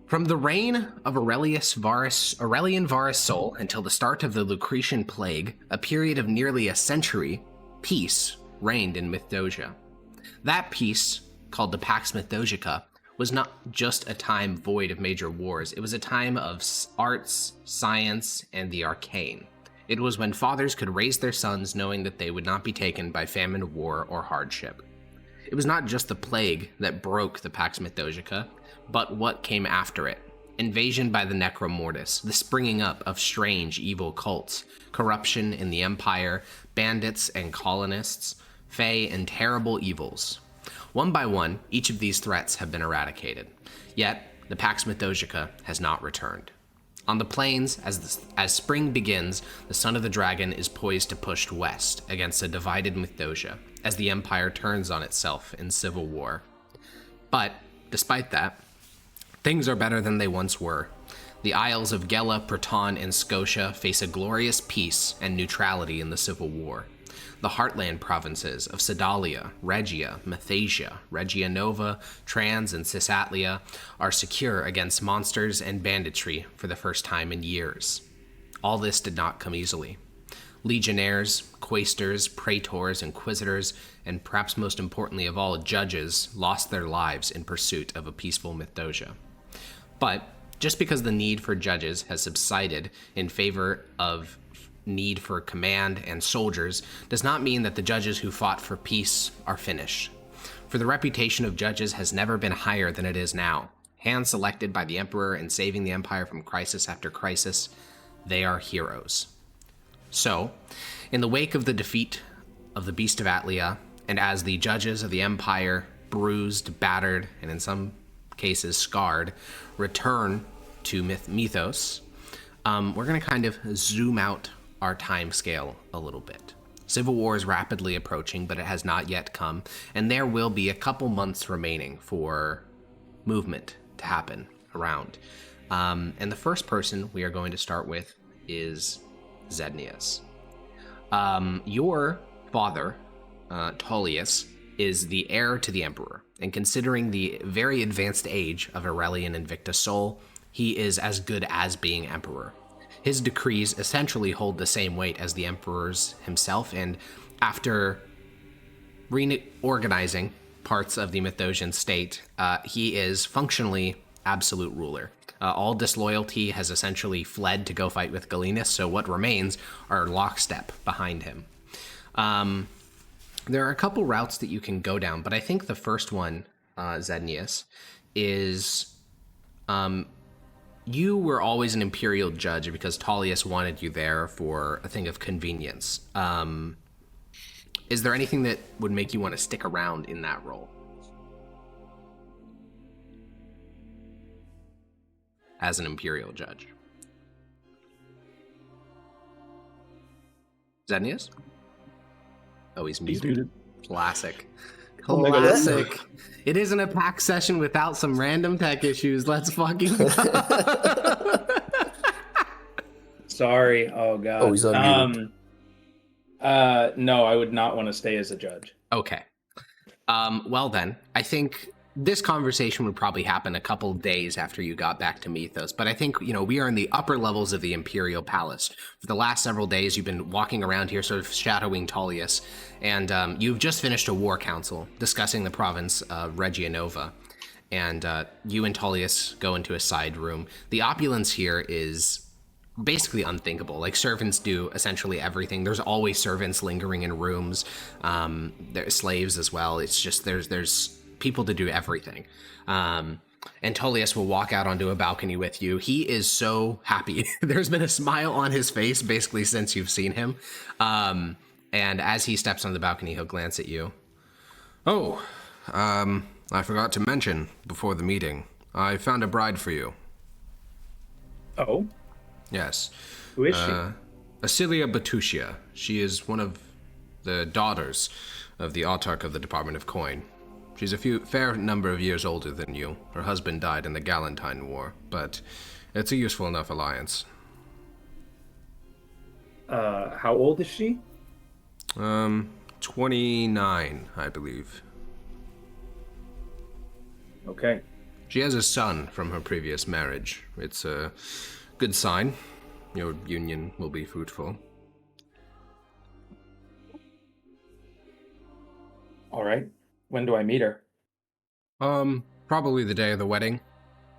From the reign of Aurelian Varus Sol until the start of the Lucretian Plague, a period of nearly a century, peace reigned in Mythdosia. That peace, called the Pax Mithdosica, was not just a time void of major wars, it was a time of arts, science, and the arcane. It was when fathers could raise their sons knowing that they would not be taken by famine, war, or hardship. It was not just the plague that broke the Pax Mithdosica, but what came after it. Invasion by the Necromortis, the springing up of strange, evil cults, corruption in the Empire, bandits and colonists, fae and terrible evils. One by one, each of these threats have been eradicated. Yet, the Pax Mithdosica has not returned. On the plains, as spring begins, the Son of the Dragon is poised to push west against a divided Mythdosia, as the Empire turns on itself in civil war. But, despite that, things are better than they once were. The Isles of Gela, Breton, and Scotia face a glorious peace and neutrality in the Civil War. The heartland provinces of Sedalia, Regia, Mathasia, Regia Nova, Trans, and Cisatlia are secure against monsters and banditry for the first time in years. All this did not come easily. Legionnaires, quaestors, praetors, inquisitors, and perhaps most importantly of all, judges lost their lives in pursuit of a peaceful Mythdosia. But just because the need for judges has subsided in favor of need for command and soldiers does not mean that the judges who fought for peace are finished. For the reputation of judges has never been higher than it is now. Hand-selected by the Emperor and saving the Empire from crisis after crisis, they are heroes. So, in the wake of the defeat of the Beast of Atlia, and as the judges of the Empire, bruised, battered, and in some cases scarred, return to Mythos, we're going to kind of zoom out our time scale a little bit. Civil War is rapidly approaching, but it has not yet come, and there will be a couple months remaining for movement to happen around. And the first person we are going to start with is Zednius. Your father, Tullius, is the heir to the Emperor, and considering the very advanced age of Aurelian Invictus Sol, he is as good as being Emperor. His decrees essentially hold the same weight as the Emperor's himself, and after reorganizing parts of the Mythosian state, he is functionally absolute ruler. All disloyalty has essentially fled to go fight with Galenus, so what remains are lockstep behind him. There are a couple routes that you can go down, but I think the first one, Zednius, is you were always an imperial judge because Tullius wanted you there for a thing of convenience. Is there anything that would make you want to stick around in that role? As an imperial judge. Zednius? Oh, he's muted. Classic. Oh my God. Classic. It isn't a pack session without some random tech issues. Let's fucking go. Sorry. Oh God. Oh, he's unmuted. No, I would not want to stay as a judge. Okay. Well then, I think this conversation would probably happen a couple days after you got back to Mythos, but I think, we are in the upper levels of the Imperial Palace. For the last several days, you've been walking around here sort of shadowing Tullius, and you've just finished a war council discussing the province of Regia Nova, and you and Tullius go into a side room. The opulence here is basically unthinkable. Like, servants do essentially everything. There's always servants lingering in rooms. There's slaves as well. It's just there's people to do everything. And Tullius will walk out onto a balcony with you. He is so happy. There's been a smile on his face basically since you've seen him. And as he steps on the balcony, he'll glance at you. Oh, I forgot to mention before the meeting, I found a bride for you. Oh? Yes. Who is she? Acilia Batucia. She is one of the daughters of the Autarch of the Department of Coin. She's a fair number of years older than you. Her husband died in the Galentine War, but it's a useful enough alliance. How old is she? 29, I believe. Okay. She has a son from her previous marriage. It's a good sign. Your union will be fruitful. All right. When do I meet her? Probably the day of the wedding.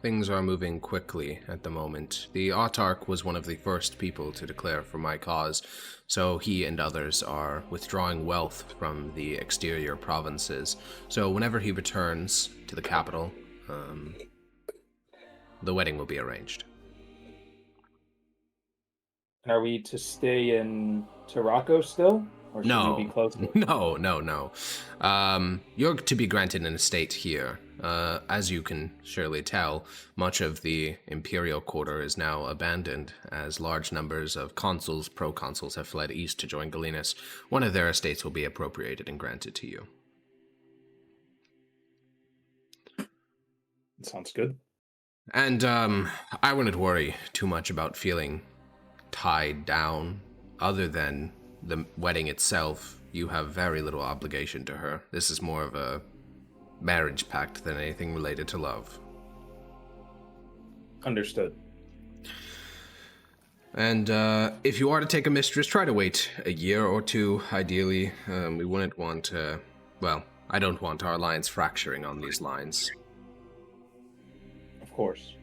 Things are moving quickly at the moment. The Autarch was one of the first people to declare for my cause, so he and others are withdrawing wealth from the exterior provinces. So whenever he returns to the capital, the wedding will be arranged. And are we to stay in Tarako still? Or should we be closer? No. You're to be granted an estate here. As you can surely tell, much of the Imperial Quarter is now abandoned, as large numbers of consuls, proconsuls have fled east to join Galenus. One of their estates will be appropriated and granted to you. Sounds good. And, I wouldn't worry too much about feeling tied down. Other than the wedding itself, you have very little obligation to her. This is more of a marriage pact than anything related to love. Understood. And if you are to take a mistress, try to wait a year or two, ideally. We wouldn't want to... Well, I don't want our alliance fracturing on these lines. Of course.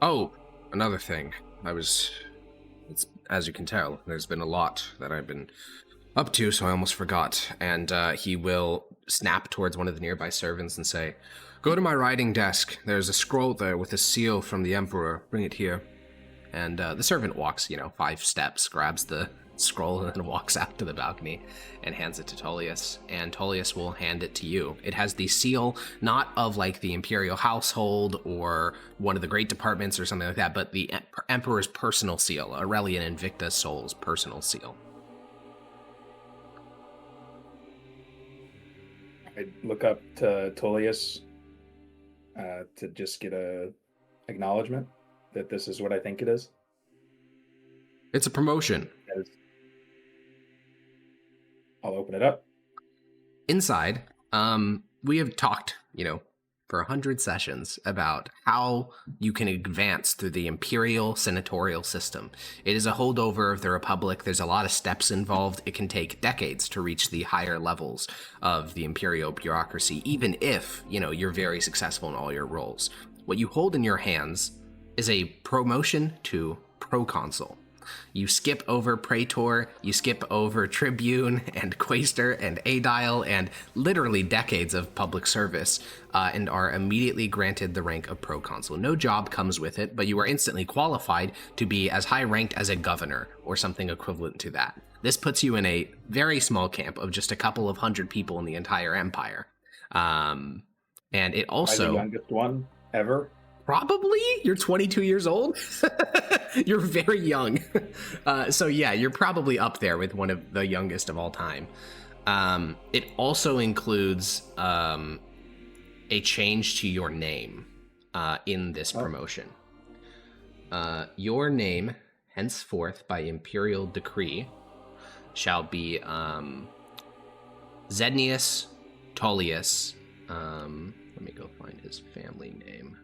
Oh, another thing. It's, as you can tell, there's been a lot that I've been up to, so I almost forgot. And he will snap towards one of the nearby servants and say, "Go to my writing desk. There's a scroll there with a seal from the Emperor. Bring it here." And the servant walks, 5 steps, grabs the scroll, and then walks out to the balcony and hands it to Tullius. And Tullius will hand it to you. It has the seal, not of like the Imperial household or one of the great departments or something like that, but the Emperor's personal seal, Aurelian Invicta Sol's personal seal. I look up to Tullius to just get a acknowledgement that this is what I think it is. It's a promotion. I'll open it up. Inside, we have talked, for 100 sessions about how you can advance through the imperial senatorial system. It is a holdover of the Republic. There's a lot of steps involved. It can take decades to reach the higher levels of the imperial bureaucracy, even if, you're very successful in all your roles. What you hold in your hands is a promotion to proconsul. You skip over praetor, you skip over tribune and quaestor and aedile and literally decades of public service, and are immediately granted the rank of proconsul. No job comes with it, but you are instantly qualified to be as high ranked as a governor or something equivalent to that. This puts you in a very small camp of just a couple of hundred people in the entire empire. And it also... I'm the youngest one ever. Probably. You're 22 years old. You're very young. So yeah, you're probably up there with one of the youngest of all time. It also includes a change to your name in this promotion. Your name, henceforth by imperial decree, shall be Zednius Tullius. Let me go find his family name.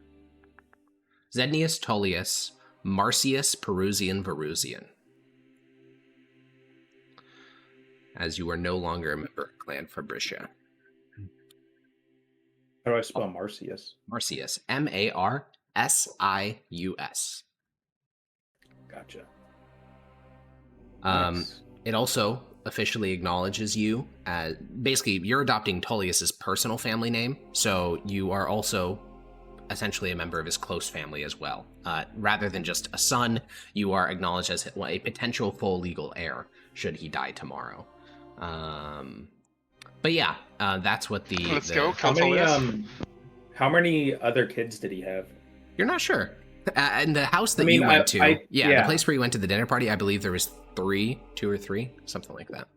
Zednius Tullius Marcius Perusian Verusian. As you are no longer a member of Clan Fabricia. How do I spell Marcius? Marcius. Marsius. Gotcha. Nice. It also officially acknowledges you as... Basically, you're adopting Tullius's personal family name, so you are also essentially a member of his close family as well. Rather than just a son, you are acknowledged as a potential full legal heir should he die tomorrow. But yeah, that's what the... Let's go. How many other kids did he have? You're not sure. And the house that you went to... The place where you went to the dinner party, I believe there was 2 or 3, something like that.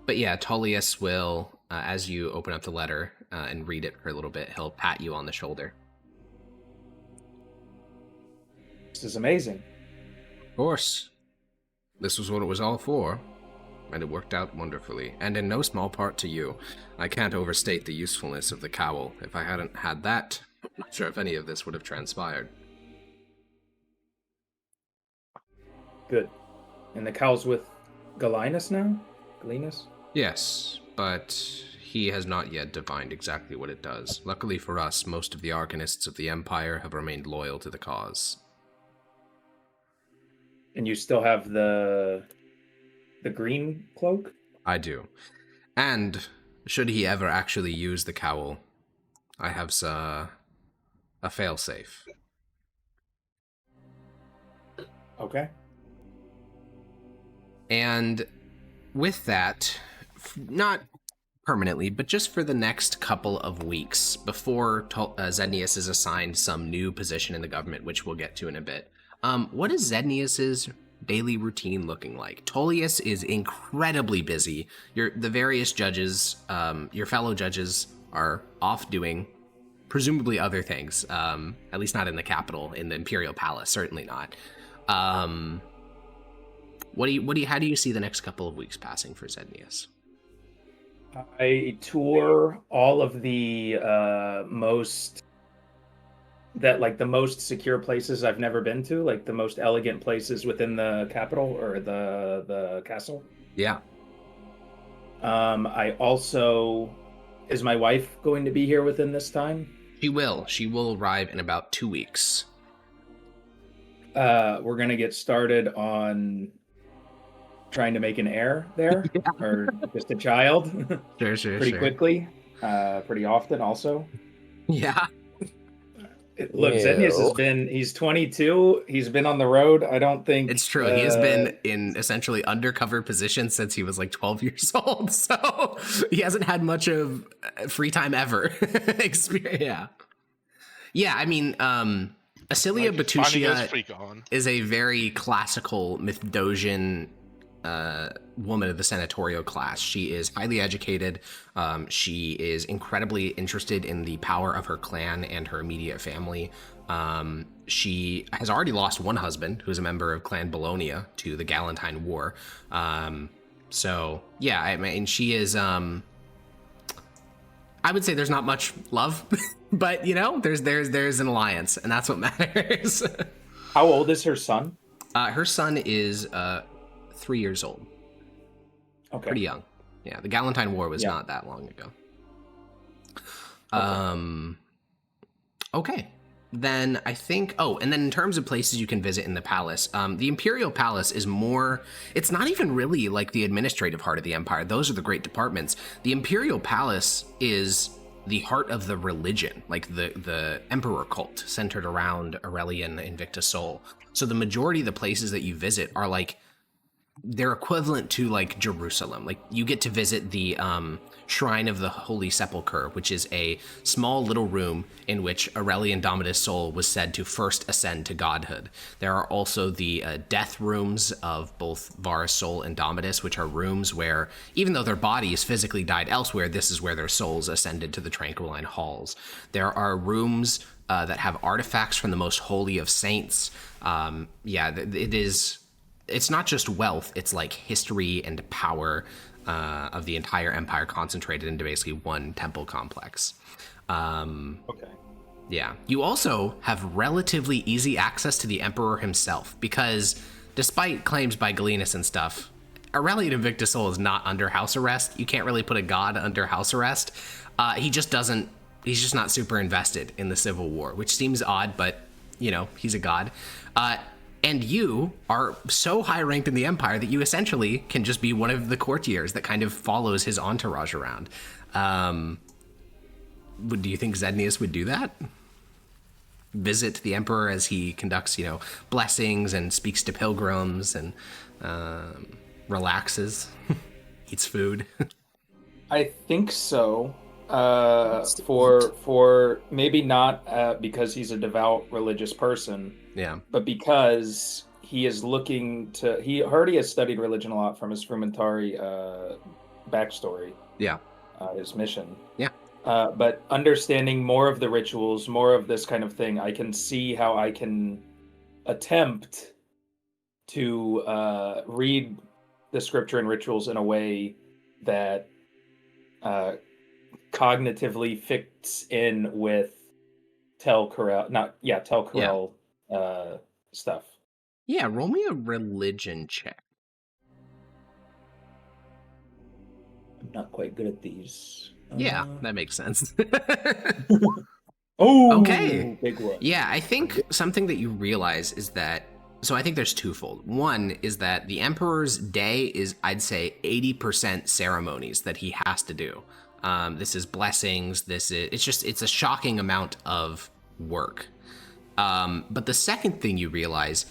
But yeah, Tullius will, as you open up the letter and read it for a little bit, he'll pat you on the shoulder. This is amazing. Of course. This was what it was all for. and it worked out wonderfully, and in no small part to you. I can't overstate the usefulness of the cowl. If I hadn't had that, I'm not sure if any of this would have transpired. Good. And the cowl's with Galinus now? Galinus? Yes, but he has not yet divined exactly what it does. Luckily for us, most of the Arcanists of the Empire have remained loyal to the cause. And you still have the green cloak? I do. And should he ever actually use the cowl, I have a failsafe. Okay. And with that, not permanently, but just for the next couple of weeks, before Zednius is assigned some new position in the government, which we'll get to in a bit, what is Zednius's daily routine looking like? Tullius is incredibly busy. The various judges, your fellow judges, are off doing presumably other things, at least not in the capital, in the Imperial Palace, certainly not. How do you see the next couple of weeks passing for Zednius? I tour all of the most secure places I've never been to, like the most elegant places within the capital or the castle. Yeah. I also, is my wife going to be here within this time? She will. She will arrive in about 2 weeks. We're gonna get started on trying to make an heir there, yeah. Or just a child. Sure. Pretty quickly, pretty often also. Yeah. Look, Zednius he's 22. He's been on the road. I don't think it's true. He has been in essentially undercover positions since he was like 12 years old. So he hasn't had much of free time ever. Yeah. Yeah. I mean, Acilia Batucia is a very classical Mithdosian woman of the senatorial class. She is highly educated. She is incredibly interested in the power of her clan and her immediate family. She has already lost one husband, who is a member of Clan Bologna, to the Galentine War. So yeah, I mean, she is. I would say there's not much love, but you know, there's an alliance, and that's what matters. How old is her son? Her son is 3 years old. Okay. Pretty young. Yeah, the Galentine War was not that long ago. Okay. Then I think, and then in terms of places you can visit in the palace, the Imperial Palace is more, it's not even really like the administrative heart of the Empire. Those are the great departments. The Imperial Palace is the heart of the religion, like the Emperor cult centered around Aurelian Invictus Sol. So the majority of the places that you visit are like, they're equivalent to like Jerusalem. Like you get to visit the Shrine of the Holy Sepulchre, which is a small little room in which Aurelian Domitus Sol was said to first ascend to godhood. There are also the death rooms of both Varus Sol and Domitus, which are rooms where, even though their bodies physically died elsewhere, this is where their souls ascended to the Tranquiline Halls. There are rooms that have artifacts from the most holy of saints. It's not just wealth, it's like history and power of the entire empire concentrated into basically one temple complex. Okay. Yeah. You also have relatively easy access to the emperor himself, because despite claims by Galenus and stuff, Aurelian Invictus Sol is not under house arrest. You can't really put a god under house arrest. He's just not super invested in the Civil War, which seems odd, but, you know, he's a god. And you are so high ranked in the Empire that you essentially can just be one of the courtiers that kind of follows his entourage around. Do you think Zednius would do that? Visit the Emperor as he conducts, you know, blessings and speaks to pilgrims and relaxes, eats food. I think so. For maybe not because he's a devout religious person. Yeah. But because he is he already has studied religion a lot from his Frumentari backstory. Yeah. His mission. Yeah. But understanding more of the rituals, more of this kind of thing, I can see how I can attempt to read the scripture and rituals in a way that cognitively fits in with Tel Corel, Tel Yeah. Corel stuff. Yeah, roll me a religion check. I'm not quite good at these. Yeah, that makes sense. Oh, Okay. big one. Yeah, I think something that you realize is that, so I think there's twofold. One is that the Emperor's day is, I'd say, 80% ceremonies that he has to do. This is blessings. It's a shocking amount of work. But the second thing you realize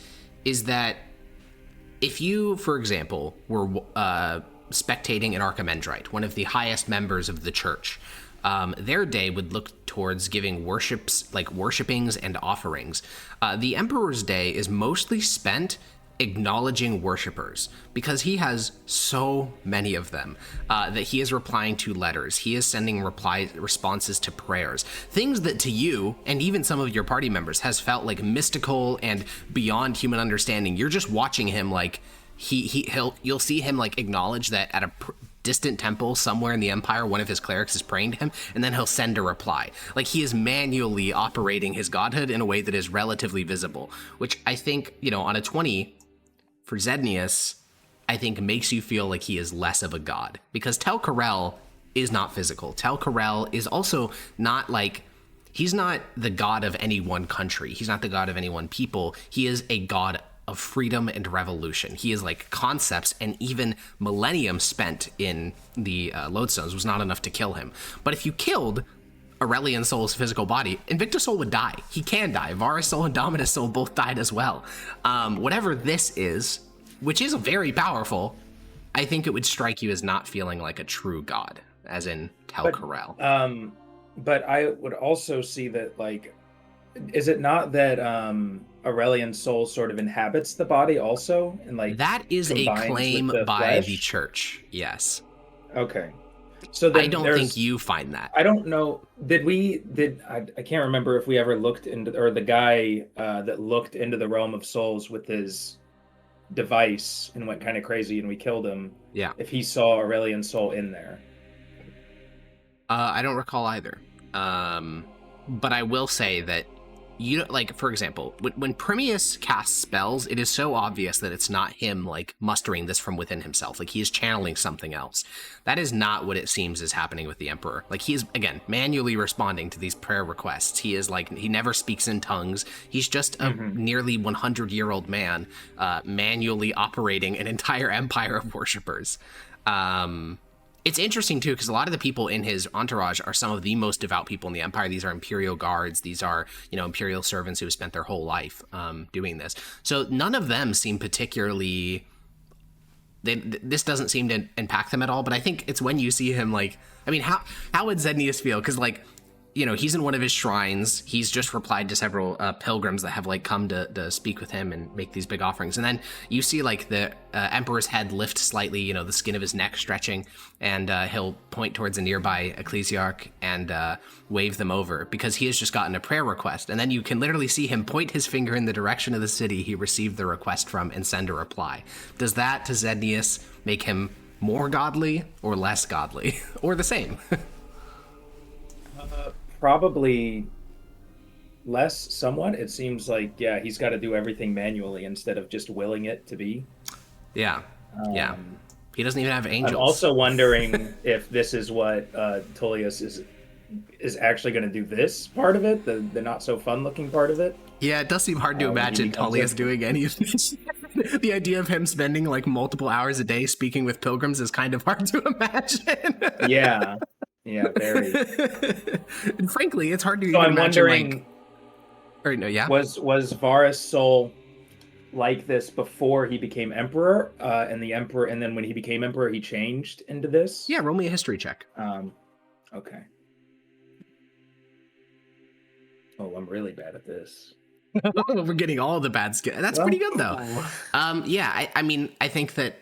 is that if you, for example, were spectating an Archimandrite, one of the highest members of the church, their day would look towards giving worshipings and offerings. The Emperor's day is mostly spent acknowledging worshipers because he has so many of them that he is replying to letters. He is sending responses to prayers, things that to you and even some of your party members has felt like mystical and beyond human understanding. You're just watching him like you'll see him like acknowledge that at a distant temple somewhere in the Empire, one of his clerics is praying to him, and then he'll send a reply. Like he is manually operating his godhood in a way that is relatively visible, which I think, on a 20 for Zednius, I think makes you feel like he is less of a god, because Tel Corel is not physical. Tel Corel is also not like, he's not the god of any one country. He's not the god of any one people. He is a god of freedom and revolution. He is like concepts, and even millennium spent in the Lodestones was not enough to kill him. But if you killed Aurelian Soul's physical body, Invictus Soul would die. He can die. Varus Soul and Dominus Soul both died as well. Whatever this is, which is very powerful, I think it would strike you as not feeling like a true god, as in Tel Corel. But I would also see that, like, is it not that Aurelian Soul sort of inhabits the body also, and like that is a claim by flesh? the church? Yes. Okay. So then I don't think you find that. I don't know. I can't remember if we ever looked into, or the guy that looked into the realm of souls with his device and went kind of crazy and we killed him. Yeah. If he saw Aurelian Soul in there. I don't recall either. But I will say that for example, when Primius casts spells, it is so obvious that it's not him like mustering this from within himself. Like he is channeling something else. That is not what it seems is happening with the Emperor. Like he is, again, manually responding to these prayer requests. He is like, he never speaks in tongues. He's just a nearly 100-year-old man manually operating an entire empire of worshippers. It's interesting, too, because a lot of the people in his entourage are some of the most devout people in the Empire. These are Imperial guards. These are, Imperial servants who have spent their whole life doing this. So none of them seem particularly... this doesn't seem to impact them at all, but I think it's when you see him, like... I mean, how would Zednius feel? Because, like, he's in one of his shrines. He's just replied to several pilgrims that have like come to speak with him and make these big offerings. And then you see like the Emperor's head lift slightly, the skin of his neck stretching, and he'll point towards a nearby ecclesiarch and wave them over because he has just gotten a prayer request. And then you can literally see him point his finger in the direction of the city he received the request from and send a reply. Does that, to Zednius, make him more godly or less godly or the same? Probably less, somewhat. It seems like, yeah, he's got to do everything manually instead of just willing it to be. Yeah. He doesn't even have angels. I'm also wondering if this is what Tullius is actually going to do, this part of it, the not so fun looking part of it. Yeah, it does seem hard to imagine Tullius doing any of this. The idea of him spending like multiple hours a day speaking with pilgrims is kind of hard to imagine. Yeah, very. And frankly, it's hard to so even I'm imagine. Wondering, was Varus Soul like this before he became emperor? And then when he became emperor, he changed into this? Yeah, roll me a history check. Okay. Oh, I'm really bad at this. We're getting all the bad skills. That's pretty good though. I mean, I think that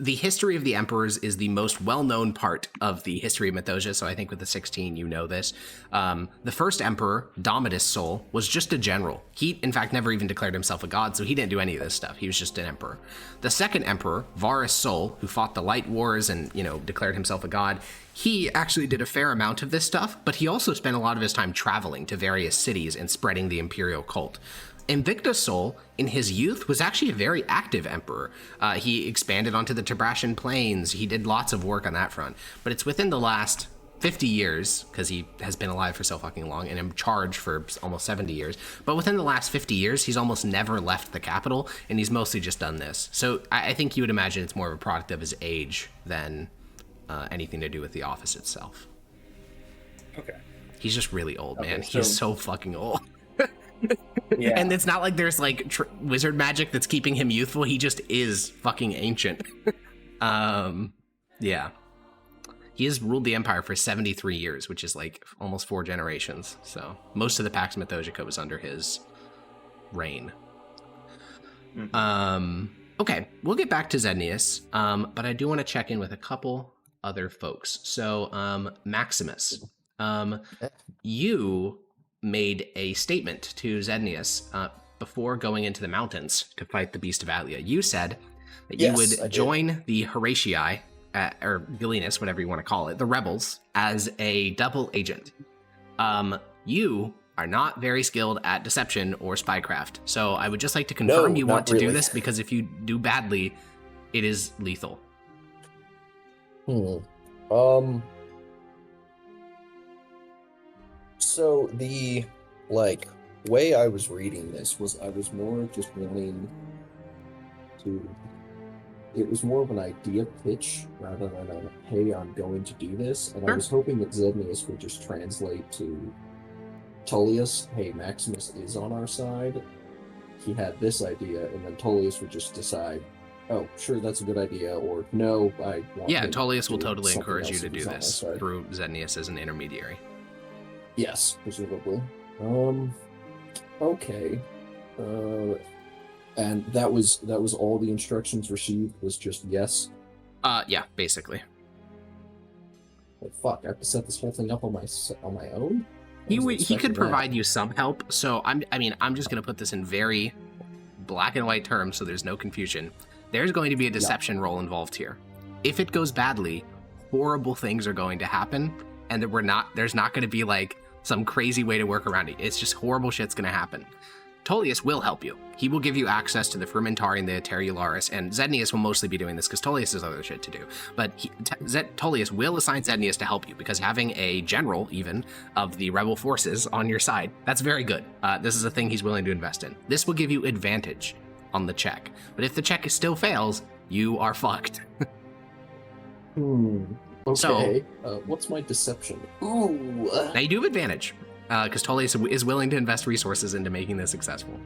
the history of the emperors is the most well-known part of the history of Mythosia, so I think with the 16 you know this. The first emperor, Domitus Sol, was just a general. He, in fact, never even declared himself a god, so he didn't do any of this stuff. He was just an emperor. The second emperor, Varus Sol, who fought the Light Wars and, declared himself a god, he actually did a fair amount of this stuff, but he also spent a lot of his time traveling to various cities and spreading the imperial cult. Invictus Sol, in his youth, was actually a very active emperor. He expanded onto the Tibracian plains. He did lots of work on that front. But it's within the last 50 years, because he has been alive for so fucking long and in charge for almost 70 years. But within the last 50 years, he's almost never left the capital, and he's mostly just done this. So I think you would imagine it's more of a product of his age than anything to do with the office itself. Okay. He's just really old, man. He's so fucking old. Yeah. And it's not like there's like wizard magic that's keeping him youthful. He just is fucking ancient. Yeah. He has ruled the empire for 73 years, which is like almost 4 generations. So most of the Pax Mithdosica was under his reign. Mm-hmm. Okay, we'll get back to Zednius, but I do want to check in with a couple other folks. So Maximus, you made a statement to Zednius before going into the mountains to fight the Beast of Alia. You said that you would join the Horatii, or Galenus, whatever you want to call it, the rebels, as a double agent. You are not very skilled at deception or spycraft, so I would just like to confirm you want to do this, because if you do badly, it is lethal. So the way I was reading this was I was more just wanting to. It was more of an idea pitch rather than a hey, I'm going to do this, and I was hoping that Zednius would just translate to Tullius, hey, Maximus is on our side. He had this idea, and then Tullius would just decide, oh, sure, that's a good idea, or no, I want. Yeah, Tullius will totally encourage you to do this through Zednius as an intermediary. Yes, presumably. Okay. And that was all the instructions received was just yes? Yeah, basically. Fuck, I have to set this whole thing up on my own? He could provide you some help, so I'm just gonna put this in very black and white terms so there's no confusion. There's going to be a deception roll involved here. If it goes badly, horrible things are going to happen, and there's not gonna be like some crazy way to work around it. It's just horrible shit's gonna happen. Tullius will help you. He will give you access to the Frumentari and the Terularis, and Zednius will mostly be doing this because Tullius has other shit to do. But Tullius will assign Zednius to help you, because having a general, even, of the rebel forces on your side, that's very good. This is a thing he's willing to invest in. This will give you advantage on the check. But if the check still fails, you are fucked. Okay, so, what's my deception? Ooh. Now you do have advantage, because Tullius is willing to invest resources into making this successful.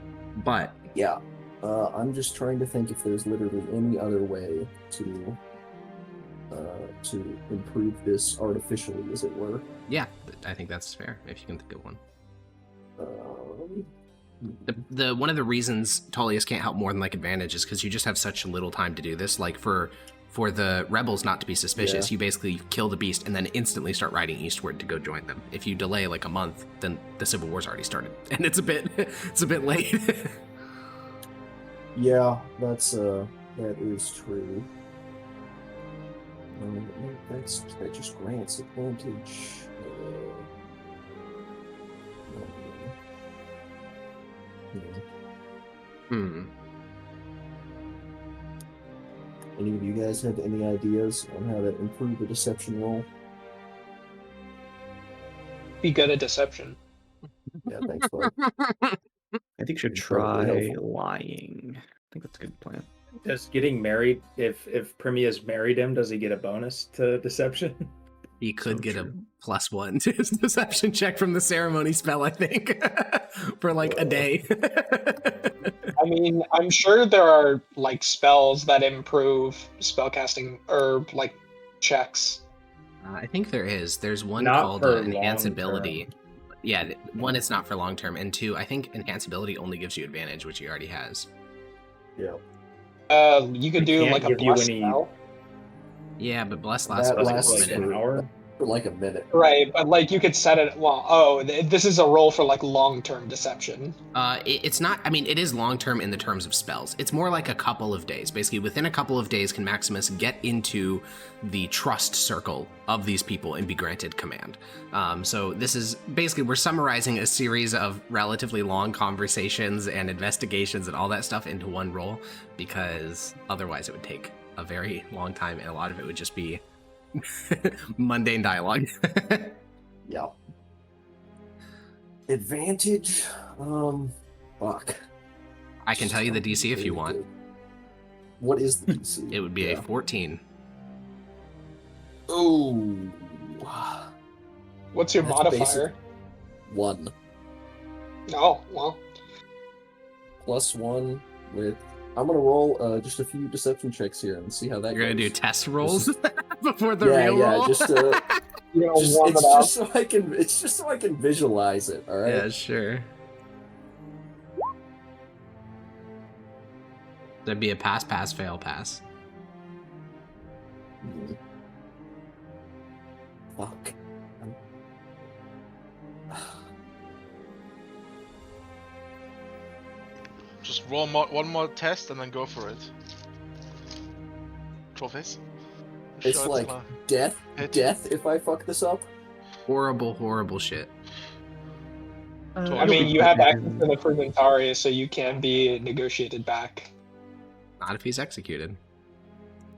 But yeah, I'm just trying to think if there's literally any other way to improve this artificially, as it were. Yeah, I think that's fair, if you can think of one. The one of the reasons Tullius can't help more than like advantage is because you just have such little time to do this. Like for the rebels not to be suspicious, you basically kill the beast and then instantly start riding eastward to go join them. If you delay like a month, then the Civil War's already started, and it's a bit late. Yeah, that is true. That just grants advantage. Any of you guys have any ideas on how to improve the deception roll? Be good at deception. Yeah, thanks, bud. I think you should try lying. I think that's a good plan. Does getting married, if Primius married him, does he get a bonus to deception? He could get a +1 to his deception check from the ceremony spell, I think, for like a day. I mean, I'm sure there are like spells that improve spellcasting or like checks. I think there is. There's one Not called for Enhanceability. long-term. Yeah, one, it's not for long term, and two, I think Enhanceability only gives you advantage, which he already has. Yeah. You could It do can't like a give you plus any spell. Yeah, but Bless lasts That for like lasts a like minute. an hour. for like a minute. Right, but like you could set it. Well, this is a roll for like long-term deception. It's not, I mean, it is long-term in the terms of spells. It's more like a couple of days. Basically, within a couple of days can Maximus get into the trust circle of these people and be granted command. So this is, basically, we're summarizing a series of relatively long conversations and investigations and all that stuff into one roll, because otherwise it would take a very long time, and a lot of it would just be mundane dialogue. Yeah. Advantage. Fuck. I can tell you the DC if you want. What is the DC? It would be a 14. Oh. What's your That's modifier? 1 Oh, well. +1 with. I'm gonna roll just a few deception checks here and see how that You're gonna do goes. test rolls before the yeah, real yeah, roll? just You know, just, warm it's it up. just so I can it's just so I can visualize it, all right? Yeah, sure. That'd be a pass, pass, fail, pass. Fuck. Just roll one more test and then go for it. Trophies. It's Sure, like not- death hit. if I fuck this up. Horrible, horrible shit. I mean, you have access to the Frumentaria, so you can be negotiated back. Not if he's executed.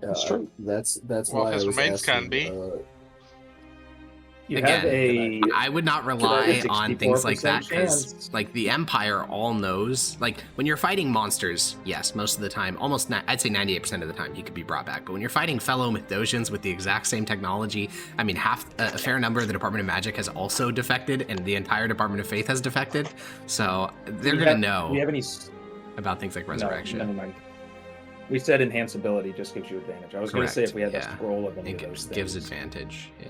That's true. That's Well, why his I was remains can asking, be. You Again, have a I would not rely on things like that, 64% because chance. like the Empire all knows, like when you're fighting monsters, yes, most of the time, I'd say 98% of the time you could be brought back. But when you're fighting fellow Mithdosians with the exact same technology, I mean, a fair number of the Department of Magic has also defected, and the entire Department of Faith has defected. So they're gonna know Do you have any? about things like No, resurrection. never mind. We said enhanceability just gives you advantage. I was going to say if we had Correct, a scroll of any It of those gives things. advantage. Yeah.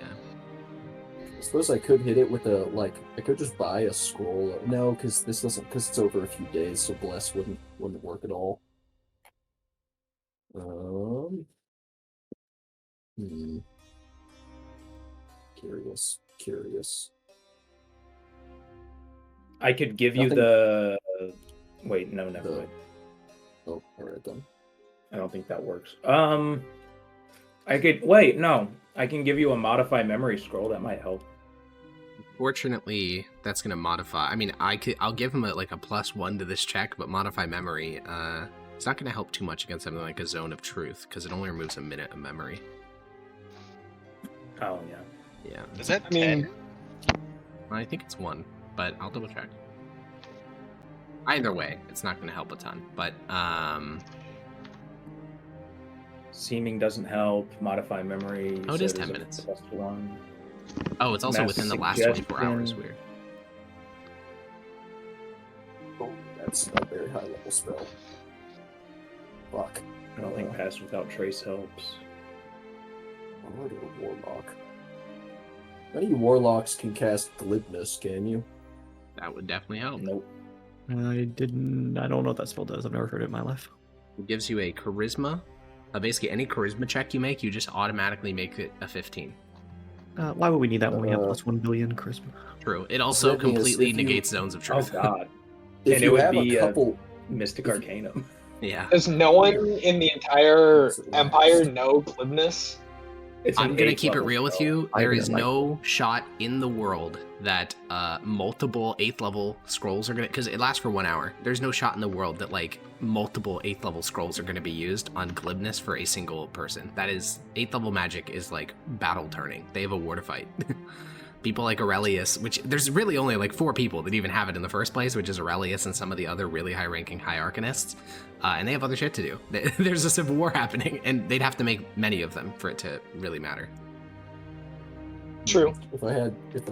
I suppose I could hit it with I could just buy a scroll. No, because this doesn't, because it's over a few days, so bless wouldn't work at all. Curious. I could give you Nothing- the. Wait, no, never The- mind. Oh, all right then. I don't think that works. I could wait. No, I can give you a modify memory scroll. That might help. Fortunately, that's gonna modify. I mean, I'll give him a +1 to this check, but modify memory. It's not gonna help too much against something like a zone of truth, because it only removes a minute of memory. Oh yeah. Yeah, Is that I mean, 10? I think it's 1, but I'll double check. Either way, it's not gonna help a ton. But Seeming doesn't help. Modify memory. you Oh, it is said 10 a minutes. +1. oh, it's also Mass within the last 24 hours. suggestion. Weird. Oh, that's a very high level spell. Fuck. I don't think pass without trace helps. I'm already a warlock. None of you warlocks can cast glibness, can you? That would definitely help. Nope. I don't know what that spell does. I've never heard it in my life. It gives you a charisma. Basically, any charisma check you make, you just automatically make it a 15. Why would we need that when we have Uh, +1 billion charisma? True. It also That means completely if you- negates zones of Oh truth. god. If And it you would have be, a couple, Mystic Arcanum. Yeah. does no one in the entire It's last. Empire know glibness? It's an I'm gonna 8th keep it level real with spell. you. I There didn't is like no shot in the world that multiple 8th level scrolls are gonna, because it lasts for 1 hour. There's no shot in the world that multiple 8th level scrolls are gonna be used on glibness for a single person. That is 8th level magic is like battle turning. They have a war to fight. People like Aurelius, which there's really only 4 people that even have it in the first place, which is Aurelius and some of the other really high-ranking high arcanists, and they have other shit to do. There's a civil war happening, and they'd have to make many of them for it to really matter. True. if I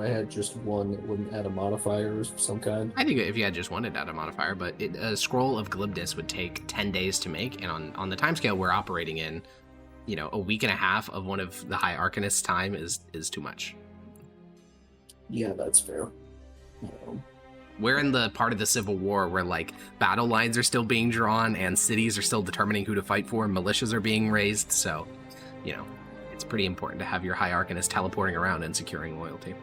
had just one, it wouldn't add a modifier of some kind. I think if you had just one, it'd add a modifier, but a scroll of glibness would take 10 days to make, and on the timescale we're operating in, a week and a half of one of the high arcanists' time is too much. Yeah, that's fair. We're in the part of the Civil War where battle lines are still being drawn and cities are still determining who to fight for, and militias are being raised, so pretty important to have your High Arcanist teleporting around and securing loyalty.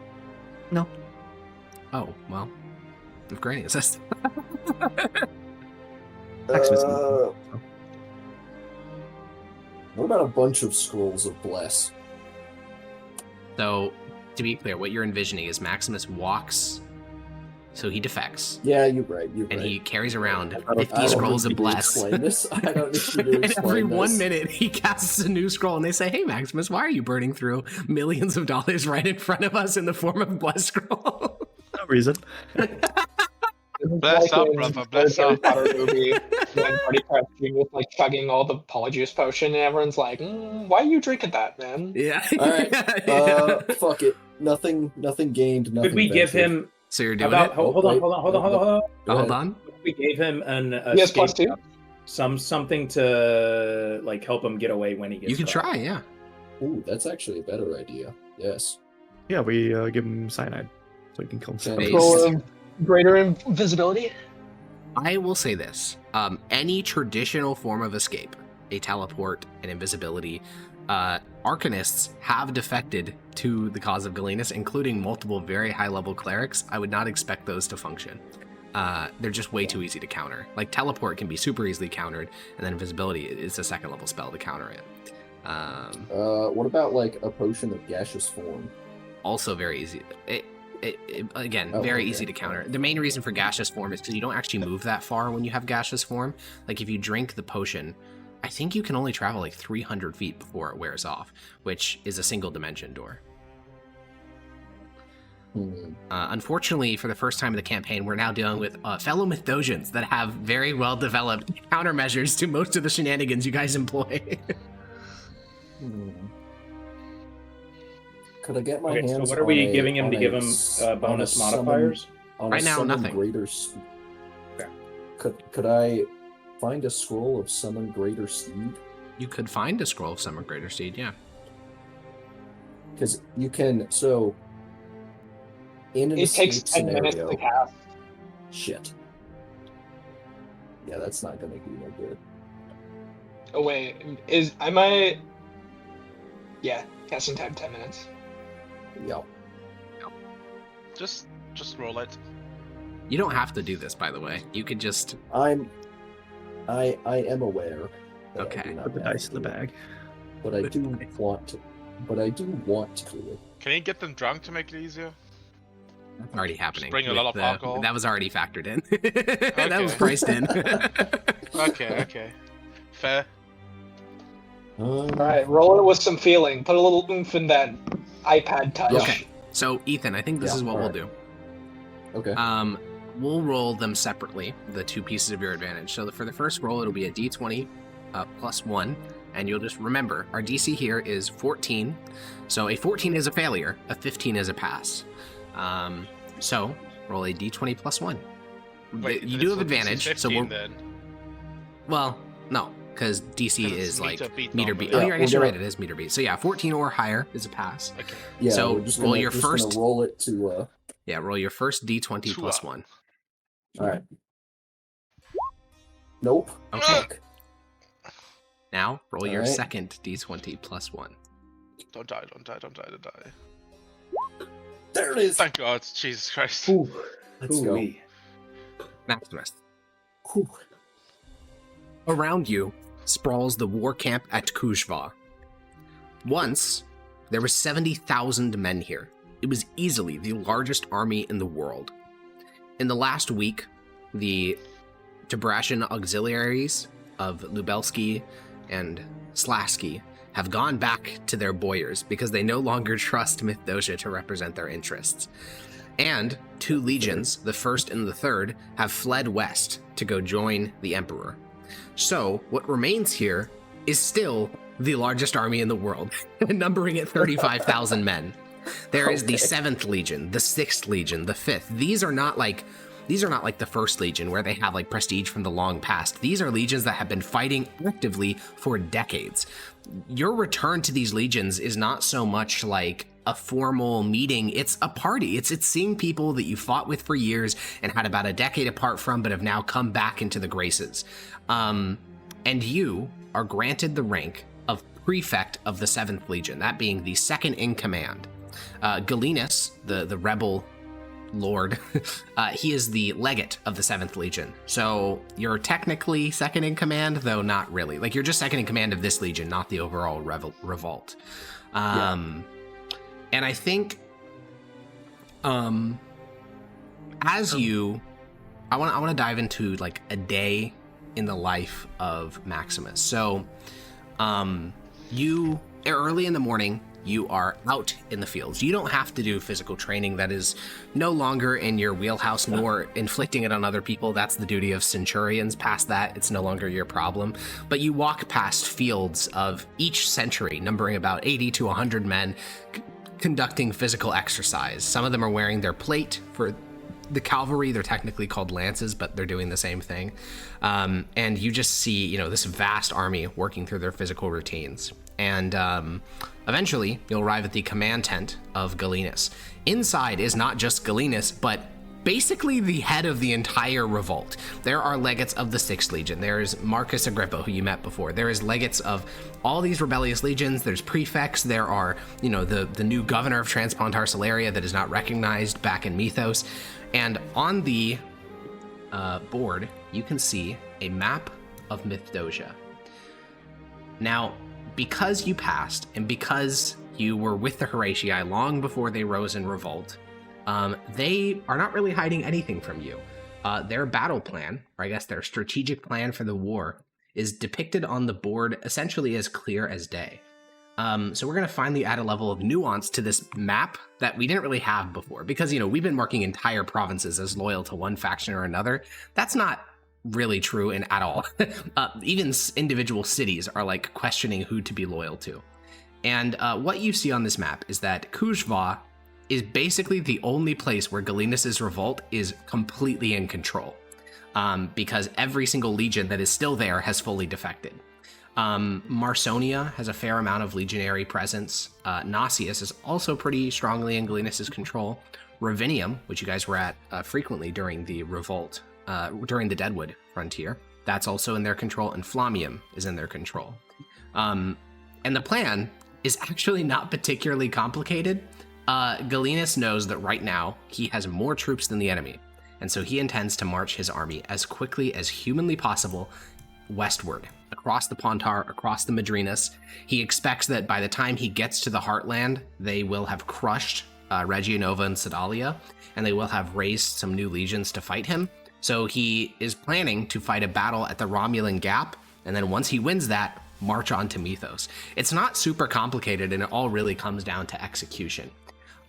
No. Oh, well. If Granny assists. What about a bunch of scrolls of bless? So, to be clear, what you're envisioning is Maximus walks, so he defects, Yeah, you're right. and he carries around I don't 50 scrolls need of to bless. explain this. I don't need you to And explain every this. 1 minute, he casts a new scroll, and they say, "Hey, Maximus, why are you burning through millions of dollars right in front of us in the form of bless scroll?" No reason. Bless up, brother, bless Harry up. Potter movie when Barty Crouch was like chugging all the polyjuice potion, and everyone's like, "Why are you drinking that, man?" Yeah. All right. Yeah. Fuck it. Nothing gained. Nothing. Could we give ventured. him So you're how doing about it? hold on. Go Oh, hold ahead. on. What if we gave him an He has plus escape 2. something to like help him get away when he gets You can caught? try, yeah. Ooh, that's actually a better idea. Yes. Yeah, we give him cyanide so he can kill himself. Base. Roll of greater invisibility. I will say this. Any traditional form of escape, a teleport, an invisibility, Arcanists have defected to the cause of Galenus, including multiple very high-level clerics. I would not expect those to function. They're just way too easy to counter. Like, teleport can be super easily countered, and then invisibility is a second-level spell to counter it. What about like a potion of gaseous form? Also very easy. Again, Oh, very okay. easy to counter. The main reason for gaseous form is because you don't actually move that far when you have gaseous form. Like, if you drink the potion, I think you can only travel like 300 feet before it wears off, which is a single dimension door. Unfortunately, for the first time in the campaign, we're now dealing with fellow Mithdosians that have very well-developed countermeasures to most of the shenanigans you guys employ. Could I get my Okay, so hands what are we on giving him on to give him on a bonus summon- modifiers? on a Right now, summon nothing. Greater Could I find a scroll of summon greater steed? You could find a scroll of Summer Greater Seed, yeah. Because you can. So in an It takes escape 10 minutes scenario, to cast. shit. Yeah, that's not gonna be no good. Oh wait, I might? Yeah, casting time 10 minutes. Yeah. Just roll it. You don't have to do this, by the way. You could just... I am aware. that I Okay. do not Put the have dice to in the do it, bag. But I do want to. But I do want to do it. Can you get them drunk to make it easier? already happening. bring a with lot of alcohol. That was already factored in. That was Okay. priced in. Okay. Fair. All right, roll it with some feeling. Put a little oomph in that iPad touch. Okay. So, Ethan, I think this Yeah, is what we'll alright. do. Okay. We'll roll them separately, the two pieces of your advantage. So for the first roll, it'll be a d20 plus 1, and you'll just remember, our DC here is 14. So a 14 is a failure, a 15 is a pass. So roll a d20 plus 1. Wait, You do have advantage, so 15 we'll... then. Well, no, because DC 'Cause is it's like meter beat meter normally. beat. Oh, Yeah, I guess you're we're right, it is meter beat. So yeah, 14 or higher is a pass. Okay. Yeah. so we're just roll gonna, your just first- Gonna roll it to. Yeah, roll your first d20 Two plus up. 1. All right. Nope. Okay. Fuck. Now roll your Alright. second d20 plus 1. Don't die. There it is. Thank God. Jesus Christ. Ooh, Let's go. ooh-wee. Maximus. Whew. Around you sprawls the war camp at Kujva. Once, there were 70,000 men here. It was easily the largest army in the world. In the last week, the Tebrashan auxiliaries of Lubelski and Slasky have gone back to their boyars because they no longer trust Mythdosia to represent their interests. And 2 legions, the first and the third, have fled west to go join the Emperor. So, what remains here is still the largest army in the world, numbering at 35,000 men. There is the Okay. 7th Legion, the 6th Legion, the 5th. These are not like the 1st Legion where they have like prestige from the long past. These are legions that have been fighting actively for decades. Your return to these legions is not so much like a formal meeting, it's a party. It's seeing people that you fought with for years and had about a decade apart from, but have now come back into the graces. And you are granted the rank of prefect of the 7th Legion, that being the second in command. Galenus, the rebel lord, he is the legate of the 7th Legion. So you're technically second in command, though not really. Like, you're just second in command of this legion, not the overall revolt. And I think as you, I want to dive into like a day in the life of Maximus. So you, early in the morning, you are out in the fields. You don't have to do physical training. That is no longer in your wheelhouse, nor inflicting it on other people. That's the duty of centurions. Past that, it's no longer your problem. But you walk past fields of each century, numbering about 80 to 100 men, conducting physical exercise. Some of them are wearing their plate. For the cavalry, they're technically called lances, but they're doing the same thing. And you just see, this vast army working through their physical routines. And eventually, you'll arrive at the command tent of Galenus. Inside is not just Galenus, but basically the head of the entire revolt. There are legates of the 6th Legion. There's Marcus Agrippa, who you met before. There is legates of all these rebellious legions. There's prefects. There are, the new governor of Transpontar Salaria that is not recognized back in Mythos. And on the board, you can see a map of Mithdosica. Now, because you passed, and because you were with the Horatii long before they rose in revolt, they are not really hiding anything from you. Their battle plan, or I guess their strategic plan for the war, is depicted on the board essentially as clear as day. So we're going to finally add a level of nuance to this map that we didn't really have before, because, we've been marking entire provinces as loyal to one faction or another. That's not really true at all. Even individual cities are like questioning who to be loyal to. And what you see on this map is that Kujva is basically the only place where Galenus's revolt is completely in control, because every single legion that is still there has fully defected. Marsonia has a fair amount of legionary presence. Nausius is also pretty strongly in Galenus's control. Ravinium, which you guys were at frequently during the revolt, during the Deadwood frontier, that's also in their control, and Flamium is in their control. And the plan is actually not particularly complicated. Galenus knows that right now he has more troops than the enemy, and so he intends to march his army as quickly as humanly possible westward, across the Pontar, across the Madrinas. He expects that by the time he gets to the Heartland, they will have crushed Regionova and Sedalia, and they will have raised some new legions to fight him. So he is planning to fight a battle at the Romulan Gap, and then once he wins that, march on to Mythos. It's not super complicated, and it all really comes down to execution.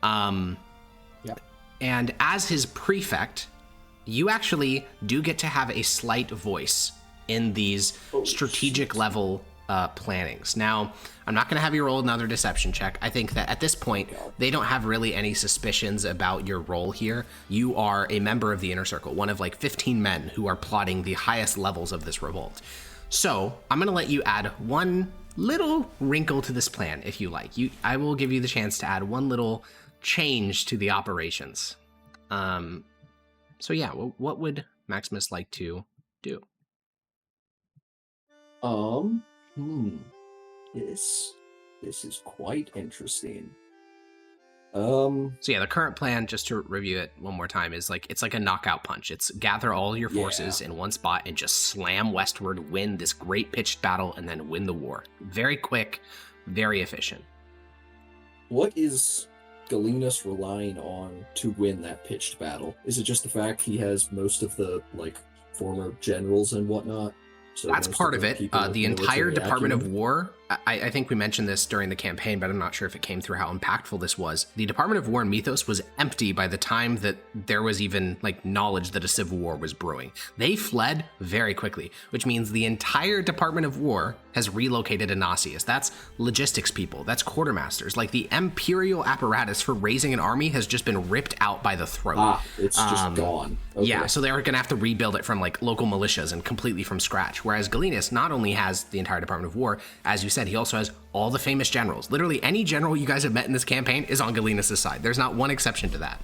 And as his prefect, you actually do get to have a slight voice in these strategic level plannings. Now, I'm not going to have you roll another deception check. I think that at this point, they don't have really any suspicions about your role here. You are a member of the Inner Circle, one of like 15 men who are plotting the highest levels of this revolt. So I'm going to let you add one little wrinkle to this plan, if you like. I will give you the chance to add one little change to the operations. So yeah, what would Maximus like to do? This is quite interesting. So yeah, the current plan, just to review it one more time, is it's like a knockout punch. It's gather all your forces in one spot and just slam westward, win this great pitched battle, and then win the war. Very quick, very efficient. What is Galenus relying on to win that pitched battle? Is it just the fact he has most of the former generals and whatnot? So that's part of it. The entire Department of War, I think we mentioned this during the campaign, but I'm not sure if it came through how impactful this was. The Department of War in Mythos was empty by the time that there was even knowledge that a civil war was brewing. They fled very quickly, which means the entire Department of War has relocated to Nausius. That's logistics people, that's quartermasters. The imperial apparatus for raising an army has just been ripped out by the throat. It's just gone. Okay. Yeah, so they're gonna have to rebuild it from local militias and completely from scratch. Whereas Galenus not only has the entire Department of War, as you said, he also has all the famous generals. Literally any general you guys have met in this campaign is on Galenus' side. There's not one exception to that.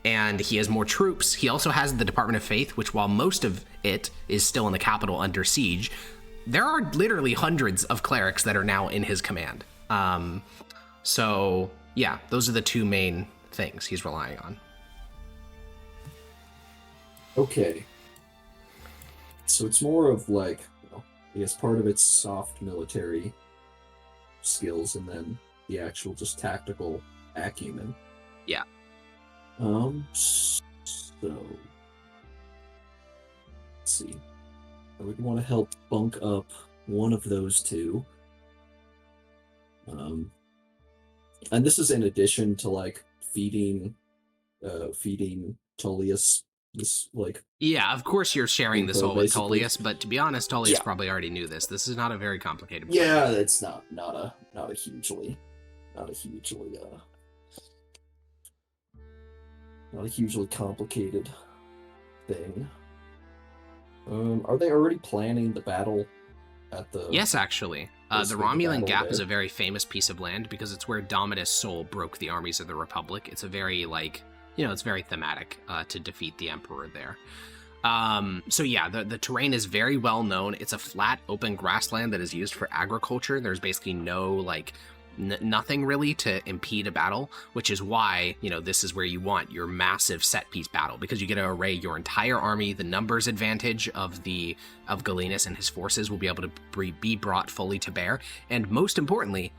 And he has more troops. He also has the Department of Faith, which while most of it is still in the capital under siege, there are literally hundreds of clerics that are now in his command. So yeah, those are the two main things he's relying on. Okay. So it's more of like, I guess part of it's soft military skills and then the actual just tactical acumen. Yeah. So let's see. I would want to help bunk up one of those two. And this is in addition to like feeding Tullius this like. Yeah, of course you're sharing this all with basically. Tullius, but to be honest, Tullius Yeah. probably already knew this. This is not a very complicated plan. Yeah, it's not a hugely complicated thing. Are they already planning the battle at the? Yes, actually. The basically the Romulan battle Gap is there? a very famous piece of land because it's where Domitus Sol broke the armies of the Republic. It's a very, it's very thematic to defeat the Emperor there. So yeah, the terrain is very well known. It's a flat, open grassland that is used for agriculture. There's basically no, nothing really to impede a battle, which is why, this is where you want your massive set piece battle, because you get to array your entire army. The numbers advantage of Galenus and his forces will be able to be brought fully to bear. And most importantly,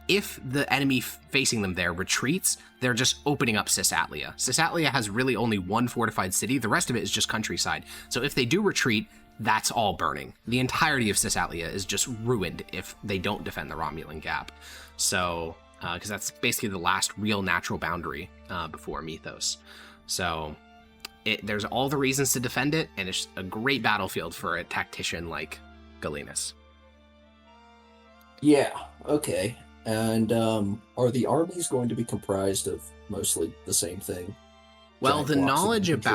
if the enemy facing them there retreats, they're just opening up Cisatlia. Cisatlia has really only one fortified city. The rest of it is just countryside. So if they do retreat, that's all burning. The entirety of Cisatlia is just ruined if they don't defend the Romulan Gap. So, because that's basically the last real natural boundary before Mythos. So, there's all the reasons to defend it, and it's a great battlefield for a tactician like Galenus. Yeah. Okay. And are the armies going to be comprised of mostly the same thing? Well, Giant the blocks of knowledge infantry?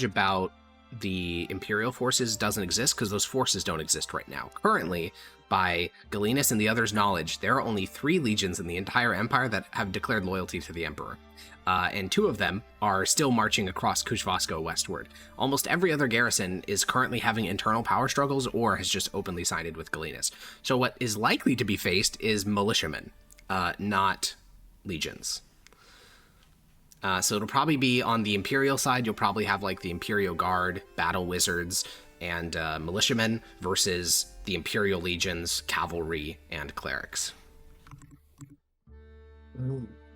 about the Imperial forces doesn't exist because those forces don't exist right now. Currently, by Galenus and the others' knowledge, there are only 3 legions in the entire Empire that have declared loyalty to the Emperor. And 2 of them are still marching across Kuzhvasko westward. Almost every other garrison is currently having internal power struggles or has just openly sided with Galenus. So what is likely to be faced is militiamen, not legions. So it'll probably be on the Imperial side. You'll probably have the Imperial Guard, battle wizards, and militiamen versus the Imperial legions, cavalry, and clerics.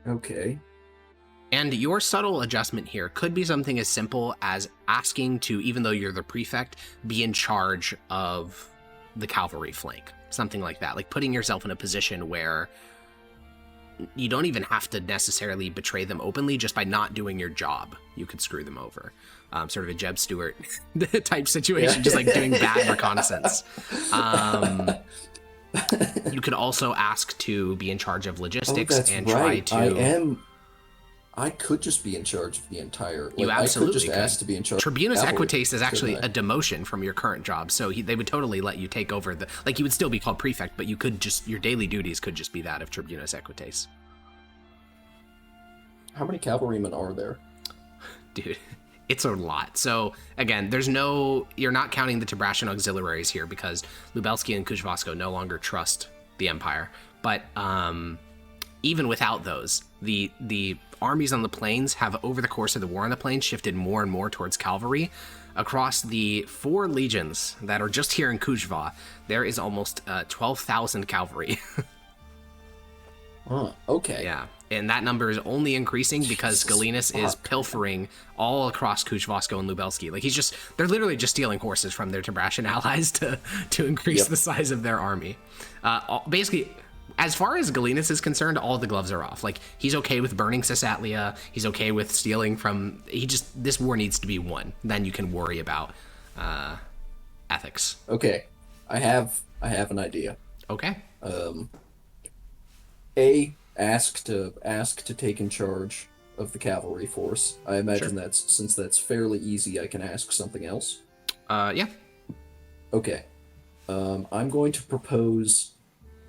Okay. And your subtle adjustment here could be something as simple as asking to, even though you're the prefect, be in charge of the cavalry flank. Something like that. Like putting yourself in a position where you don't even have to necessarily betray them openly. Just by not doing your job, you could screw them over. Sort of a Jeb Stewart type situation, just doing bad reconnaissance. You could also ask to be in charge of logistics try to... I could just be in charge of the entire... You absolutely I could just ask to be in charge. Tribunus of Equites is actually a demotion from your current job, so they would totally let you take over the... you would still be called prefect, but you could just... Your daily duties could just be that of Tribunus Equites. How many cavalrymen are there? Dude, it's a lot. So, again, you're not counting the Tibrasian auxiliaries here because Lubelski and Kuzhvasko no longer trust the Empire. But even without those, the armies on the plains have, over the course of the War on the Plains, shifted more and more towards cavalry. Across the 4 legions that are just here in Kuzhva, there is almost 12,000 cavalry. Okay. Yeah, and that number is only increasing because Galenus is pilfering all across Kuzhvasko and Lubelski. They're literally just stealing horses from their Tibrasian allies to increase the size of their army. Basically, as far as Galenus is concerned, all the gloves are off. He's okay with burning Cisatlia. He's okay with stealing from... This war needs to be won. Then you can worry about ethics. Okay. I have an idea. Okay. Ask to take in charge of the cavalry force. I imagine since that's fairly easy, I can ask something else. Yeah. Okay. I'm going to propose...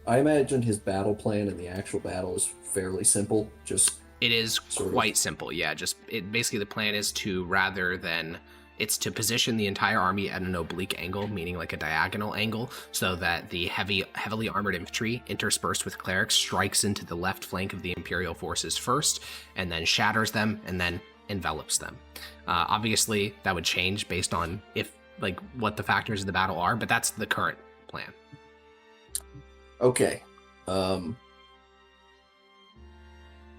I imagine his battle plan in the actual battle is fairly simple. It is quite simple, yeah. Basically the plan is to, rather than It's to position the entire army at an oblique angle, meaning like a diagonal angle, so that the heavily armored infantry interspersed with clerics strikes into the left flank of the Imperial forces first, and then shatters them, and then envelops them. Obviously, that would change based on what the factors of the battle are, but that's the current plan. Okay.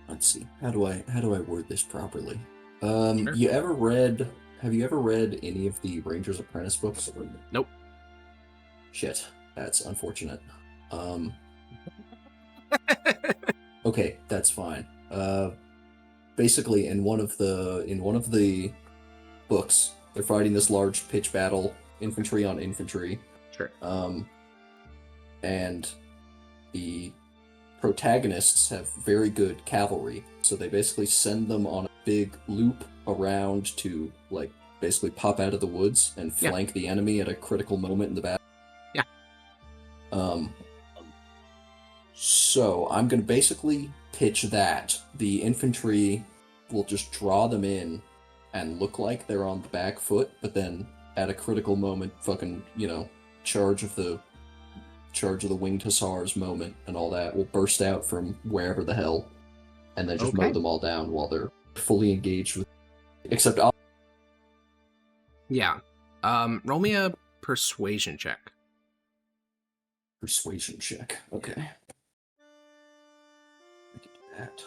Let's see. How do I word this properly? Sure. Have you ever read any of the Ranger's Apprentice books? Nope. Shit. That's unfortunate. Okay, that's fine. Basically in one of the books, they're fighting this large pitch battle, infantry on infantry. Sure. And the protagonists have very good cavalry, so they basically send them on a big loop around to basically pop out of the woods and flank the enemy at a critical moment in the battle. Yeah. So I'm gonna basically pitch that the infantry will just draw them in and look like they're on the back foot, but then at a critical moment, fucking, charge of the winged hussars moment and all that will burst out from wherever the hell, and then just mow them all down while they're fully engaged with. Except, roll me a persuasion check. Persuasion check. Okay. I can do that.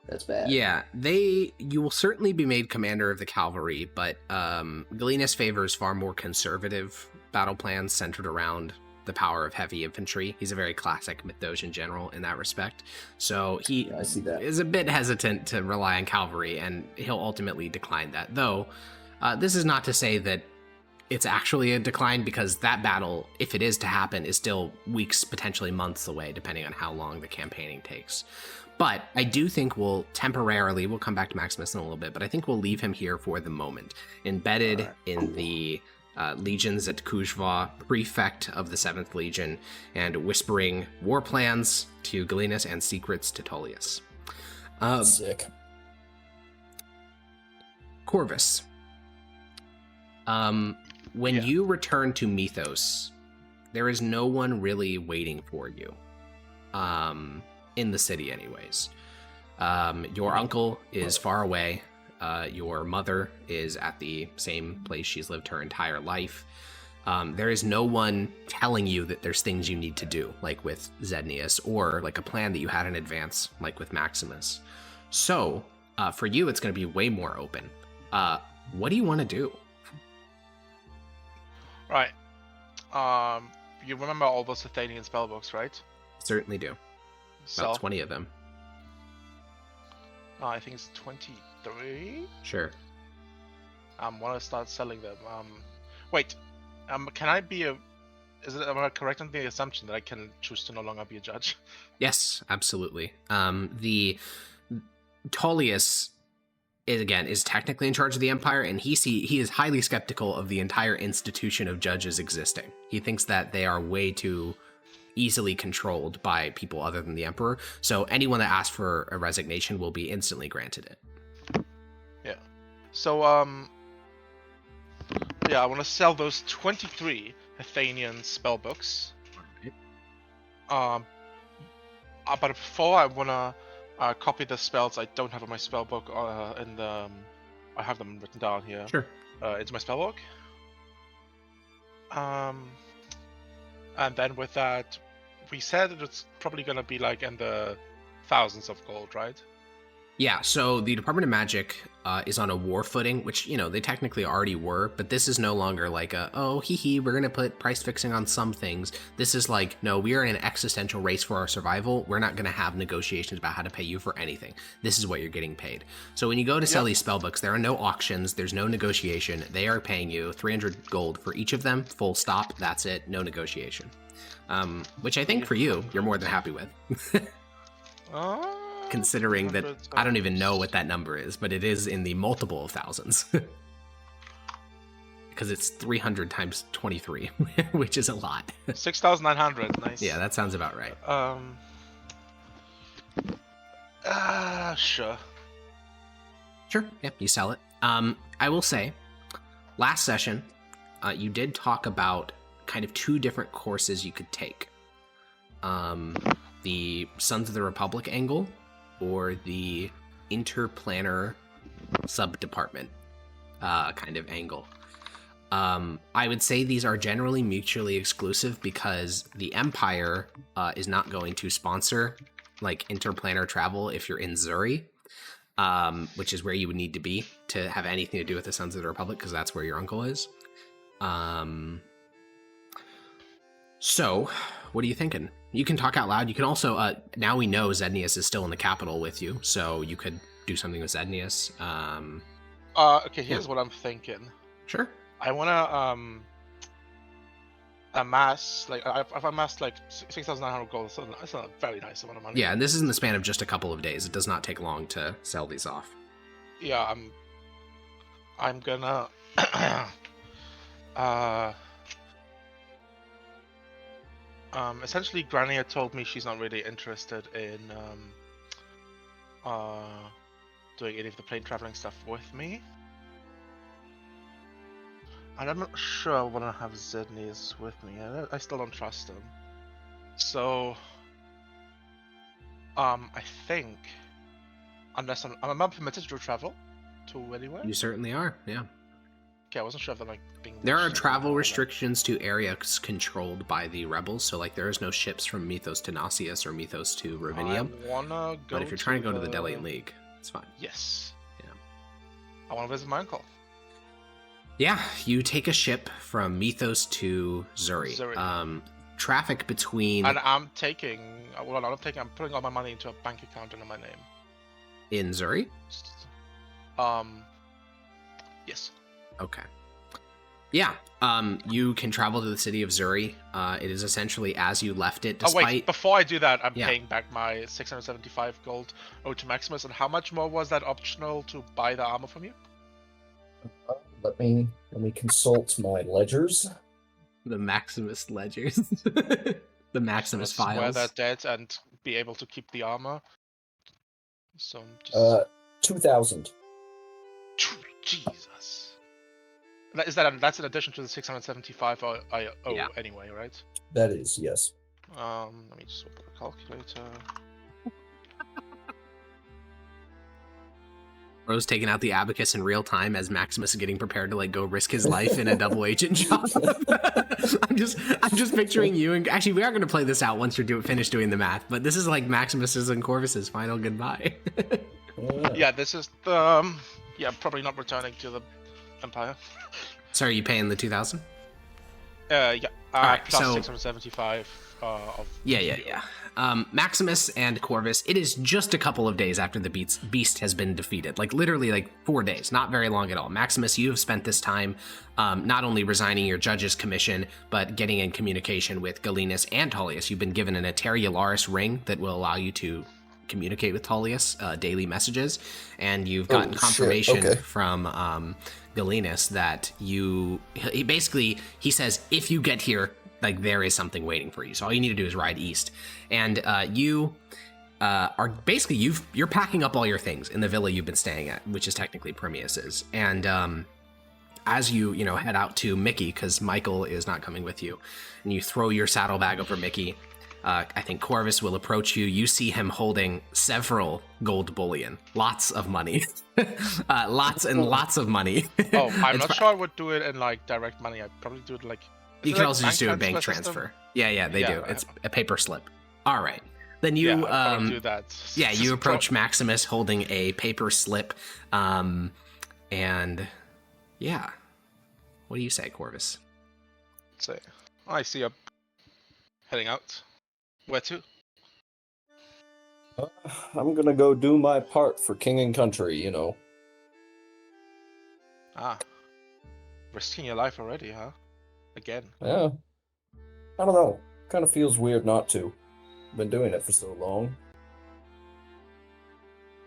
That's bad. Yeah, you will certainly be made commander of the cavalry, but Galenus favors far more conservative battle plans centered around the power of heavy infantry. He's a very classic Mithdosian general in that respect. So I see that. Is a bit hesitant to rely on cavalry, and he'll ultimately decline that. Though, this is not to say that it's actually a decline, because that battle, if it is to happen, is still weeks, potentially months away, depending on how long the campaigning takes. But I do think we'll come back to Maximus in a little bit, but I think we'll leave him here for the moment, embedded in the legions at Kujva, prefect of the 7th Legion, and whispering war plans to Galenus and secrets to Tullius. Sick. Corvus. When you return to Mythos, there is no one really waiting for you. In the city anyways. Your uncle is far away. Your mother is at the same place she's lived her entire life. There is no one telling you that there's things you need to do, like with Zednius, or like a plan that you had in advance, like with Maximus. So, for you, it's going to be way more open. What do you want to do? Right. You remember all those Athenian spellbooks, right? Certainly do. About 20 of them. I think it's 23. Sure. Want to start selling them. Wait. Can I be am I correct on the assumption that I can choose to no longer be a judge? Yes, absolutely. The Tullius is technically in charge of the empire, and he is highly skeptical of the entire institution of judges existing. He thinks that they are way too easily controlled by people other than the emperor. So anyone that asks for a resignation will be instantly granted it. Yeah. So I want to sell those 23 Athenian spellbooks. Right. But before I wanna copy the spells I don't have in my spellbook. I have them written down here. Sure. Into my spellbook. And then with that, we said that it's probably gonna be like in the thousands of gold, right? Yeah, so the Department of Magic is on a war footing, which, they technically already were, but this is no longer like we're going to put price fixing on some things. This is like, no, we are in an existential race for our survival. We're not going to have negotiations about how to pay you for anything. This is what you're getting paid. So when you go to sell these spellbooks, there are no auctions, there's no negotiation. They are paying you 300 gold for each of them, full stop, that's it, no negotiation. Which I think for you, you're more than happy with. Considering that I don't even know what that number is, but it is in the multiple of thousands. Because it's 300 times 23, which is a lot. 6,900, nice. Yeah, that sounds about right. Sure. Sure. Yep, you sell it. I will say, last session, you did talk about kind of two different courses you could take. The Sons of the Republic angle or the interplanar sub-department kind of angle. I would say these are generally mutually exclusive because the Empire is not going to sponsor like interplanar travel if you're in Zuri, which is where you would need to be to have anything to do with the Sons of the Republic, because that's where your uncle is. So, what are you thinking? You can talk out loud. You can also, now we know Zednius is still in the capital with you, so you could do something with Zednius. Okay, here's what I'm thinking. Sure. I wanna amass like I've amassed like 6,900 gold. So that's a very nice amount of money. Yeah, and this is in the span of just a couple of days. It does not take long to sell these off. Yeah, I'm gonna essentially Granny had told me she's not really interested in doing any of the plane traveling stuff with me. And I'm not sure I want to have Zednius with me. I still don't trust him. So, I think, unless I'm not permitted to travel to anywhere. You certainly are, yeah. Okay, I wasn't sure if they're like being. There are travel restrictions to areas controlled by the rebels, so like there is no ships from Mythos to Nausius or Mythos to Ravinium. I wanna go. But if you're trying to go to the Delian League, it's fine. Yes. Yeah. I want to visit my uncle. Yeah, you take a ship from Mythos to Zuri. Traffic between... And I'm taking... Well, I'm putting all my money into a bank account under my name. In Zuri? Yes. Okay. Yeah, you can travel to the city of Zuri. It is essentially as you left it, despite... Oh, wait, before I do that, I'm paying back my 675 gold owed to Maximus. And how much more was that optional to buy the armor from you? Let me consult my ledgers. The Maximus ledgers. The Maximus files. Swear that dead and be able to keep the armor. So just... 2,000. Jesus. That's in addition to the 675 I owe anyway, right? That is, yes. Let me just open the calculator. Rose taking out the abacus in real time as Maximus is getting prepared to like go risk his life in a double agent job. I'm just picturing you, and actually we are going to play this out once you're finished doing the math. But this is like Maximus's and Corvus's final goodbye. Yeah, this is the probably not returning to the Empire. So are you paying the 2,000? Yeah. Alright, plus so 675 of... Yeah. Maximus and Corvus, it is just a couple of days after the beast has been defeated. Like, literally, like, 4 days. Not very long at all. Maximus, you have spent this time not only resigning your judge's commission, but getting in communication with Galenus and Tullius. You've been given an Ateriolaris ring that will allow you to communicate with Tullius, daily messages, and you've gotten confirmation from Galenus that he says, if you get here, like, there is something waiting for you. So all you need to do is ride east. And you are basically, you're packing up all your things in the villa you've been staying at, which is technically Permius's. And as you head out to Mickey, because Michael is not coming with you, and you throw your saddlebag over Mickey, I think Corvus will approach you. You see him holding several gold bullion, lots of money, lots and lots of money. Oh, I'm not sure I would do it in like direct money. I'd probably do it like... You can also just do a bank transfer. Yeah, they do. It's a paper slip. All right. Then you do that. Yeah, you approach Maximus holding a paper slip. And yeah. What do you say, Corvus? Say, I see you heading out. Where to? I'm gonna go do my part for king and country, Risking your life already, huh? Again. Yeah. I don't know. Kind of feels weird not to. Been doing it for so long.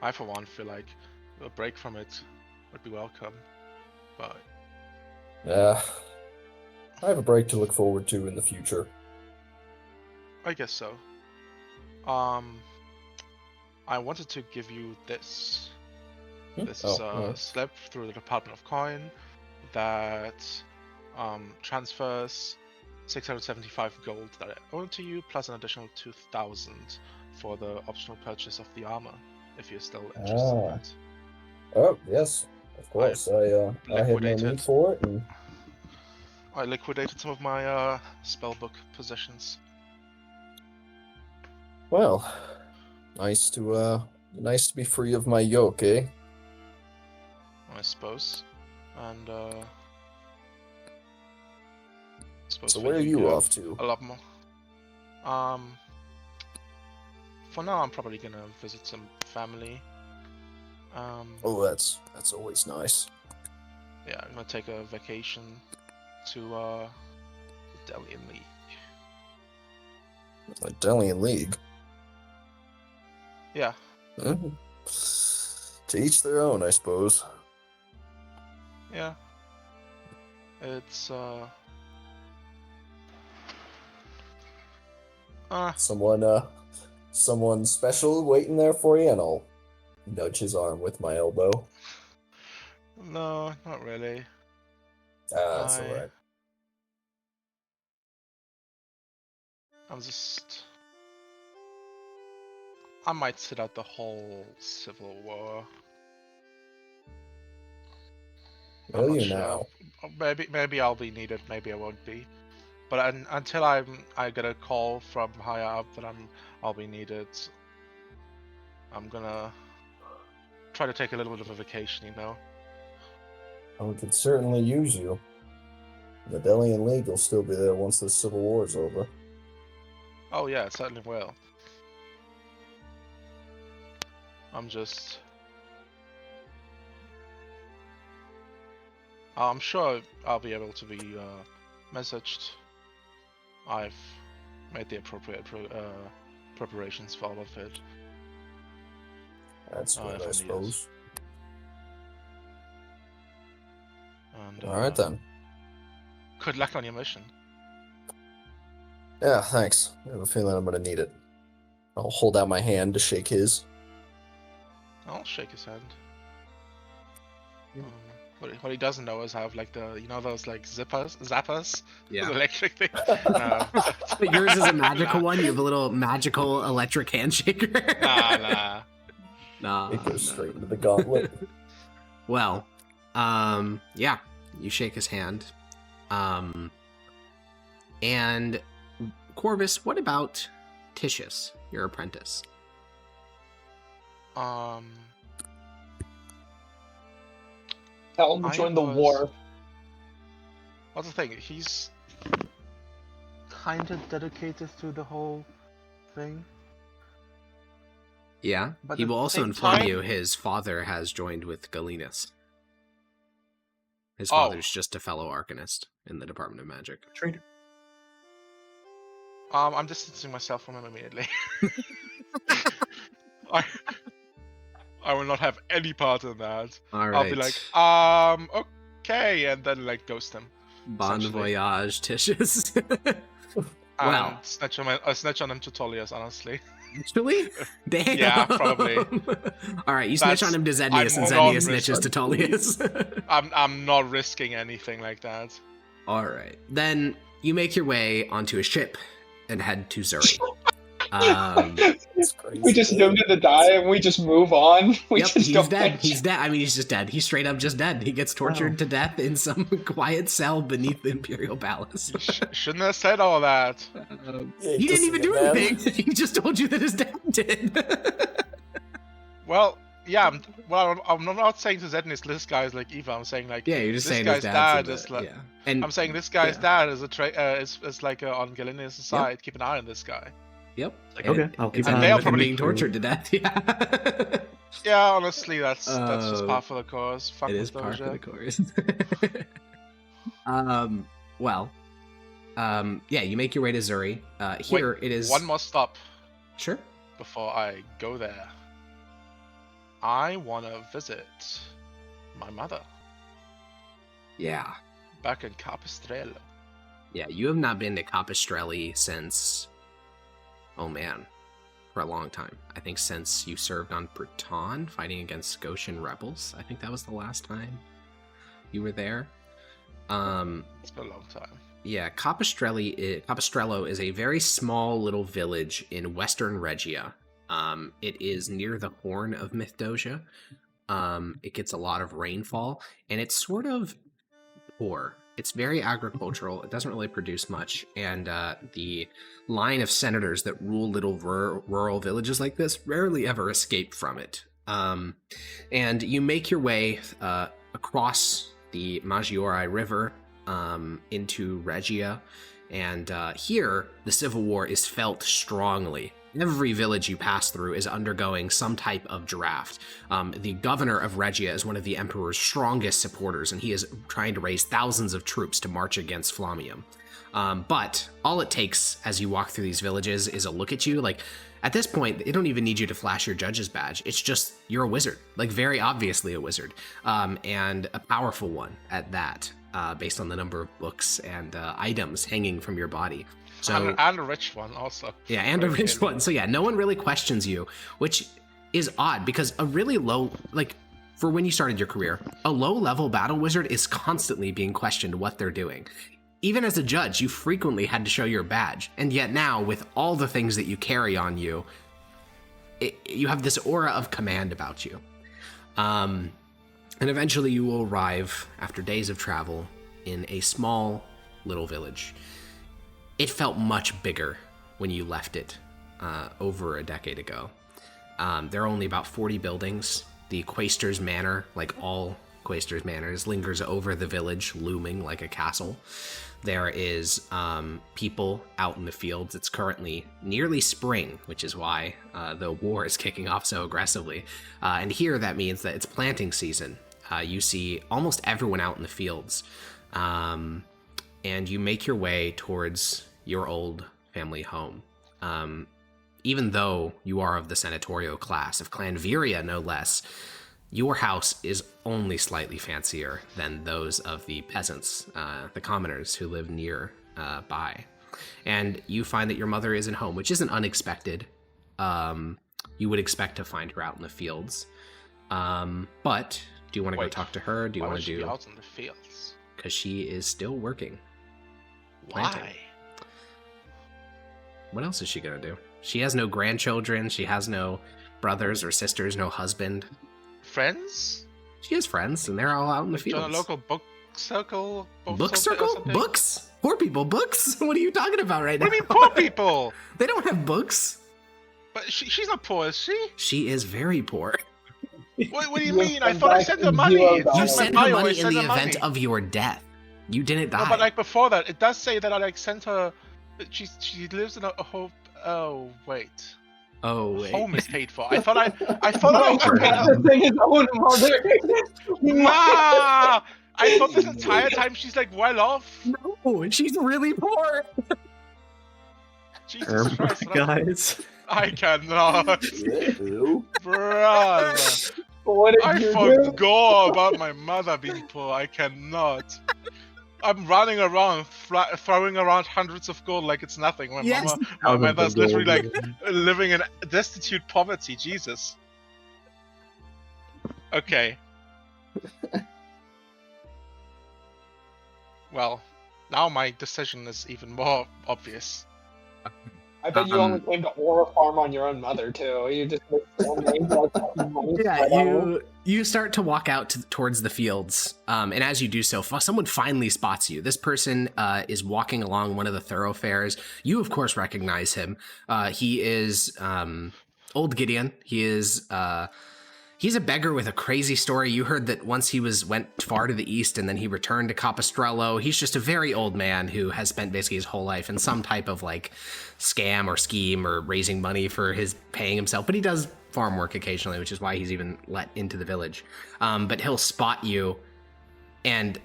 I, for one, feel like a break from it would be welcome. But... Yeah. I have a break to look forward to in the future. I guess so. I wanted to give you this. This Oh, is a alright. slip through the Department of Coin that transfers 675 gold that I owe to you, plus an additional 2,000 for the optional purchase of the armor, if you're still interested in Ah. that. Oh, yes, of course. I had no liquidated. need for it, and I liquidated some of my spellbook possessions. well, nice to be free of my yoke, eh? I suppose. And suppose So for where are you get off to? a lot more. For now I'm probably gonna visit some family. Oh, that's always nice. Yeah, I'm gonna take a vacation to the Delian League. A Delian League. Yeah. To each their own, I suppose. Yeah. It's Someone special waiting there for you, and I'll nudge his arm with my elbow. no, not really. That's alright. I might sit out the whole Civil War. I'm Will not you sure. now? Maybe I'll be needed. Maybe I won't be. But until I get a call from higher up that I'll be needed, I'm gonna try to take a little bit of a vacation. You know. Oh, we could certainly use you. The Delian League will still be there once the Civil War's over. Oh yeah, it certainly will. I'm sure I'll be able to be messaged. I've made the appropriate preparations for all of it. That's if good, I I need it. suppose. And, Alright then. Good luck on your mission. Yeah, thanks. I have a feeling I'm gonna need it. I'll hold out my hand to shake his. I'll shake his hand. What he doesn't know is I have like those like zappers, Yeah. the electric thing. But yours is a magical Nah. one. You have a little magical electric handshaker. Nah. Nah. It goes straight into the gauntlet. Well, yeah, you shake his hand. And Corvus, what about Titius, your apprentice? Tell him to join the war. What's the thing? He's kind of dedicated to the whole thing. Yeah, But he at will the also same inform time- you his father has joined with Galenus. His Oh. father's just a fellow arcanist in the Department of Magic. Traitor. I'm distancing myself from him immediately. I will not have any part in that. All right. I'll be like, okay, and then like ghost him. Bon essentially. voyage, Titius. And Wow. snatch on him to Tullius, honestly. Actually? Damn. Yeah, probably. All right, you snitch That's- on him to Zenius, and I'm Zenius not snitches to Tullius. I'm not risking anything like that. All right. Then you make your way onto a ship and head to Zuri. It's crazy. We just doomed him to die and we just move on. We Yep, just he's don't dead. mention- He's dead. I mean, he's just dead. He's straight up just dead. He gets tortured Wow. to death in some quiet cell beneath the Imperial Palace. Shouldn't have said all that. Yeah, He didn't even do man. anything. He just told you that his dad did. Well, yeah. I'm not saying to Zednis this guy's like evil. I'm saying like Yeah, you're just this saying guy's his dad's dad is like. yeah. And I'm saying this guy's yeah. dad is is like on Galenius' side. Keep an eye on this guy. Yep. Like, Okay, I'll keep And an they eye are on probably being tortured to death. Yeah. Yeah, honestly, that's just Uh, par for the course. Fuck It with is par for Doja. the course. Yeah, you make your way to Zuri. Here Wait, it is. One more stop Sure. before I go there. I want to visit my mother Yeah. back in Capistrello. Yeah, you have not been to Capistrelli since. Oh man. for a long time. I think since you served on Breton fighting against Scotian rebels. I think that was the last time you were there. It's been a long time. Yeah, Capistrello is a very small little village in western Regia. It is near the Horn of Mythdosia. It gets a lot of rainfall, and it's sort of poor. It's very agricultural. It doesn't really produce much, and the line of senators that rule little rural villages like this rarely ever escape from it. And you make your way across the Maggiore River into Regia, and here the civil war is felt strongly. Every village you pass through is undergoing some type of draft. The governor of Regia is one of the emperor's strongest supporters, and he is trying to raise thousands of troops to march against Flamium. But all it takes as you walk through these villages is a look at you. Like, at this point, they don't even need you to flash your judge's badge. It's just, you're a wizard. Like, very obviously a wizard. And a powerful one at that, based on the number of books and items hanging from your body. So, and a rich one also. Yeah, and a rich one. So yeah, no one really questions you, which is odd because a really low, like, for when you started your career, a low-level battle wizard is constantly being questioned what they're doing. Even as a judge, you frequently had to show your badge, and yet now, with all the things that you carry on you, you have this aura of command about you. And eventually you will arrive, after days of travel, in a small little village. It felt much bigger when you left it over a decade ago. There are only about 40 buildings. The Quaestor's Manor, like all Quaestor's Manors, lingers over the village, looming like a castle. There is people out in the fields. It's currently nearly spring, which is why the war is kicking off so aggressively. And here that means that it's planting season. You see almost everyone out in the fields. And you make your way towards your old family home. Even though you are of the senatorial class, of Clan Viria no less, your house is only slightly fancier than those of the peasants, the commoners who live near by. And you find that your mother isn't home, which isn't unexpected. You would expect to find her out in the fields. But do you want to go talk to her? Do you want to do... Why out in the fields? Because she is still working. Planting. Why? What else is she gonna do? She has no grandchildren. She has no brothers or sisters, no husband. Friends? She has friends, and they're all out in the fields. Join a local book circle? Book circle? Books? Poor people books? What are you talking about right now? What do you mean poor people? They don't have books. But she's not poor, is she? She is very poor. What do you mean? I thought I sent her money. You sent her money in the event of your death. You didn't die. No, but like before that, it does say that I like sent her. She lives in a home. Oh wait. Home is paid for. I thought I The thing is, own mother. Nah! I thought this entire time she's like well off. No, she's really poor. Jesus Christ, guys. I cannot. Brother. What did I you do? forgot about my mother being poor. I cannot. I'm running around, throwing around hundreds of gold like it's nothing. My Yes. my mother's literally like living in destitute poverty. Jesus. Okay. Well, now my decision is even more obvious. I bet you only came to Aura Farm on your own mother too. You just you start to walk out towards the fields, and as you do so, someone finally spots you. This person is walking along one of the thoroughfares. You, of course, recognize him. He is old Gideon. He is he's a beggar with a crazy story. You heard that once he went far to the east and then he returned to Capistrello. He's just a very old man who has spent basically his whole life in some type of like scam or scheme or raising money for his paying himself. But he does farm work occasionally, which is why he's even let into the village. But he'll spot you, and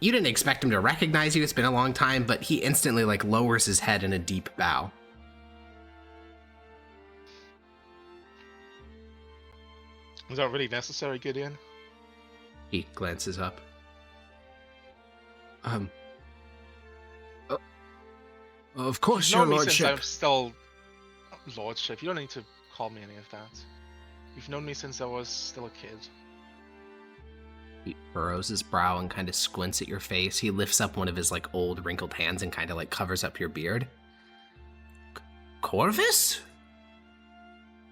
you didn't expect him to recognize you. It's been a long time, but he instantly like lowers his head in a deep bow. Is that really necessary, Gideon? He glances up. Of course, You've known your me since lordship. I'm still lordship. You don't need to call me any of that. You've known me since I was still a kid. He furrows his brow and kind of squints at your face. He lifts up one of his like old wrinkled hands and kind of like covers up your beard. Corvus?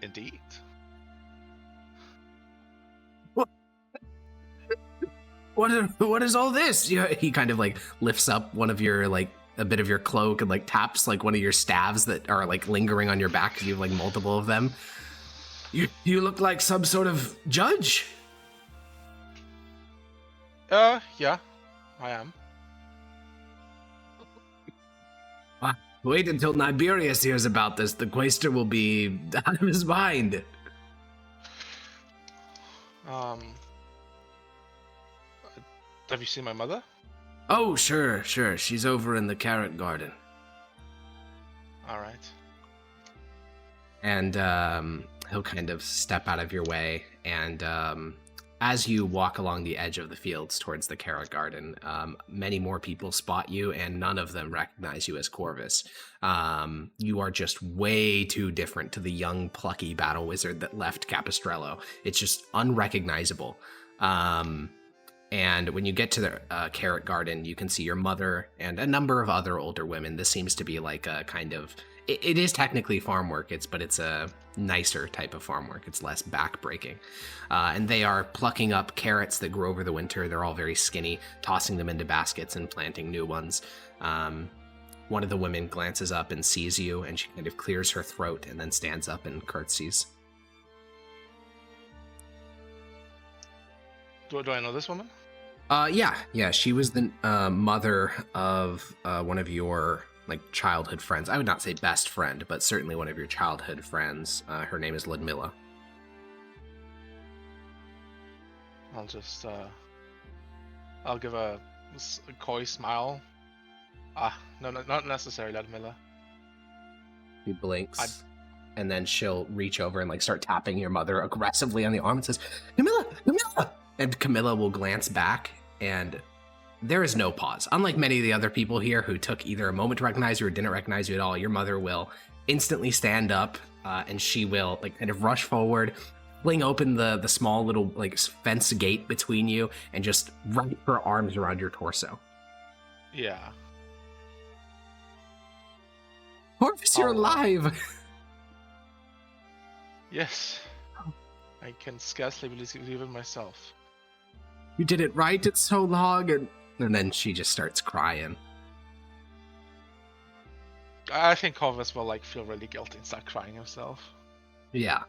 Indeed. What is all this? He kind of like lifts up one of your like a bit of your cloak and like taps like one of your staves that are like lingering on your back because you have like multiple of them. You look like some sort of judge. Yeah, I am. Wait until Niberius hears about this. The Quaestor will be out of his mind. Have you seen my mother? Oh, sure. She's over in the carrot garden. All right. And he'll kind of step out of your way, and as you walk along the edge of the fields towards the carrot garden, many more people spot you, and none of them recognize you as Corvus. You are just way too different to the young, plucky battle wizard that left Capistrello. It's just unrecognizable. And when you get to the carrot garden, you can see your mother and a number of other older women. This seems to be like a kind of... It is technically farm work, but it's a nicer type of farm work. It's less back-breaking. And they are plucking up carrots that grew over the winter. They're all very skinny, tossing them into baskets and planting new ones. One of the women glances up and sees you, and she kind of clears her throat and then stands up and curtsies. Do I know this woman? Yeah. She was the mother of one of your like childhood friends. I would not say best friend, but certainly one of your childhood friends. Her name is Ludmilla. I'll just I'll give a coy smile. No, not necessary, Ludmilla. He blinks, and then she'll reach over and like start tapping your mother aggressively on the arm and says, Camilla! And Camilla will glance back, and there is no pause. Unlike many of the other people here who took either a moment to recognize you or didn't recognize you at all, your mother will instantly stand up, and she will like kind of rush forward, fling open the small little like fence gate between you, and just wrap her arms around your torso. Yeah. Corvus, you're alive! Yes. I can scarcely believe it myself. You did it right, it's so long, and then she just starts crying. I think Corvus will like feel really guilty and start crying himself. Yeah.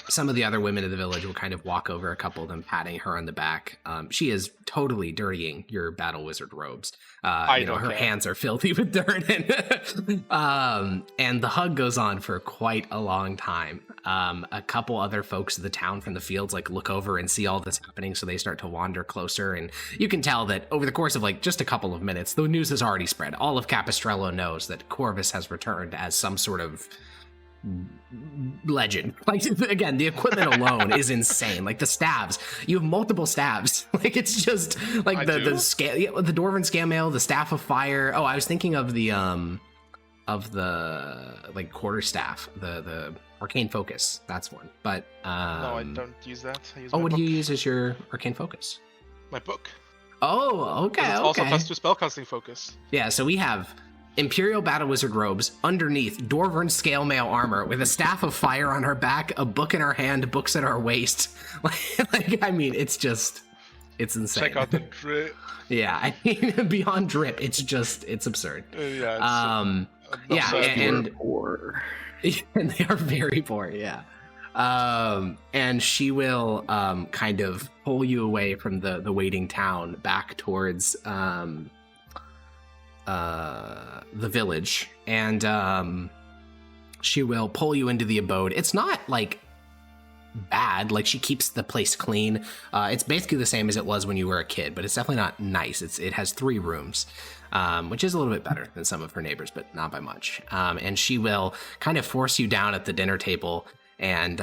Some of the other women of the village will kind of walk over, a couple of them patting her on the back. She is totally dirtying your battle wizard robes. Her hands are filthy with dirt. And the hug goes on for quite a long time. A couple other folks of the town from the fields like look over and see all this happening, so they start to wander closer. And you can tell that over the course of like just a couple of minutes, the news has already spread. All of Capistrello knows that Corvus has returned as some sort of legend. Like, again, the equipment alone is insane. Like the staves, you have multiple staves. Like it's just like the dwarven scale mail, the staff of fire. Oh, I was thinking of the like quarterstaff, the arcane focus. That's one. But no, I don't use that. I use what book. do you use as your arcane focus? My book. Oh, okay. It's also +2 spellcasting focus. Yeah, so we have Imperial Battle Wizard robes, underneath Dwarven scale mail armor with a staff of fire on her back, a book in her hand, books at her waist. I mean, it's insane. Check out the drip. Yeah, I mean, beyond drip, it's absurd. And poor. And they are very poor, yeah. And she will kind of pull you away from the waiting town back towards the village, and she will pull you into the abode. It's not like bad, like she keeps the place clean. It's basically the same as it was when you were a kid, but it's definitely not nice. It has 3 rooms, which is a little bit better than some of her neighbors, but not by much. And she will kind of force you down at the dinner table, and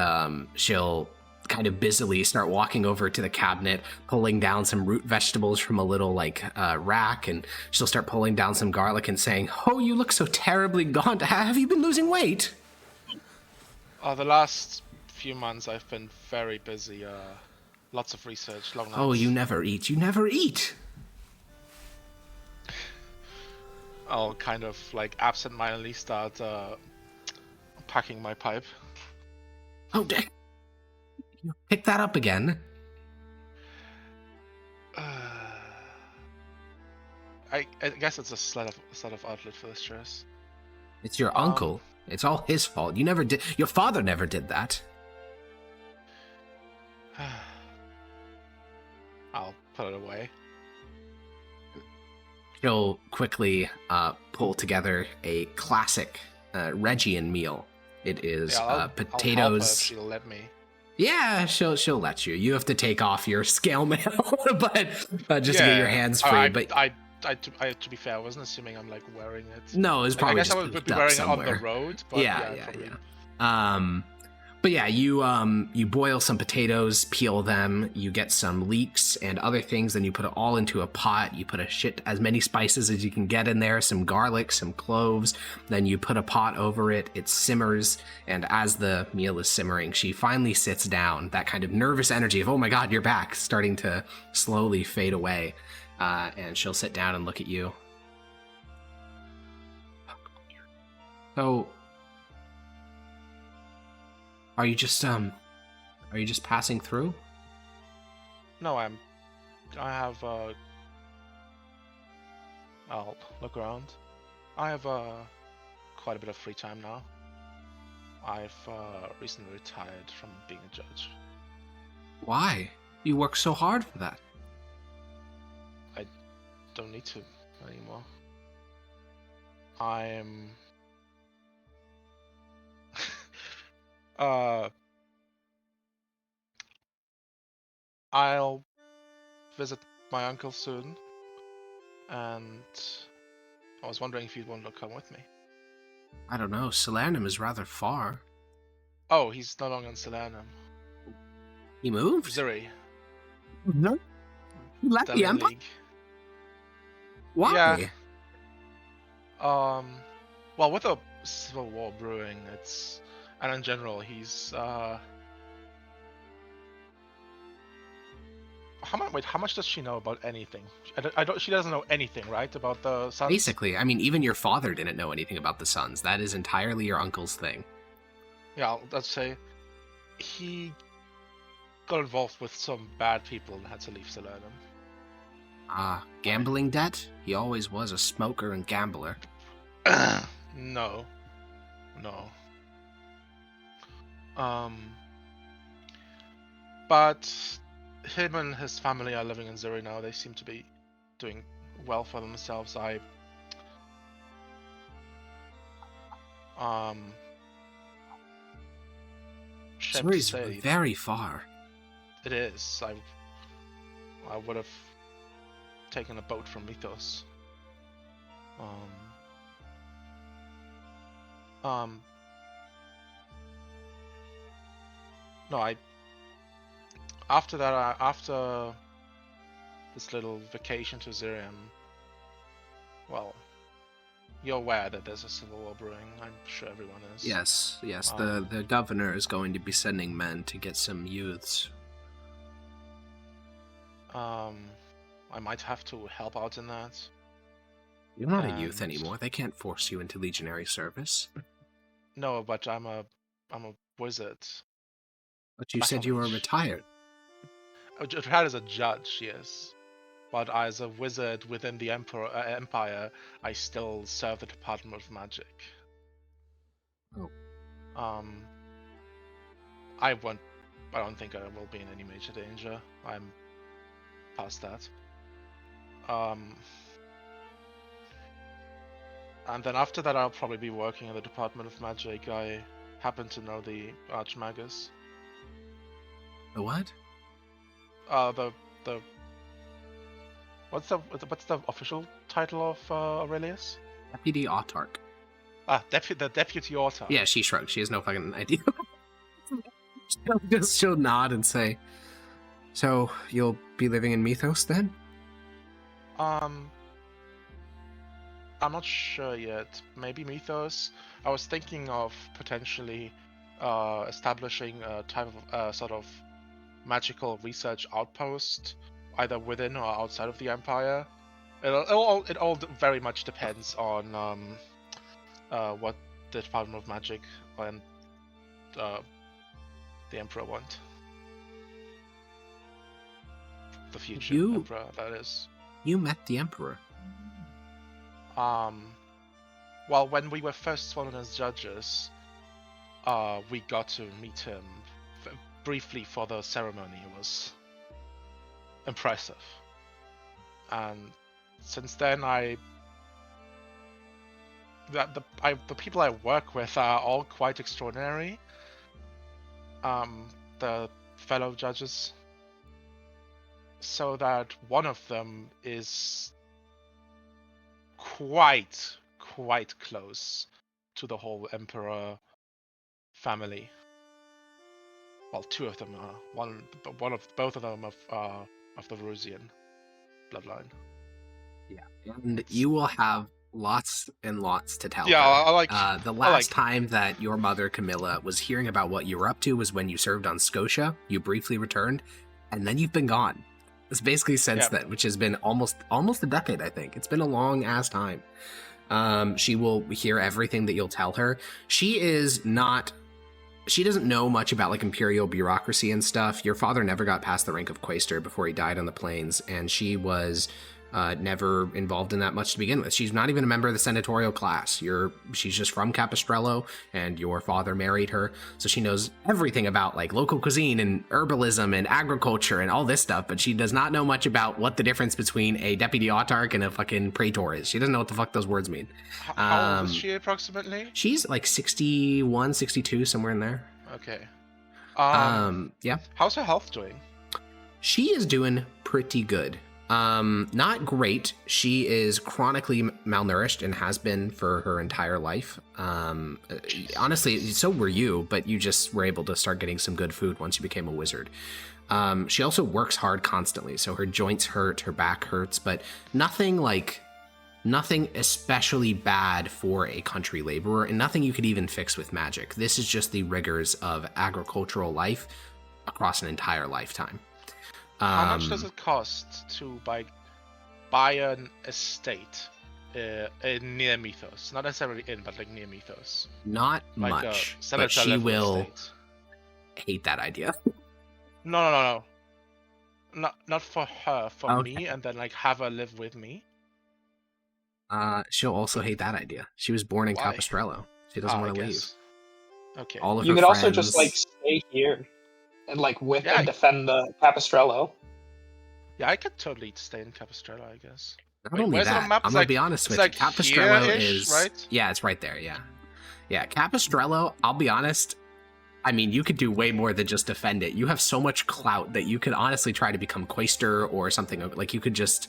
she'll kind of busily start walking over to the cabinet, pulling down some root vegetables from a little rack, and she'll start pulling down some garlic and saying, "Oh, you look so terribly gaunt. Have you been losing weight?" The last few months I've been very busy. Lots of research, long nights. Oh, you never eat. You never eat. I'll kind of absent-mindedly start packing my pipe. Oh, dang. You pick that up again. I guess it's a sort of outlet for the stress. It's your uncle. It's all his fault. You never did. Your father never did that. I'll put it away. She'll quickly pull together a classic Regian meal. It is I'll potatoes. help her if she'll let me. Yeah, she'll let you. You have to take off your scale mail, but just to get your hands free. To be fair, I wasn't assuming I'm wearing it. No, it's probably I guess just I would be up wearing somewhere. it on the road. But Yeah. But yeah, you boil some potatoes, peel them, you get some leeks and other things, then you put it all into a pot. You put as many spices as you can get in there, some garlic, some cloves, then you put a pot over it, it simmers, and as the meal is simmering, she finally sits down. That kind of nervous energy of, oh my god, you're back, starting to slowly fade away, and she'll sit down and look at you. So, Are you just passing through? No, I have I'll look around. I have quite a bit of free time now. I've recently retired from being a judge. Why? You work so hard for that. I don't need to anymore. I'm I'll visit my uncle soon, and I was wondering if you'd want to come with me. I don't know. Salernum is rather far. Oh, he's no longer in Salernum. He moved? Zuri. No. He left the Delhi Empire? League. Why? Yeah. Well, with a civil war brewing, and in general, he's how much does she know about anything? She doesn't know anything, right, about the Suns? Basically, I mean, even your father didn't know anything about the Suns. That is entirely your uncle's thing. Yeah, let's say he got involved with some bad people and had to leave Salernum. Gambling debt? He always was a smoker and gambler. No. But him and his family are living in Zuri now. They seem to be doing well for themselves. Zuri's very far. It is. I would have taken a boat from Mythos. No, after this little vacation to Zirium, well, you're aware that there's a civil war brewing. I'm sure everyone is. Yes. The governor is going to be sending men to get some youths. I might have to help out in that. You're not a youth anymore. They can't force you into legionary service. No, but I'm a wizard. But you said you were retired. Retired as a judge, yes. But as a wizard within the Empire, I still serve the Department of Magic. Oh. I don't think I will be in any major danger. I'm past that. And then after that, I'll probably be working in the Department of Magic. I happen to know the Archmagus. The what? What's the official title of Aurelius? Deputy Autarch. The deputy author. Yeah, she shrugged. She has no fucking idea. She'll nod and say, "So you'll be living in Mythos then?" I'm not sure yet. Maybe Mythos. I was thinking of potentially establishing a type of sort of magical research outpost, either within or outside of the Empire. It all very much depends on what the Department of Magic and the Emperor want. The future Emperor, that is. You met the Emperor. Well, when we were first sworn in as judges, we got to meet him briefly for the ceremony. It was impressive. And since then, the people I work with are all quite extraordinary. The fellow judges, so that one of them is quite close to the whole Emperor family. Well, two of them are. Both of them of the Varusian bloodline. Yeah, and you will have lots and lots to tell. Yeah, her. The last time that your mother Camilla was hearing about what you were up to was when you served on Scotia. You briefly returned, and then you've been gone. It's basically since then, which has been almost a decade, I think. It's been a long ass time. She will hear everything that you'll tell her. She doesn't know much about like imperial bureaucracy and stuff. Your father never got past the rank of quaestor before he died on the plains, and she was never involved in that much to begin with. She's not even a member of the senatorial class. She's just from Capistrello, and your father married her, so she knows everything about like local cuisine and herbalism and agriculture and all this stuff, but she does not know much about what the difference between a deputy autarch and a fucking praetor is. She doesn't know what the fuck those words mean. How old is she approximately? She's like 61, 62, somewhere in there. Okay. Yeah. How's her health doing? She is doing pretty good. Not great. She is chronically malnourished and has been for her entire life. Honestly, so were you, but you just were able to start getting some good food once you became a wizard. She also works hard constantly, so her joints hurt, her back hurts, but nothing especially bad for a country laborer, and nothing you could even fix with magic. This is just the rigors of agricultural life across an entire lifetime. How much does it cost to buy an estate near Mythos? Not necessarily in, but like near Mythos. Not like much, but she will hate that idea. No. Not for her, for me, and then like have her live with me. She'll also hate that idea. She was born in Capistrello. She doesn't want to leave. Okay. All of you her could friends... also just like stay here and like and defend the Capistrello. Yeah, I could totally stay in Capistrello, I guess. Not only that, I'm gonna be honest with you. Capistrello is right? Yeah, it's right there. Yeah. Capistrello. I'll be honest. I mean, you could do way more than just defend it. You have so much clout that you could honestly try to become quaestor or something. Like you could just.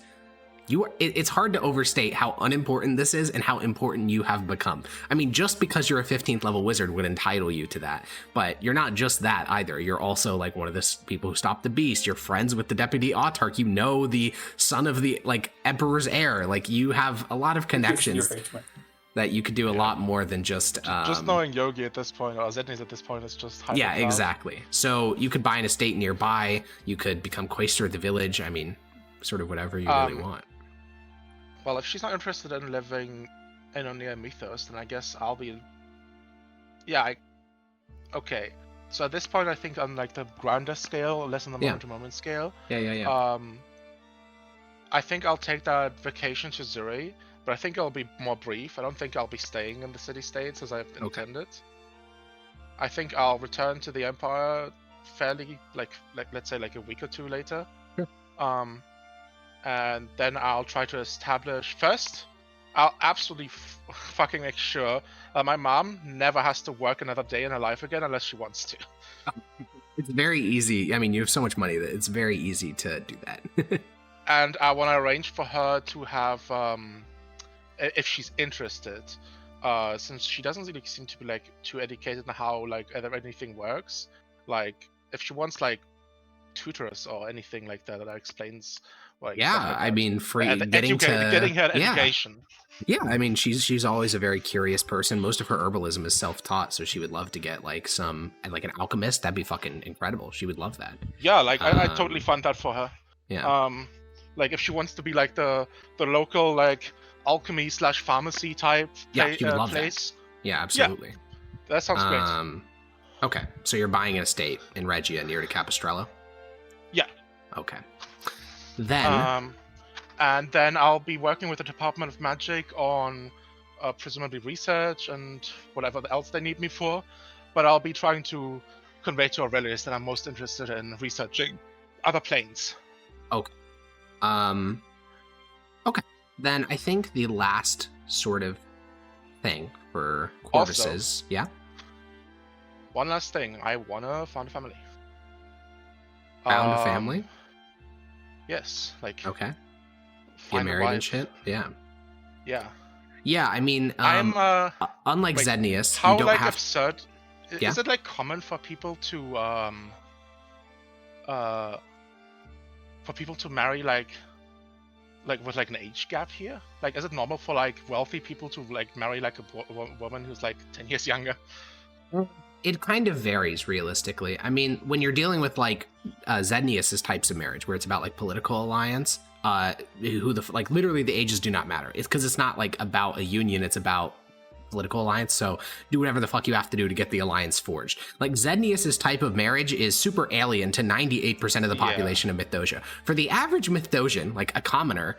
It's hard to overstate how unimportant this is and how important you have become. I mean, just because you're a 15th level wizard would entitle you to that, but you're not just that either. You're also like one of the people who stopped the beast. You're friends with the deputy autarch. You know the son of the like emperor's heir. Like you have a lot of connections that you could do a lot more than just. Just knowing Yogi at this point or Zednis at this point is just. Yeah, exactly. So you could buy an estate nearby. You could become quaestor of the village. I mean, sort of whatever you really want. Well, if she's not interested in living near Mythos, then I guess I'll be... Yeah, okay. So at this point, I think on like the grander scale, less on the moment-to-moment scale. Yeah. I think I'll take that vacation to Zuri, but I think it'll be more brief. I don't think I'll be staying in the city-states as I've intended. I think I'll return to the Empire fairly, like let's say like a week or two later. Sure. And then I'll try to establish first. I'll absolutely fucking make sure that my mom never has to work another day in her life again unless she wants to. It's very easy. I mean, you have so much money that it's very easy to do that. And I want to arrange for her to have, if she's interested, since she doesn't really seem to be like too educated in how like anything works. like if she wants like tutors or anything like that that explains like Yeah, stuff like I that. mean, getting her yeah. education. Yeah, I mean, she's always a very curious person. Most of her herbalism is self-taught, so she would love to get like an alchemist. That'd be fucking incredible. She would love that. Yeah, like I totally fund that for her. Yeah. Like if she wants to be like the local like alchemy / pharmacy type She would love place. that. Yeah, absolutely. That sounds great. Okay, so you're buying an estate in Regia near to Capistrello? Yeah. Okay. Then... and then I'll be working with the Department of Magic on presumably research and whatever else they need me for. But I'll be trying to convey to Aurelius that I'm most interested in researching other planes. Okay. Okay. Then I think the last sort of thing for Corvuses... Yeah? One last thing. I want to found a family. Found a family? Yes. Like... Okay. Get married and shit? Yeah. Yeah. Yeah, I mean, I'm unlike Zednius, how you don't like have... absurd Yeah? is it like common for people to marry like with like an age gap here? Like, is it normal for like wealthy people to like marry like a woman who's like 10 years younger? It kind of varies realistically. I mean, when you're dealing with like Zednius's types of marriage, where it's about like political alliance, literally the ages do not matter. It's because it's not like about a union, it's about political alliance. So do whatever the fuck you have to do to get the alliance forged. Like Zednius's type of marriage is super alien to 98% of the population of Mythdosia. For the average Mythdosian, like a commoner,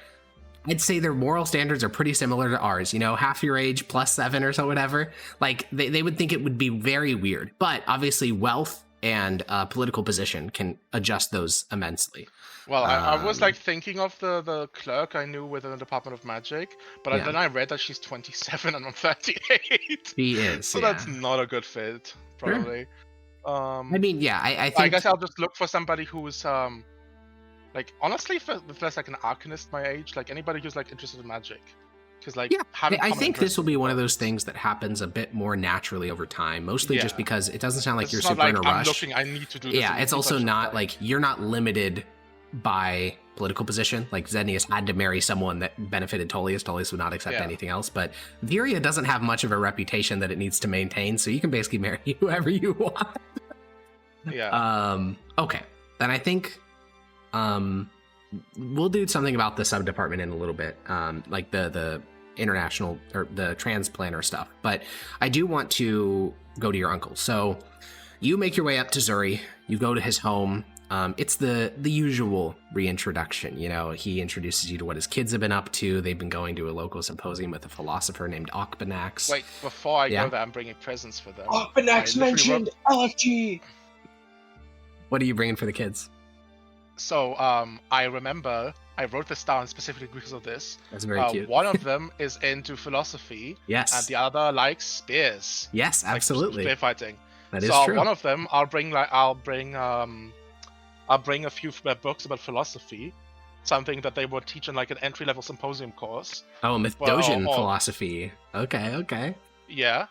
I'd say their moral standards are pretty similar to ours, you know, half your age plus 7 or so, whatever. Like they would think it would be very weird, but obviously wealth and political position can adjust those immensely. Well, I was like thinking of the clerk I knew within the Department of Magic, but then I read that she's 27 and I'm 38. She is, so that's not a good fit, probably. Sure. I mean, yeah, I think... I guess I'll just look for somebody who's like, honestly, if there's like an arcanist my age, like anybody who's like interested in magic. Because like, I think this will be one of those things that happens a bit more naturally over time, mostly just because it doesn't sound like you're super in a rush. I'm looking, I need to do this. Yeah, it's also not like you're not limited by political position. Like Zednius had to marry someone that benefited Tullius. Tullius would not accept anything else. But Viria doesn't have much of a reputation that it needs to maintain, so you can basically marry whoever you want. Yeah. Okay. Then I think we'll do something about the sub-department in a little bit, like the international or the transplanter stuff. But I do want to go to your uncle. So you make your way up to Zuri. You go to his home. It's the usual reintroduction. You know, he introduces you to what his kids have been up to. They've been going to a local symposium with a philosopher named Okbanax. Wait, before I go there, I'm bringing presents for them. Okbanax mentioned LFG. What are you bringing for the kids? So, I remember I wrote this down specifically because of this. That's very cute. One of them is into philosophy. Yes. And the other likes spears. Yes, absolutely. Like spear fighting. That is true. So one of them, I'll bring a few books about philosophy, something that they would teach in like an entry-level symposium course. Oh, Mythdosian philosophy. Okay. Yeah,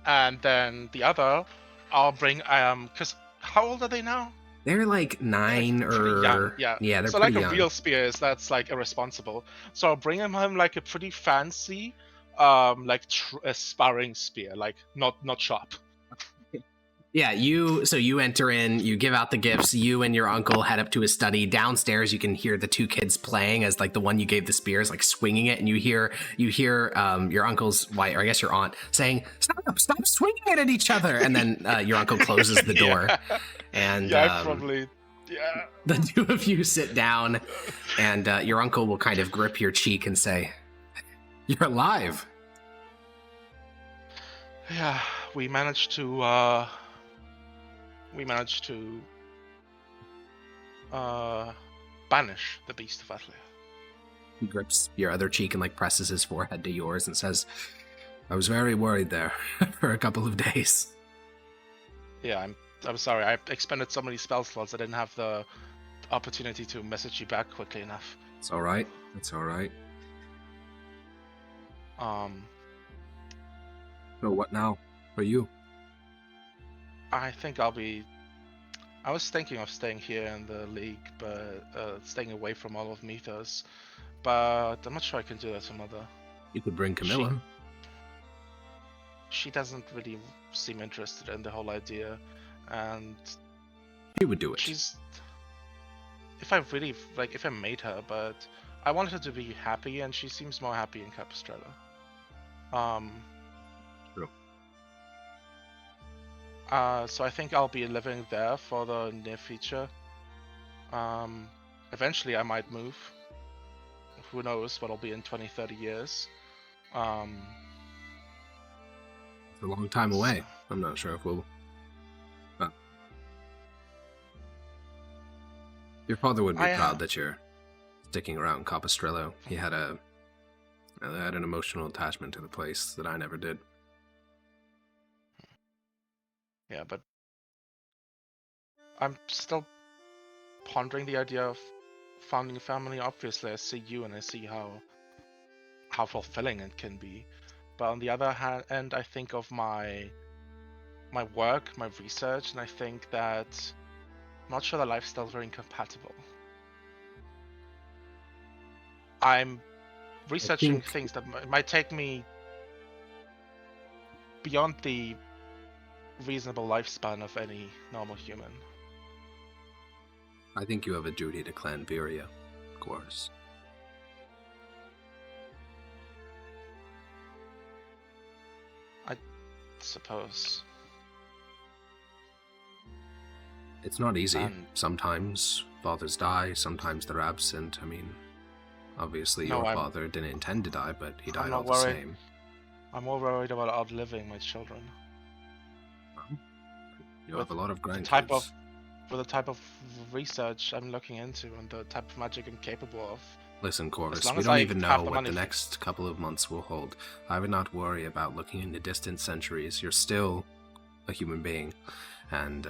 and then the other, I'll bring because how old are they now? They're like 9 or young. Yeah, they're so pretty like young. a real spear is that's like irresponsible. So I'll bring him like a pretty fancy, like a sparring spear, like not sharp. Yeah, you enter in, you give out the gifts, you and your uncle head up to his study. Downstairs, you can hear the 2 kids playing as like the one you gave the spears, like swinging it, and you hear your uncle's wife, or I guess your aunt, saying, "Stop swinging it at each other!" And then your uncle closes the door, and the 2 of you sit down, and your uncle will kind of grip your cheek and say, "You're alive." Yeah, we managed to banish the beast of Atlia. He grips your other cheek and like presses his forehead to yours and says, "I was very worried there for a couple of days." Yeah, I'm sorry. I expended so many spell slots I didn't have the opportunity to message you back quickly enough. It's all right. It's all right. So what now for you? I think I'll be I was thinking of staying here in the league, but staying away from all of Mythos. But I'm not sure I can do that to Mother. You could bring Camilla. She doesn't really seem interested in the whole idea, and She would do it. she's. If I really if I made her, but I want her to be happy, and she seems more happy in Capistrano. True. So I think I'll be living there for the near future. Eventually I might move. Who knows what I'll be in 20, 30 years. It's a long time away. I'm not sure if we'll... Your father would be proud that you're sticking around Capistrello. He had an emotional attachment to the place that I never did. Yeah, but I'm still pondering the idea of founding a family. Obviously, I see you and I see how fulfilling it can be. But on the other hand, I think of my work, my research, and I think that I'm not sure the lifestyles are incompatible. I'm researching things that might take me beyond the reasonable lifespan of any normal human. I think you have a duty to Clan Viria, of course. I suppose. It's not easy. Sometimes fathers die, sometimes they're absent. I mean, obviously your father didn't intend to die, but he died all the same. I'm more worried about outliving my children. Well, you have a lot of grandkids. For the type of research I'm looking into and the type of magic I'm capable of. Listen, Corvus, we don't even know what the next couple of months will hold. I would not worry about looking into distant centuries. You're still a human being. And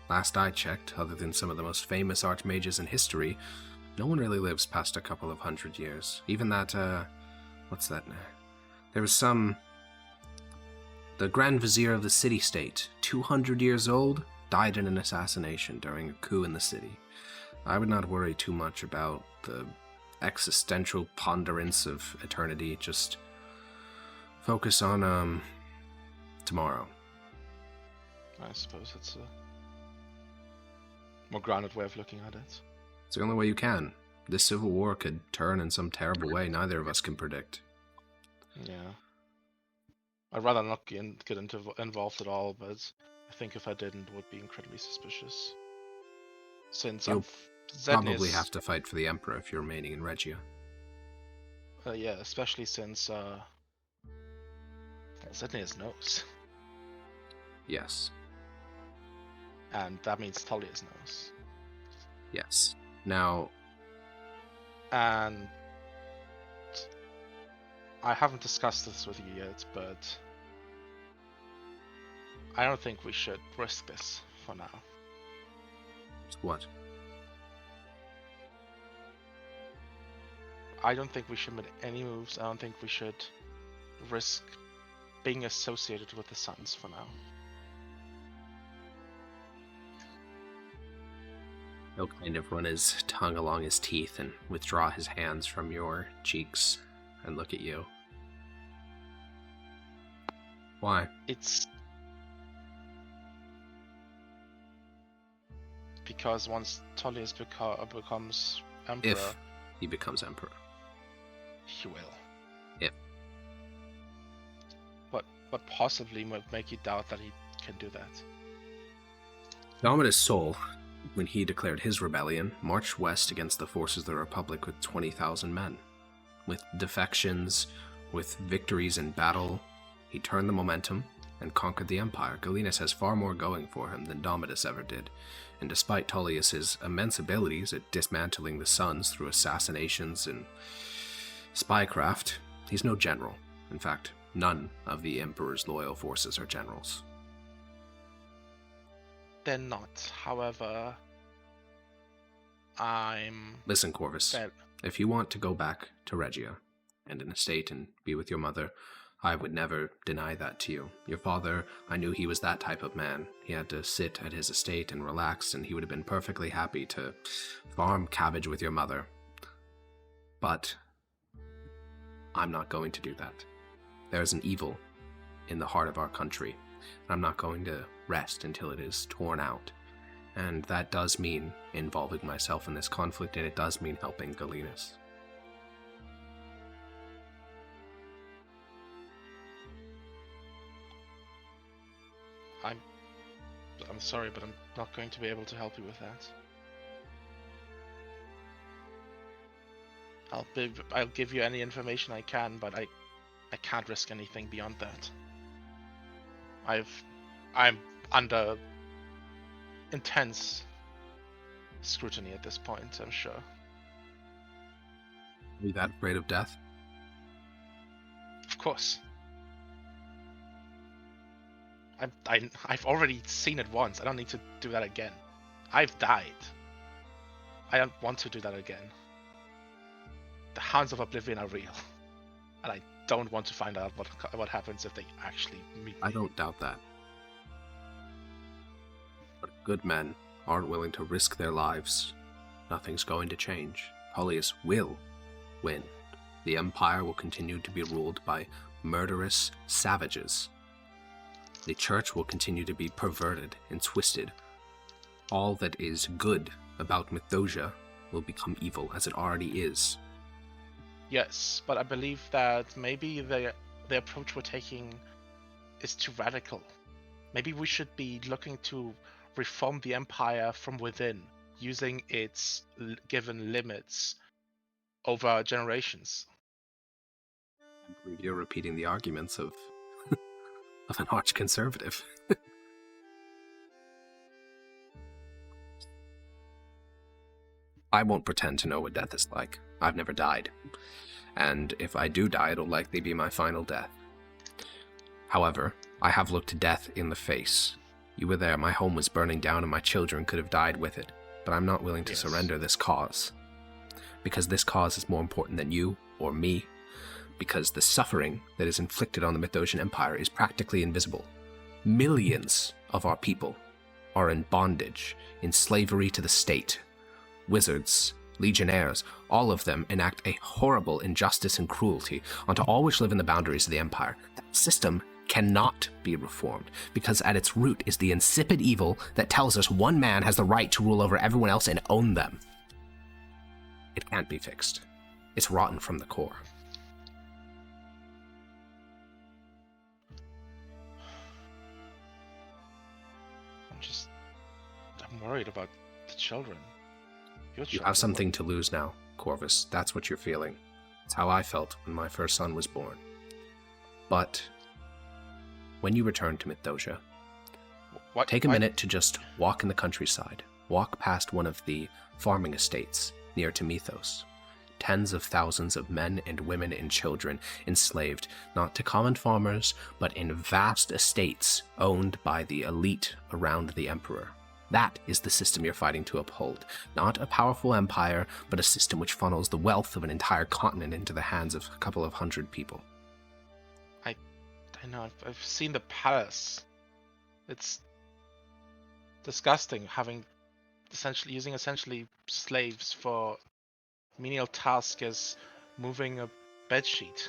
last I checked, other than some of the most famous archmages in history, no one really lives past a couple of 100 years. Even that, what's that? There was the Grand Vizier of the city-state, 200 years old, died in an assassination during a coup in the city. I would not worry too much about the existential ponderance of eternity. Just focus on, tomorrow. I suppose it's a more grounded way of looking at it. It's the only way you can. This civil war could turn in some terrible way neither of us can predict. Yeah. I'd rather not get involved at all, but I think if I didn't, it would be incredibly suspicious. Since you'll probably have to fight for the Emperor if you're remaining in Regia. Yeah, especially since Zednius knows. Yes. And that means Tullius knows. Yes. Now... And... I haven't discussed this with you yet, but... I don't think we should risk this for now. What? I don't think we should make any moves. I don't think we should risk being associated with the Suns for now. He'll kind of run his tongue along his teeth and withdraw his hands from your cheeks and look at you. Why? It's because once Tullius becomes Emperor... If he becomes Emperor. He will. If. What possibly would make you doubt that he can do that? Dominus Sol, when he declared his rebellion, marched west against the forces of the Republic with 20,000 men. With defections, with victories in battle, he turned the momentum and conquered the Empire. Galenus has far more going for him than Domitus ever did, and despite Tullius's immense abilities at dismantling the Suns through assassinations and spycraft, he's no general. In fact, none of the Emperor's loyal forces are generals. They're not. However, Listen, Corvus. If you want to go back to Regia and an estate and be with your mother, I would never deny that to you. Your father, I knew he was that type of man. He had to sit at his estate and relax, and he would have been perfectly happy to farm cabbage with your mother. But I'm not going to do that. There's an evil in the heart of our country, and I'm not going to rest until it is torn out. And that does mean involving myself in this conflict, and it does mean helping Galenus. I'm sorry, but I'm not going to be able to help you with that. I'll give you any information I can, but I can't risk anything beyond that. I'm under intense scrutiny at this point, I'm sure. Are you that afraid of death? Of course. I've already seen it once. I don't need to do that again. I've died. I don't want to do that again. The Hounds of Oblivion are real. And I don't want to find out what happens if they actually meet me. I don't doubt that. But if good men aren't willing to risk their lives, nothing's going to change. Tullius will win. The Empire will continue to be ruled by murderous savages. The church will continue to be perverted and twisted. All that is good about Mithdosica will become evil, as it already is. Yes, but I believe that maybe the approach we're taking is too radical. Maybe we should be looking to reform the Empire from within, using its given limits over generations. I believe you're repeating the arguments of an arch-conservative. I won't pretend to know what death is like. I've never died. And if I do die, it'll likely be my final death. However, I have looked death in the face. You were there, my home was burning down and my children could have died with it. But I'm not willing to surrender this cause. Because this cause is more important than you or me. Because the suffering that is inflicted on the Mithdosian Empire is practically invisible. Millions of our people are in bondage, in slavery to the state. Wizards, legionnaires, all of them enact a horrible injustice and cruelty onto all which live in the boundaries of the Empire. That system cannot be reformed, because at its root is the insipid evil that tells us one man has the right to rule over everyone else and own them. It can't be fixed. It's rotten from the core. I'm worried about the children. You have something to lose now, Corvus. That's what you're feeling. It's how I felt when my first son was born. But when you return to Mithdosica, take a minute to just walk in the countryside. Walk past one of the farming estates near to Mythos. Tens of thousands of men and women and children enslaved, not to common farmers, but in vast estates owned by the elite around the Emperor. That is the system you're fighting to uphold. Not a powerful empire, but a system which funnels the wealth of an entire continent into the hands of a couple of hundred people. I know, I've seen the palace. It's disgusting having using slaves for menial tasks as moving a bedsheet.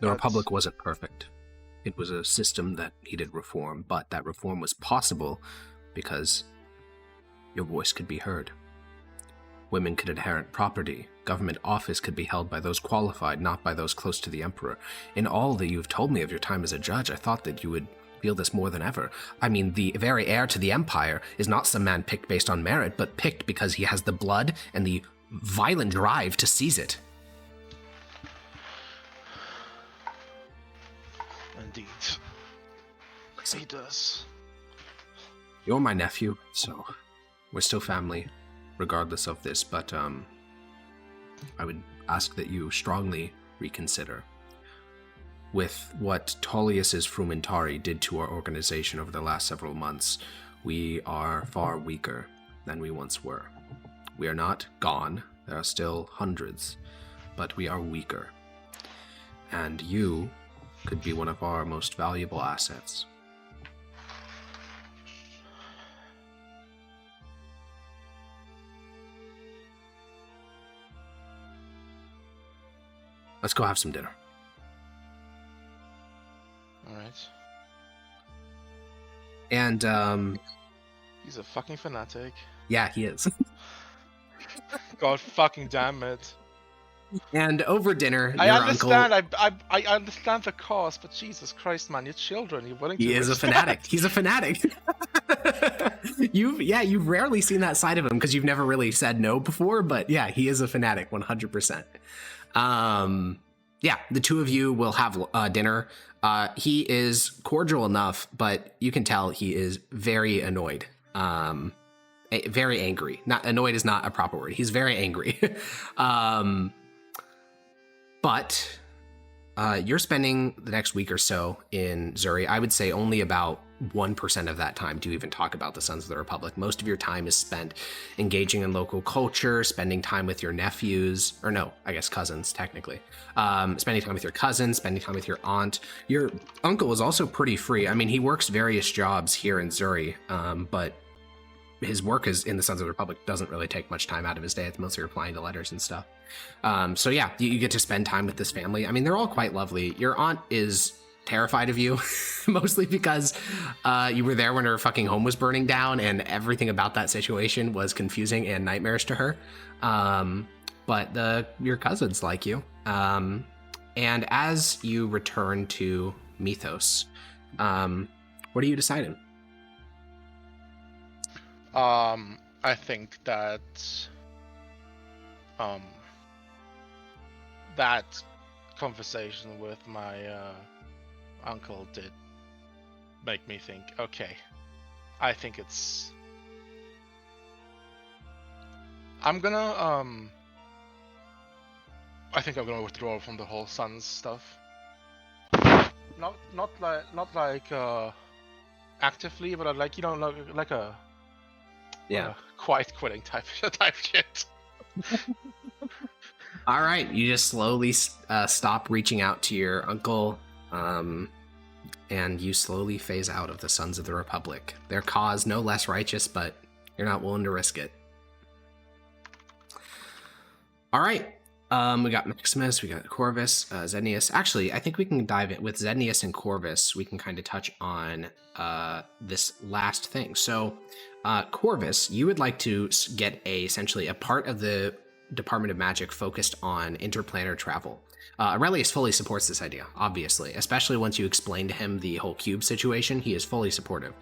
The Republic wasn't perfect. It was a system that needed reform, but that reform was possible because your voice could be heard. Women could inherit property. Government office could be held by those qualified, not by those close to the Emperor. In all that you've told me of your time as a judge, I thought that you would feel this more than ever. I mean, the very heir to the Empire is not some man picked based on merit, but picked because he has the blood and the violent drive to seize it. Indeed. He does. You're my nephew, so we're still family, regardless of this, but I would ask that you strongly reconsider. With what Tullius's Frumentari did to our organization over the last several months, we are far weaker than we once were. We are not gone. There are still hundreds, but we are weaker. And you could be one of our most valuable assets. Let's go have some dinner. All right. And, He's a fucking fanatic. yeah, he is. God fucking damn it. And over dinner, I your understand. uncle... I understand the cause, but Jesus Christ, man, you're children. You're willing to. He is a risk fanatic. that. He's a fanatic. You've rarely seen that side of him because you've never really said no before, but yeah, he is a fanatic, 100%. Yeah, the two of you will have dinner. He is cordial enough, but you can tell he is very annoyed. Very angry. Not annoyed is not a proper word. He's very angry. But you're spending the next week or so in Zuri. I would say only about 1% of that time do you even talk about the Sons of the Republic. Most of your time is spent engaging in local culture, spending time with your nephews, or no, I guess cousins, technically. Spending time with your cousins, spending time with your aunt. Your uncle is also pretty free. I mean, he works various jobs here in Zuri, but his work is in the Sons of the Republic doesn't really take much time out of his day. It's mostly replying to letters and stuff. So yeah, you get to spend time with this family. I mean, they're all quite lovely. Your aunt is terrified of you, mostly because you were there when her fucking home was burning down, and everything about that situation was confusing and nightmarish to her. But your cousins like you. And as you return to Mythos, what are you deciding? I think that that conversation with my uncle did make me think, okay, I think it's... I think I'm gonna withdraw from the whole Sons stuff. Not like actively, but like, you know, like a quiet quitting type shit. All right, you just slowly stop reaching out to your uncle, and you slowly phase out of the Sons of the Republic. Their cause no less righteous, but you're not willing to risk it. All right, we got Maximus, we got Corvus, Zednius. Actually, I think we can dive in with Zednius and Corvus. We can kind of touch on this last thing. So, Corvus, you would like to get essentially a part of the Department of Magic focused on interplanar travel. Aurelius fully supports this idea, obviously, especially once you explain to him the whole cube situation. He is fully supportive.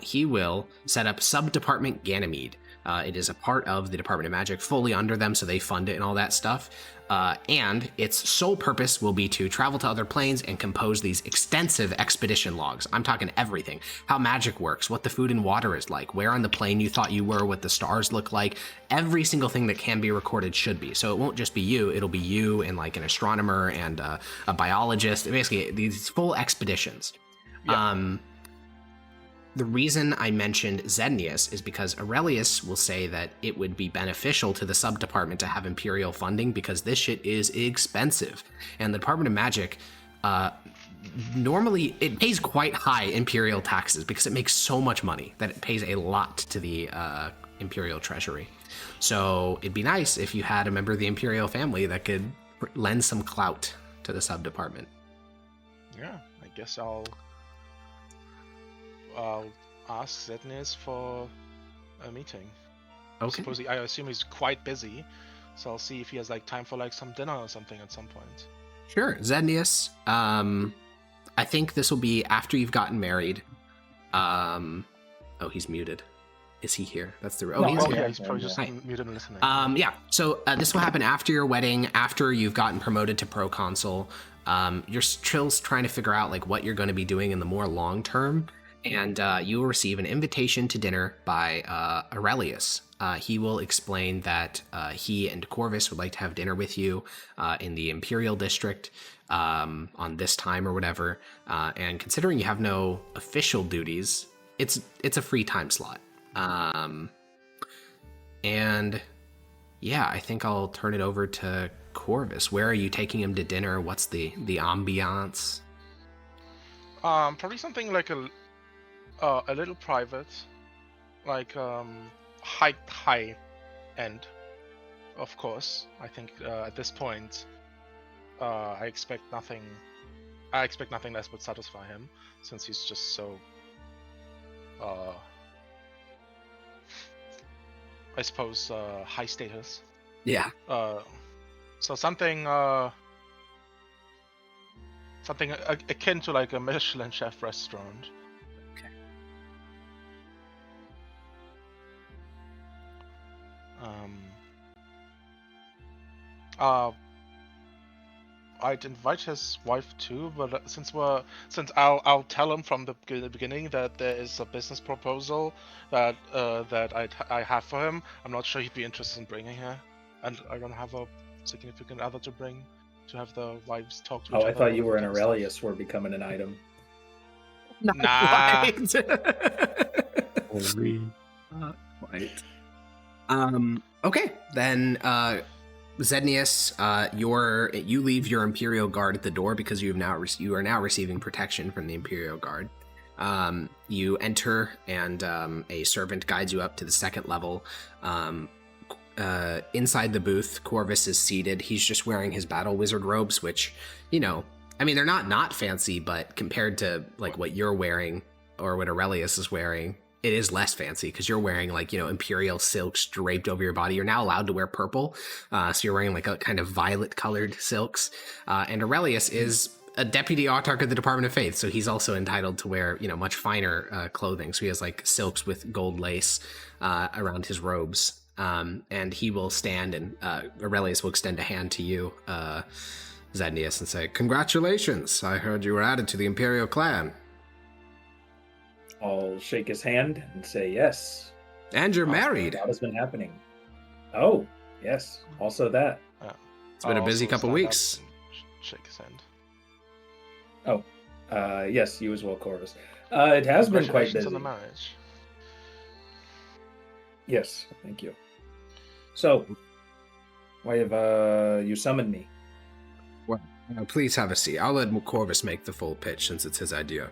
He will set up Sub-Department Ganymede. It is a part of the Department of Magic, fully under them, so they fund it and all that stuff. And its sole purpose will be to travel to other planes and compose these extensive expedition logs. I'm talking everything. How magic works, what the food and water is like, where on the plane you thought you were, what the stars look like. Every single thing that can be recorded should be. So it won't just be you, it'll be you and like an astronomer and a biologist. Basically, these full expeditions. Yep. The reason I mentioned Zednius is because Aurelius will say that it would be beneficial to the sub-department to have Imperial funding because this shit is expensive. And the Department of Magic, normally, it pays quite high Imperial taxes because it makes so much money that it pays a lot to the Imperial Treasury. So it'd be nice if you had a member of the Imperial family that could lend some clout to the sub-department. Yeah, I guess I'll ask Zednius for a meeting. Okay. I assume he's quite busy, so I'll see if he has like time for like some dinner or something at some point. Sure, Zednius. I think this will be after you've gotten married. Oh, he's muted. Is he here? That's the... Oh, no, he's here. here. He's probably just muted and listening. Yeah, so this will happen after your wedding, after you've gotten promoted to proconsul. You're still trying to figure out like what you're going to be doing in the more long term. And you will receive an invitation to dinner by Aurelius. He will explain that he and Corvus would like to have dinner with you in the Imperial District on this time or whatever. And considering you have no official duties, it's a free time slot. And yeah, I think I'll turn it over to Corvus. Where are you taking him to dinner? What's the ambiance? Probably something like a little private, like high end, of course. I think at this point, I expect nothing less would satisfy him, since he's just so I suppose high status. Yeah. So something akin to like a Michelin chef restaurant. Okay. I'd invite his wife too, but since I'll tell him from the beginning that there is a business proposal that I have for him. I'm not sure he'd be interested in bringing her, and I don't have a significant other to bring to have the wives talk to each Oh, other. I thought you were an kind of stuff. Aurelius were becoming an item. Nah. Not quite. Okay, then Zednius, you leave your Imperial Guard at the door because you are now receiving protection from the Imperial Guard. You enter, and a servant guides you up to the second level. Inside the booth, Corvus is seated. He's just wearing his battle wizard robes, which, I mean, they're not fancy, but compared to like what you're wearing or what Aurelius is wearing, it is less fancy because you're wearing like, imperial silks draped over your body. You're now allowed to wear purple. So you're wearing like a kind of violet colored silks. And Aurelius is a deputy autarch of the Department of Faith. So he's also entitled to wear, much finer clothing. So he has like silks with gold lace around his robes. And he will stand, and Aurelius will extend a hand to you, Zednius, and say, "Congratulations! I heard you were added to the Imperial clan." I'll shake his hand and say yes. And you're married. What has been happening? Oh, yes. Also that. It's been a busy couple weeks. Shake his hand. Oh, yes, you as well, Corvus. It has been quite busy. On the marriage. Yes, thank you. So, why have you summoned me? Well, please have a seat. I'll let Corvus make the full pitch since it's his idea.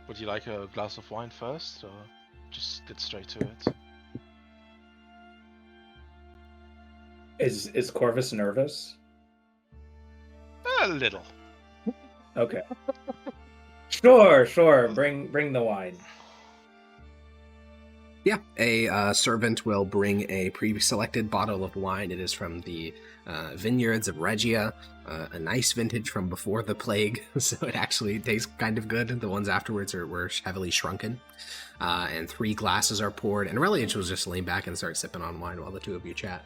Would you like a glass of wine first, or just get straight to it? Is Corvus nervous? A little. Okay. Sure. Bring the wine. Yeah, a servant will bring a pre-selected bottle of wine. It is from the vineyards of Regia, a nice vintage from before the plague, so it actually tastes kind of good. The ones afterwards were heavily shrunken. And 3 glasses are poured, and Aurelius will just lean back and start sipping on wine while the two of you chat.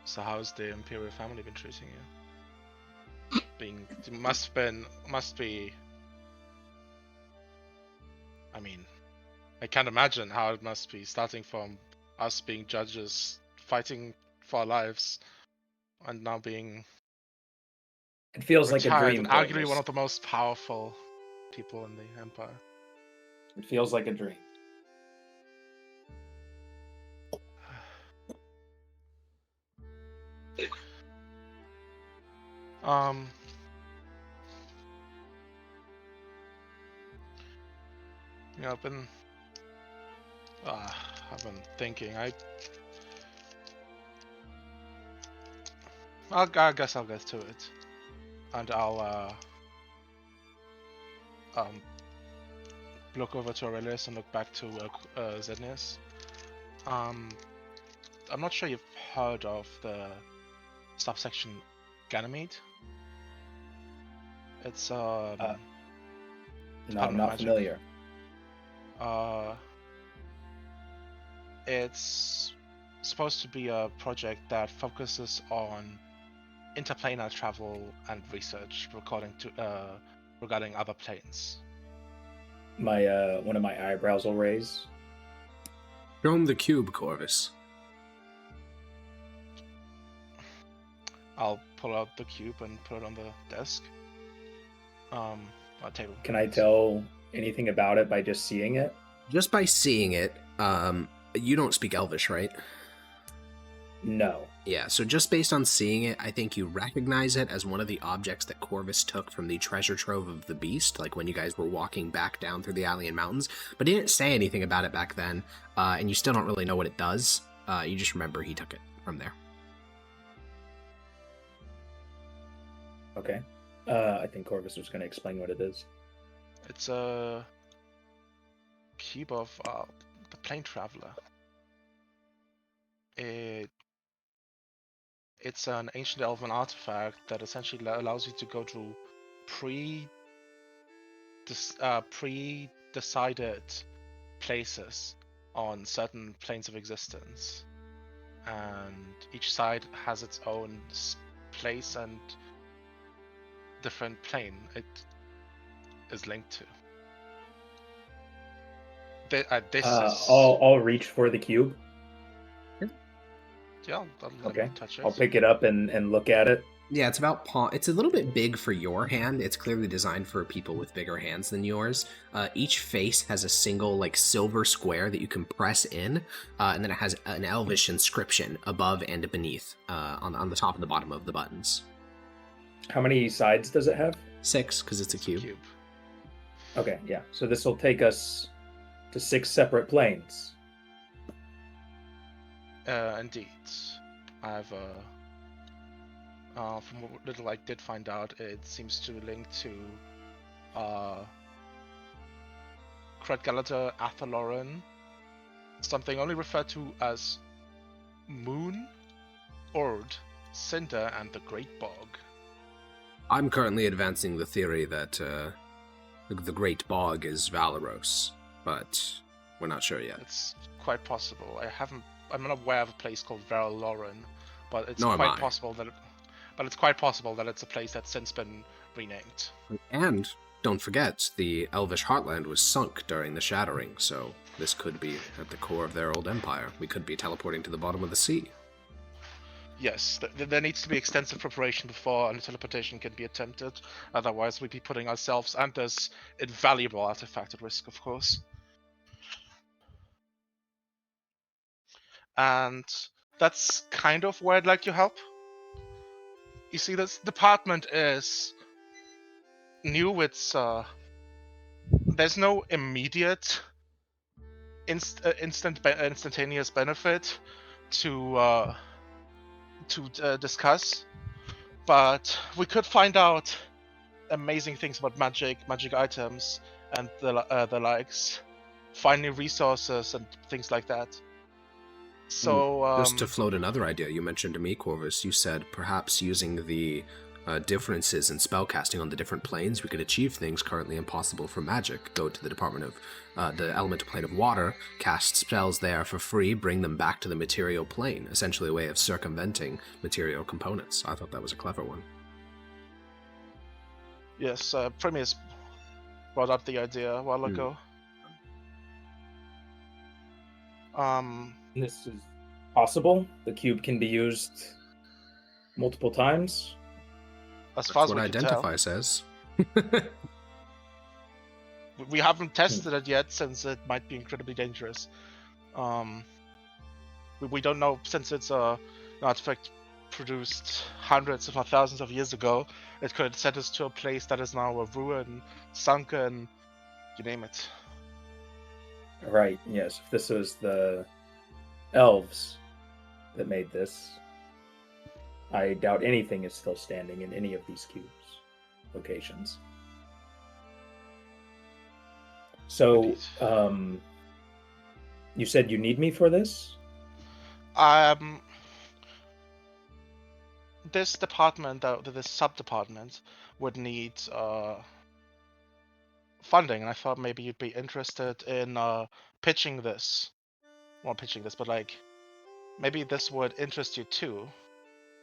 So how's the Imperial family been treating you? Must be. I mean, I can't imagine how it must be, starting from us being judges, fighting for our lives, and now being It feels like a retired, dream. and arguably Corvus. one of the most powerful people in the Empire. It feels like a dream. I've been thinking. I guess I'll get to it, and I'll look over to Aurelius and look back to Zednius. I'm not sure you've heard of the subsection Ganymede. It's No, I'm Department of not Magic. familiar. It's supposed to be a project that focuses on interplanar travel and research regarding other planes. My one of my eyebrows will raise. Show him the cube, Corvus. I'll pull out the cube and put it on the desk. table. Can I tell anything about it by just seeing it? Just by seeing it, you don't speak Elvish, right? No. Yeah, so just based on seeing it, I think you recognize it as one of the objects that Corvus took from the treasure trove of the beast, like when you guys were walking back down through the Alien Mountains. But he didn't say anything about it back then, and you still don't really know what it does. You just remember he took it from there. Okay. I think Corvus was going to explain what it is. It's a cube of the Plane Traveler. It's an ancient elven artifact that essentially allows you to go to pre-decided places on certain planes of existence, and each side has its own place and different plane it is linked to. This is... I'll reach for the cube. Yeah, I'll let Okay. you touch it. I'll pick it up and look at it. Yeah, it's about it's a little bit big for your hand. It's clearly designed for people with bigger hands than yours. Each face has a single like silver square that you can press in, and then it has an Elvish inscription above and beneath on the top and the bottom of the buttons. How many sides does it have? 6, because it's a cube. Okay, yeah. So this will take us to 6 separate planes. Indeed. I've from what little I did find out, it seems to link to Cred Gallagher, Athaloran, something only referred to as Moon, Ord, Cinder, and the Great Bog. I'm currently advancing the theory that the Great Bog is Valeros, but we're not sure yet. It's quite possible. I'm not aware of a place called Varaloran, but it's Nor am quite I. possible that it's quite possible that it's a place that's since been renamed. And don't forget, the Elvish Heartland was sunk during the Shattering, so this could be at the core of their old empire. We could be teleporting to the bottom of the sea. Yes, there needs to be extensive preparation before a teleportation can be attempted. Otherwise, we'd be putting ourselves and this invaluable artifact at risk, of course. And that's kind of where I'd like your help. You see, this department is new. It's there's no immediate instantaneous benefit to discuss, but we could find out amazing things about magic items, and the likes, finding resources and things like that. So Just to float another idea you mentioned to me, Corvus, you said perhaps using the differences in spellcasting on the different planes, we could achieve things currently impossible for magic. Go to the Department of the Elemental Plane of Water, cast spells there for free, bring them back to the material plane, essentially a way of circumventing material components. I thought that was a clever one. yes, Premier's brought up the idea a while ago. This is possible. The cube can be used multiple times. As far as That's we what can Identify tell, says. we haven't tested it yet since it might be incredibly dangerous. We don't know, since it's an artifact produced hundreds, if not thousands of years ago. It could set us to a place that is now a ruin, sunken, you name it. Right, yes. If this was the elves that made this, I doubt anything is still standing in any of these cubes locations. So, Indeed. You said you need me for this? This department, this sub-department, would need funding, and I thought maybe you'd be interested in pitching this. Well, pitching this, but like, maybe this would interest you too.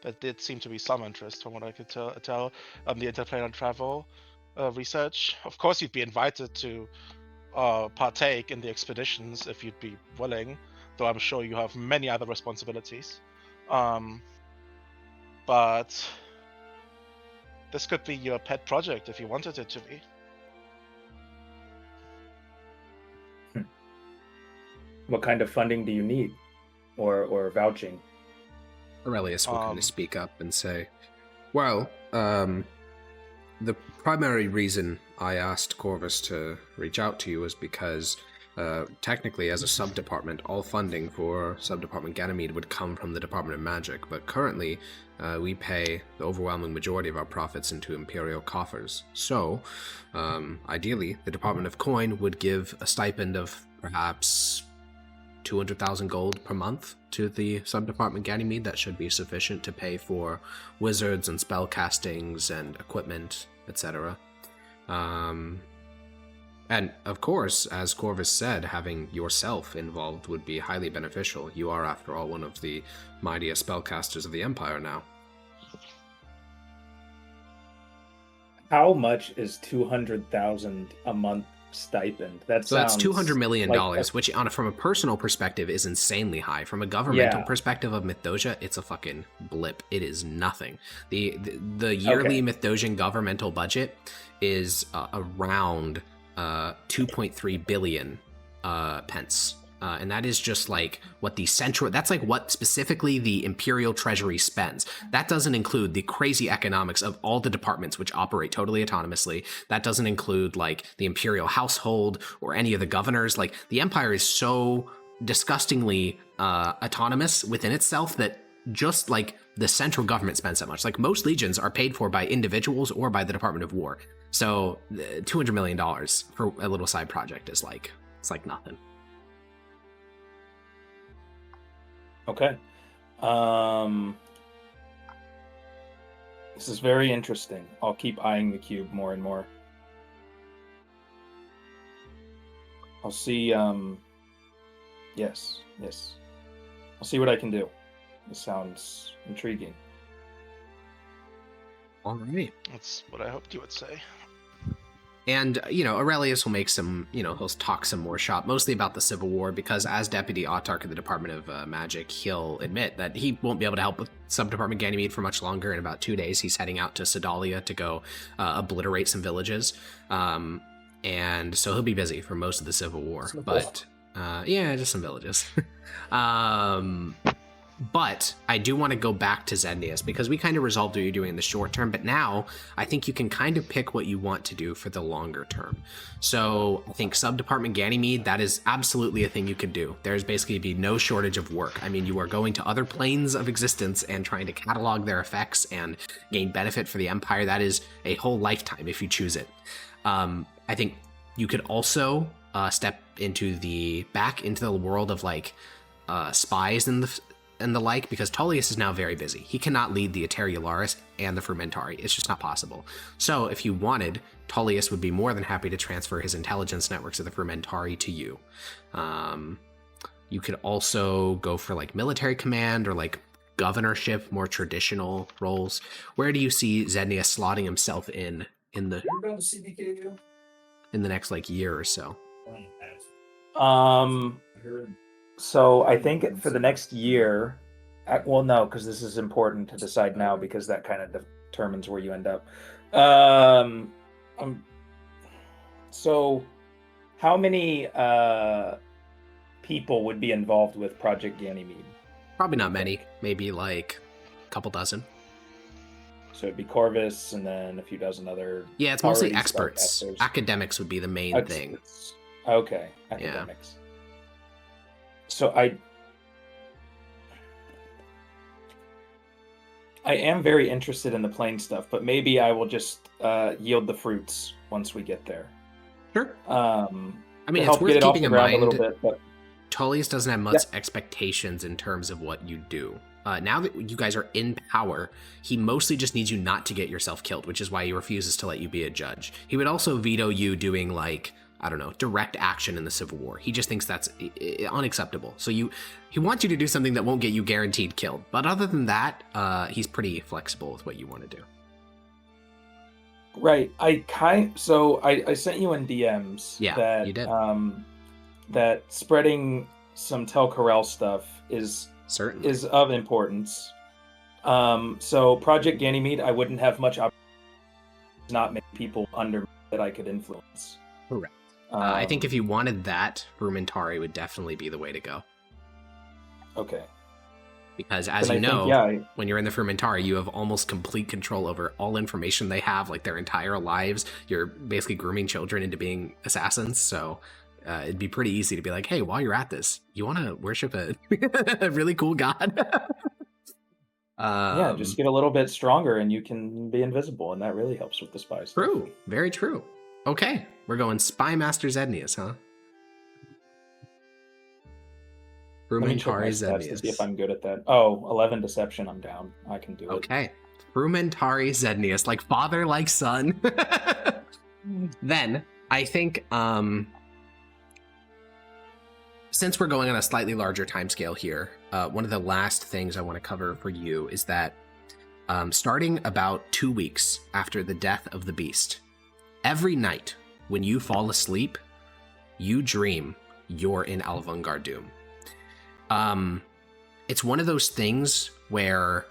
There did seem to be some interest from what I could tell on the interplanar travel research. Of course, you'd be invited to partake in the expeditions if you'd be willing, though I'm sure you have many other responsibilities. But This could be your pet project if you wanted it to be. What kind of funding do you need, or vouching? Aurelius will kind of speak up and say, well, the primary reason I asked Corvus to reach out to you is because technically as a sub-department, all funding for sub-department Ganymede would come from the Department of Magic, but currently we pay the overwhelming majority of our profits into Imperial coffers. So, ideally, the Department of Coin would give a stipend of perhaps 200,000 gold per month to the sub-department Ganymede. That should be sufficient to pay for wizards and spell castings and equipment, etc. And of course, as Corvus said, having yourself involved would be highly beneficial. You are, after all, one of the mightiest spellcasters of the Empire now. How much is 200,000 a month stipend? So that's $200 million, which from a personal perspective is insanely high. From a governmental perspective of Mythosia, it's a fucking blip. It is nothing. The yearly Mythosian governmental budget is around 2.3 billion pence. And that is just like what that's like what specifically the Imperial Treasury spends. That doesn't include the crazy economics of all the departments which operate totally autonomously. That doesn't include like the Imperial household or any of the governors. Like the Empire is so disgustingly autonomous within itself that just like the central government spends that much. Like most legions are paid for by individuals or by the Department of War. So $200 million for a little side project is like, it's like nothing. Okay. This is very interesting. I'll keep eyeing the cube more and more. I'll see, yes. I'll see what I can do. This sounds intriguing. All right. That's what I hoped you would say. And, Aurelius will make some, he'll talk some more shop, mostly about the Civil War, because as Deputy Autarch of the Department of Magic, he'll admit that he won't be able to help with Sub-Department Ganymede for much longer. In about 2 days, he's heading out to Sedalia to go obliterate some villages. And so he'll be busy for most of the Civil War. But, just some villages. But I do want to go back to Zendius, because we kind of resolved what you're doing in the short term, but now I think you can kind of pick what you want to do for the longer term. So I think Sub-Department Ganymede, that is absolutely a thing you could do. There's basically be no shortage of work. I mean, you are going to other planes of existence and trying to catalog their effects and gain benefit for the Empire. That is a whole lifetime if you choose it. I think you could also step back into the world of like spies and the like, because Tullius is now very busy. He cannot lead the Ateriularis and the Frumentari. It's just not possible. So if you wanted, Tullius would be more than happy to transfer his intelligence networks of the Frumentari to you. You could also go for like military command or like governorship, more traditional roles. Where do you see Zendius slotting himself in the next like year or so? So I think for the next year, well, no, because this is important to decide now, because that kind of determines where you end up. So how many people would be involved with Project Ganymede? Probably not many, maybe like a couple dozen. So it'd be Corvus and then a few dozen other... Yeah, it's mostly experts. Academics would be the main thing. Okay, academics. Yeah. So I am very interested in the plane stuff, but maybe I will just yield the fruits once we get there. Sure. I mean, it's worth keeping in mind. A little bit, but... Tullius doesn't have much expectations in terms of what you do. Now that you guys are in power, he mostly just needs you not to get yourself killed, which is why he refuses to let you be a judge. He would also veto you doing like, I don't know, direct action in the Civil War. He just thinks that's unacceptable. So he wants you to do something that won't get you guaranteed killed. But other than that, he's pretty flexible with what you want to do. Right. I sent you in DMs. Yeah, that, you did. That spreading some Tel Corel stuff is of importance. So Project Ganymede, I wouldn't have much not many people under me that I could influence. Correct. I think if you wanted that, Frumentari would definitely be the way to go. Okay. Because as Then you I think, know, yeah, when you're in the Frumentari, you have almost complete control over all information they have, like their entire lives. You're basically grooming children into being assassins, so it'd be pretty easy to be like, hey, while you're at this, you want to worship a, a really cool god? yeah, just get a little bit stronger and you can be invisible, and that really helps with the spy stuff. True. Very true. Okay, we're going Spy Master Zednius, huh? Let me check my Frumentari stats to see if Zednius. I'm good at that. Oh, 11 deception, I'm down. I can do it. Okay. Frumentari Zednius, like father, like son. Then, I think, since we're going on a slightly larger timescale here, one of the last things I want to cover for you is that starting about 2 weeks after the death of the beast, every night when you fall asleep, you dream you're in Alvangar Doom. It's one of those things where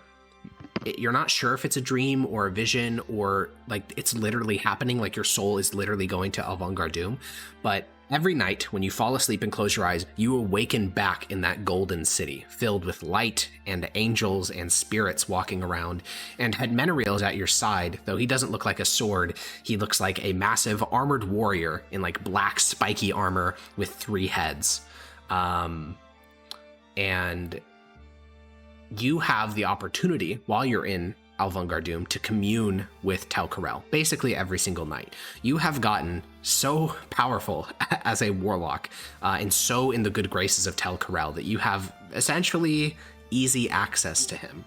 you're not sure if it's a dream or a vision or like it's literally happening, like your soul is literally going to Alvangar Doom. But every night when you fall asleep and close your eyes, you awaken back in that golden city filled with light and angels and spirits walking around. And Hedmenariel is at your side, though he doesn't look like a sword. He looks like a massive armored warrior in like black spiky armor with 3 heads. And you have the opportunity while you're in Alvangar Doom to commune with Telkarel basically every single night. You have gotten so powerful as a warlock and so in the good graces of Telkarel that you have essentially easy access to him.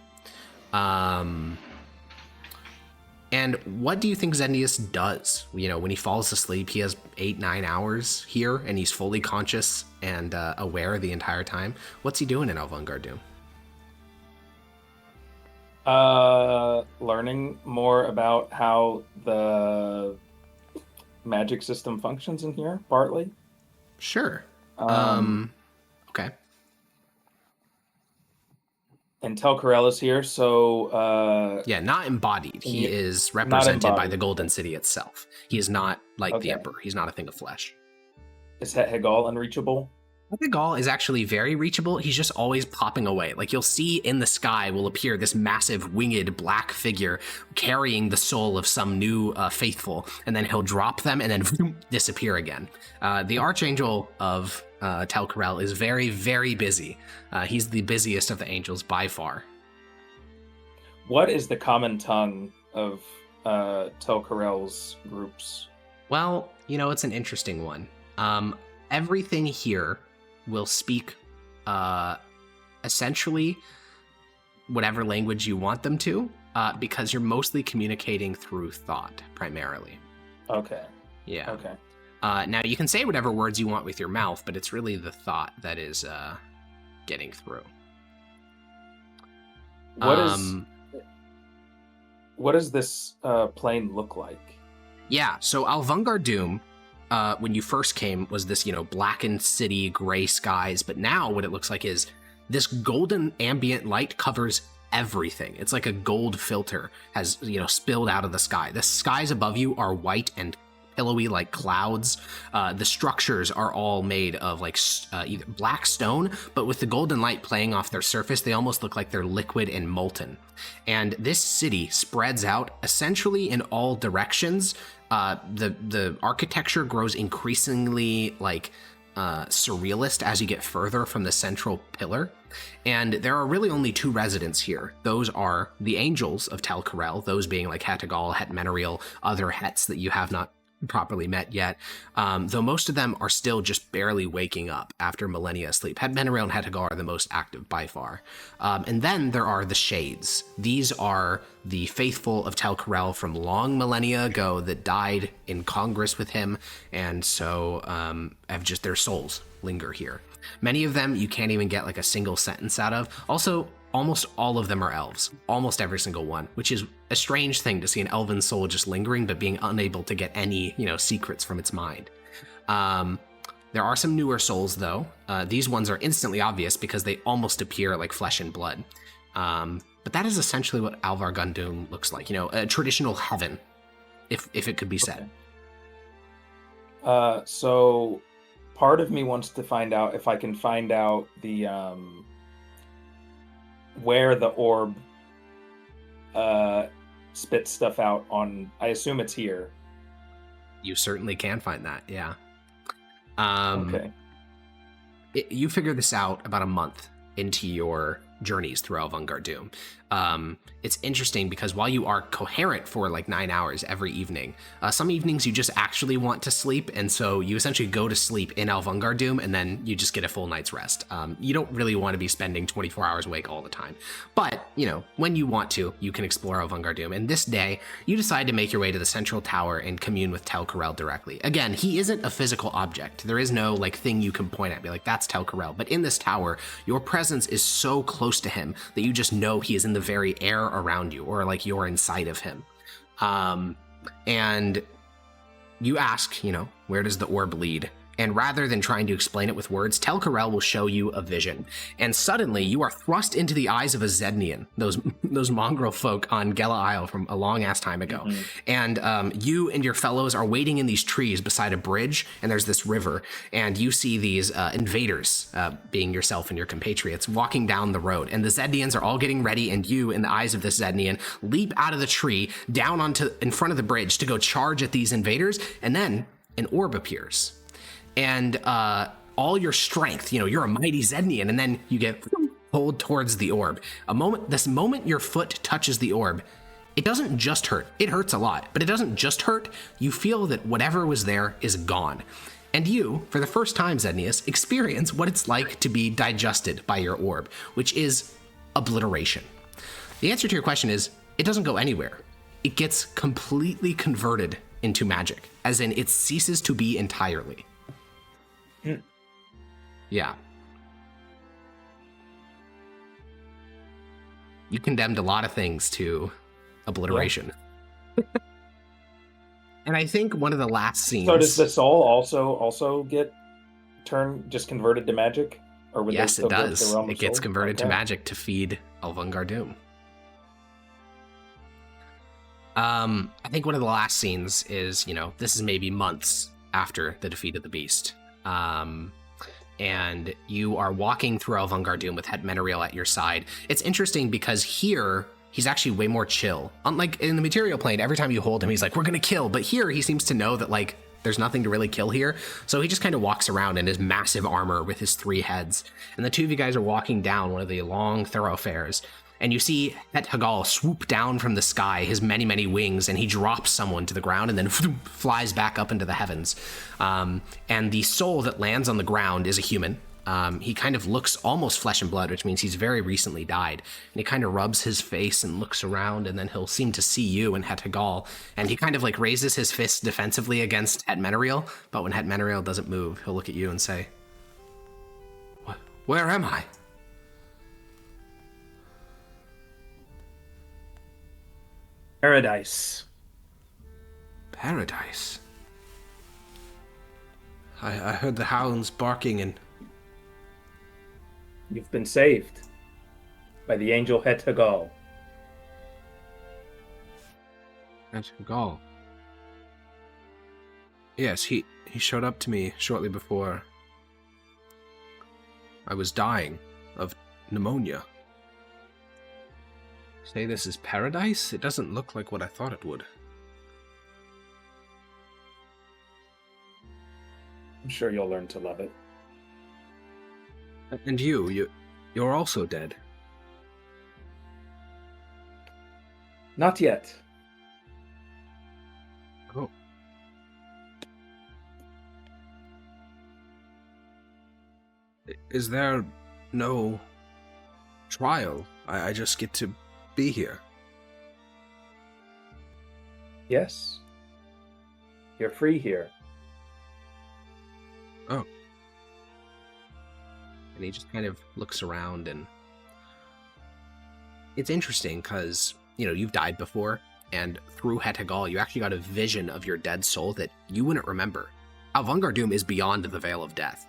And what do you think Zednius does? You know, when he falls asleep, he has 8-9 hours here and he's fully conscious and aware the entire time. What's he doing in Alvangar Doom? Learning more about how the magic system functions in here, partly. Sure. Okay. And Telkarel is here, so yeah, not embodied. He Yeah, is represented by embodied. the Golden City itself. He is not like Okay. the Emperor. He's not a thing of flesh. is Hegal unreachable? Hegal is actually very reachable. He's just always popping away. Like you'll see in the sky will appear this massive winged black figure carrying the soul of some new faithful, and then he'll drop them and then disappear again. The Archangel of Telkarel is very, very busy. He's the busiest of the angels by far. What is the common tongue of Telkarel's groups? Well, you know, it's an interesting one. Everything here will speak essentially whatever language you want them to, because you're mostly communicating through thought primarily. Okay. Yeah. Okay. Now you can say whatever words you want with your mouth, but it's really the thought that is getting through. What does this plane look like? Yeah, so Alvangar Doom, when you first came, was this, you know, blackened city, gray skies, but now what it looks like is this golden ambient light covers everything. It's like a gold filter has, you know, spilled out of the sky. The skies above you are white and pillowy like clouds. The structures are all made of like either black stone, but with the golden light playing off their surface, they almost look like they're liquid and molten. And this city spreads out essentially in all directions. The architecture grows increasingly like surrealist as you get further from the central pillar. And there are really only 2 residents here. Those are the angels of Telkarel, those being like Hetagal, Hedmenariel, other Hets that you have not properly met yet, though most of them are still just barely waking up after millennia sleep. Hedmenariel and Hetagal are the most active by far. And then there are the Shades. These are the faithful of Telkarel from long millennia ago that died in Congress with him, and so have just their souls linger here. Many of them you can't even get like a single sentence out of. Also, almost all of them are elves, almost every single one, which is a strange thing to see an elven soul just lingering but being unable to get any, you know, secrets from its mind. There are some newer souls though. These ones are instantly obvious because they almost appear like flesh and blood. But that is essentially what Alvangar Doom looks like, you know, a traditional heaven if it could be said. So part of me wants to find out if I can find out the where the orb spits stuff out on. I assume it's here. You certainly can find that, yeah. Okay. You figure this out about a month into your journeys through Alvungar Doom. It's interesting because while you are coherent for like 9 hours every evening, some evenings you just actually want to sleep, and so you essentially go to sleep in Alvungar Doom, and then you just get a full night's rest. You don't really want to be spending 24 hours awake all the time, but when you want to, you can explore Alvungar Doom. And this day, you decide to make your way to the central tower and commune with Tel Karel directly. Again, he isn't a physical object. There is no like thing you can point at, be like, that's Tel Karel. But in this tower, your presence is so close to him that you just know he is in the very air around you, or like you're inside of him. And you ask, where does the orb lead? And rather than trying to explain it with words, Tel Karel will show you a vision. And suddenly you are thrust into the eyes of a Zednian, those mongrel folk on Gela Isle from a long ass time ago. Mm-hmm. And you and your fellows are waiting in these trees beside a bridge, and there's this river, and you see these invaders, being yourself and your compatriots, walking down the road. And the Zednians are all getting ready, and you, in the eyes of this Zednian, leap out of the tree down in front of the bridge to go charge at these invaders, and then an orb appears. And all your strength, you're a mighty Zednian, and then you get pulled towards the orb. This moment your foot touches the orb, it doesn't just hurt. It hurts a lot, but it doesn't just hurt. You feel that whatever was there is gone. And you, for the first time, Zednius, experience what it's like to be digested by your orb, which is obliteration. The answer to your question is, it doesn't go anywhere. It gets completely converted into magic, as in it ceases to be entirely. Yeah. You condemned a lot of things to obliteration. Yeah. And I think one of the last scenes... So does the soul also get converted to magic? Or would yes, they still it does. Go to the realm it of gets soul? converted to magic to feed Alvungar Doom. I think one of the last scenes is, this is maybe months after the defeat of the beast. And you are walking through Alvungar Doom with Het Menariel at your side. It's interesting because here, he's actually way more chill. Unlike in the material plane, every time you hold him, he's like, we're gonna kill. But here, he seems to know that, like, there's nothing to really kill here. So he just kind of walks around in his massive armor with his 3 heads. And the two of you guys are walking down one of the long thoroughfares. And you see Het Hagal swoop down from the sky, his many, many wings, and he drops someone to the ground and then flies back up into the heavens. And the soul that lands on the ground is a human. He kind of looks almost flesh and blood, which means he's very recently died. And he kind of rubs his face and looks around, and then he'll seem to see you and Het Hagal. And he kind of like raises his fist defensively against Het Menariel, but when Het Menariel doesn't move, he'll look at you and say, "Where am I?" Paradise. Paradise? I heard the hounds barking and... You've been saved by the angel Het Hagal. Het Hagal? Yes, he showed up to me shortly before I was dying of pneumonia. Say this is paradise? It doesn't look like what I thought it would. I'm sure you'll learn to love it. And you're also dead. Not yet. Oh. Is there no trial? I just get to be here. Yes. You're free here. Oh. And he just kind of looks around, and it's interesting because, you've died before, and through Het Hagal, you actually got a vision of your dead soul that you wouldn't remember. Alvungar Doom is beyond the veil of death.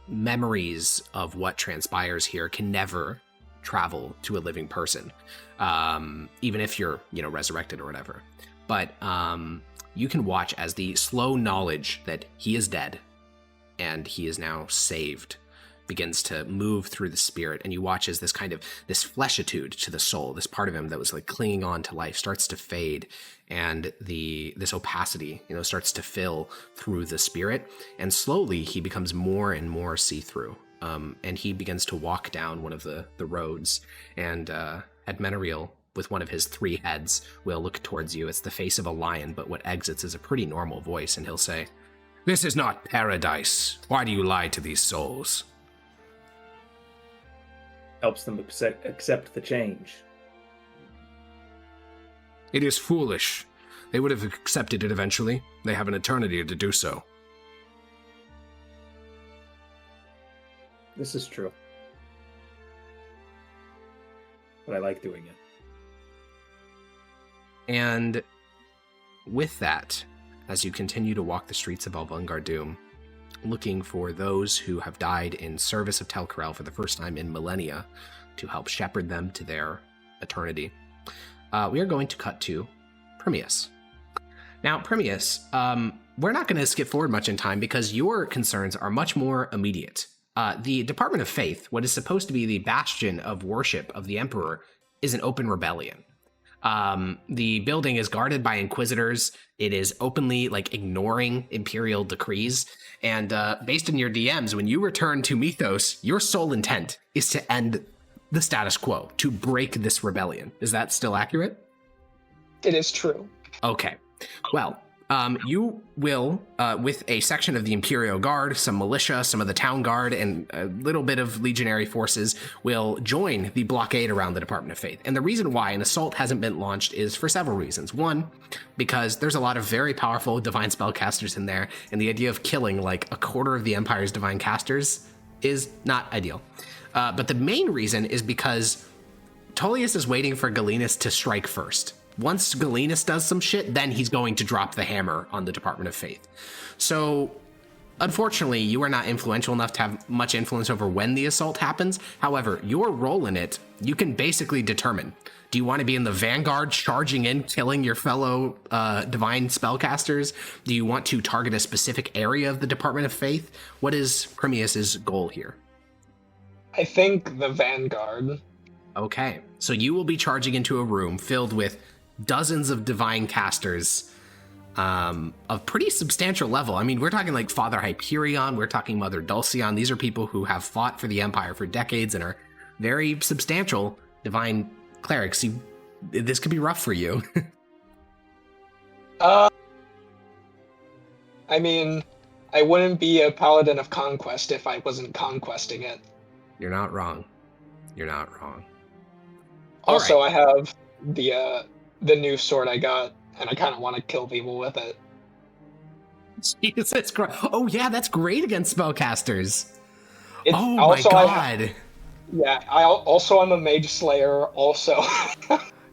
Memories of what transpires here can never travel to a living person, even if you're, resurrected or whatever. but you can watch as the slow knowledge that he is dead and he is now saved begins to move through the spirit, and you watch as this fleshitude to the soul, this part of him that was like clinging on to life, starts to fade, and this opacity, starts to fill through the spirit, and slowly he becomes more and more see-through, and he begins to walk down one of the roads, and Admenariel, with one of his 3 heads, will look towards you. It's the face of a lion, but what exits is a pretty normal voice, and he'll say, "This is not paradise. Why do you lie to these souls?" Helps them accept the change. It is foolish. They would have accepted it eventually. They have an eternity to do so. This is true. But I like doing it. And with that, as you continue to walk the streets of Alvungar-Doom, looking for those who have died in service of Telkarel for the first time in millennia to help shepherd them to their eternity, we are going to cut to Primius. Now, Primius, we're not going to skip forward much in time because your concerns are much more immediate. The Department of Faith, what is supposed to be the bastion of worship of the Emperor, is an open rebellion. The building is guarded by inquisitors. It is openly ignoring imperial decrees. And based on your DMs, when you return to Mythos, your sole intent is to end the status quo, to break this rebellion. Is that still accurate? It is true. Okay. Well, you will, with a section of the Imperial Guard, some militia, some of the town guard, and a little bit of legionary forces, will join the blockade around the Department of Faith. And the reason why an assault hasn't been launched is for several reasons. One, because there's a lot of very powerful divine spellcasters in there, and the idea of killing a quarter of the Empire's divine casters is not ideal. But the main reason is because Tullius is waiting for Galenus to strike first. Once Galenus does some shit, then he's going to drop the hammer on the Department of Faith. So, unfortunately, you are not influential enough to have much influence over when the assault happens. However, your role in it, you can basically determine. Do you want to be in the vanguard, charging in, killing your fellow divine spellcasters? Do you want to target a specific area of the Department of Faith? What is Primius's goal here? I think the vanguard. Okay, so you will be charging into a room filled with dozens of divine casters of pretty substantial level. I mean, we're talking Father Hyperion, we're talking Mother Dulcian. These are people who have fought for the Empire for decades and are very substantial divine clerics. This could be rough for you. I mean, I wouldn't be a paladin of conquest if I wasn't conquesting it. You're not wrong. You're not wrong. Also, I have the new sword I got, and I kind of want to kill people with it. Jesus Christ. Oh, yeah, that's great against spellcasters. Oh my God. I'm a mage slayer also.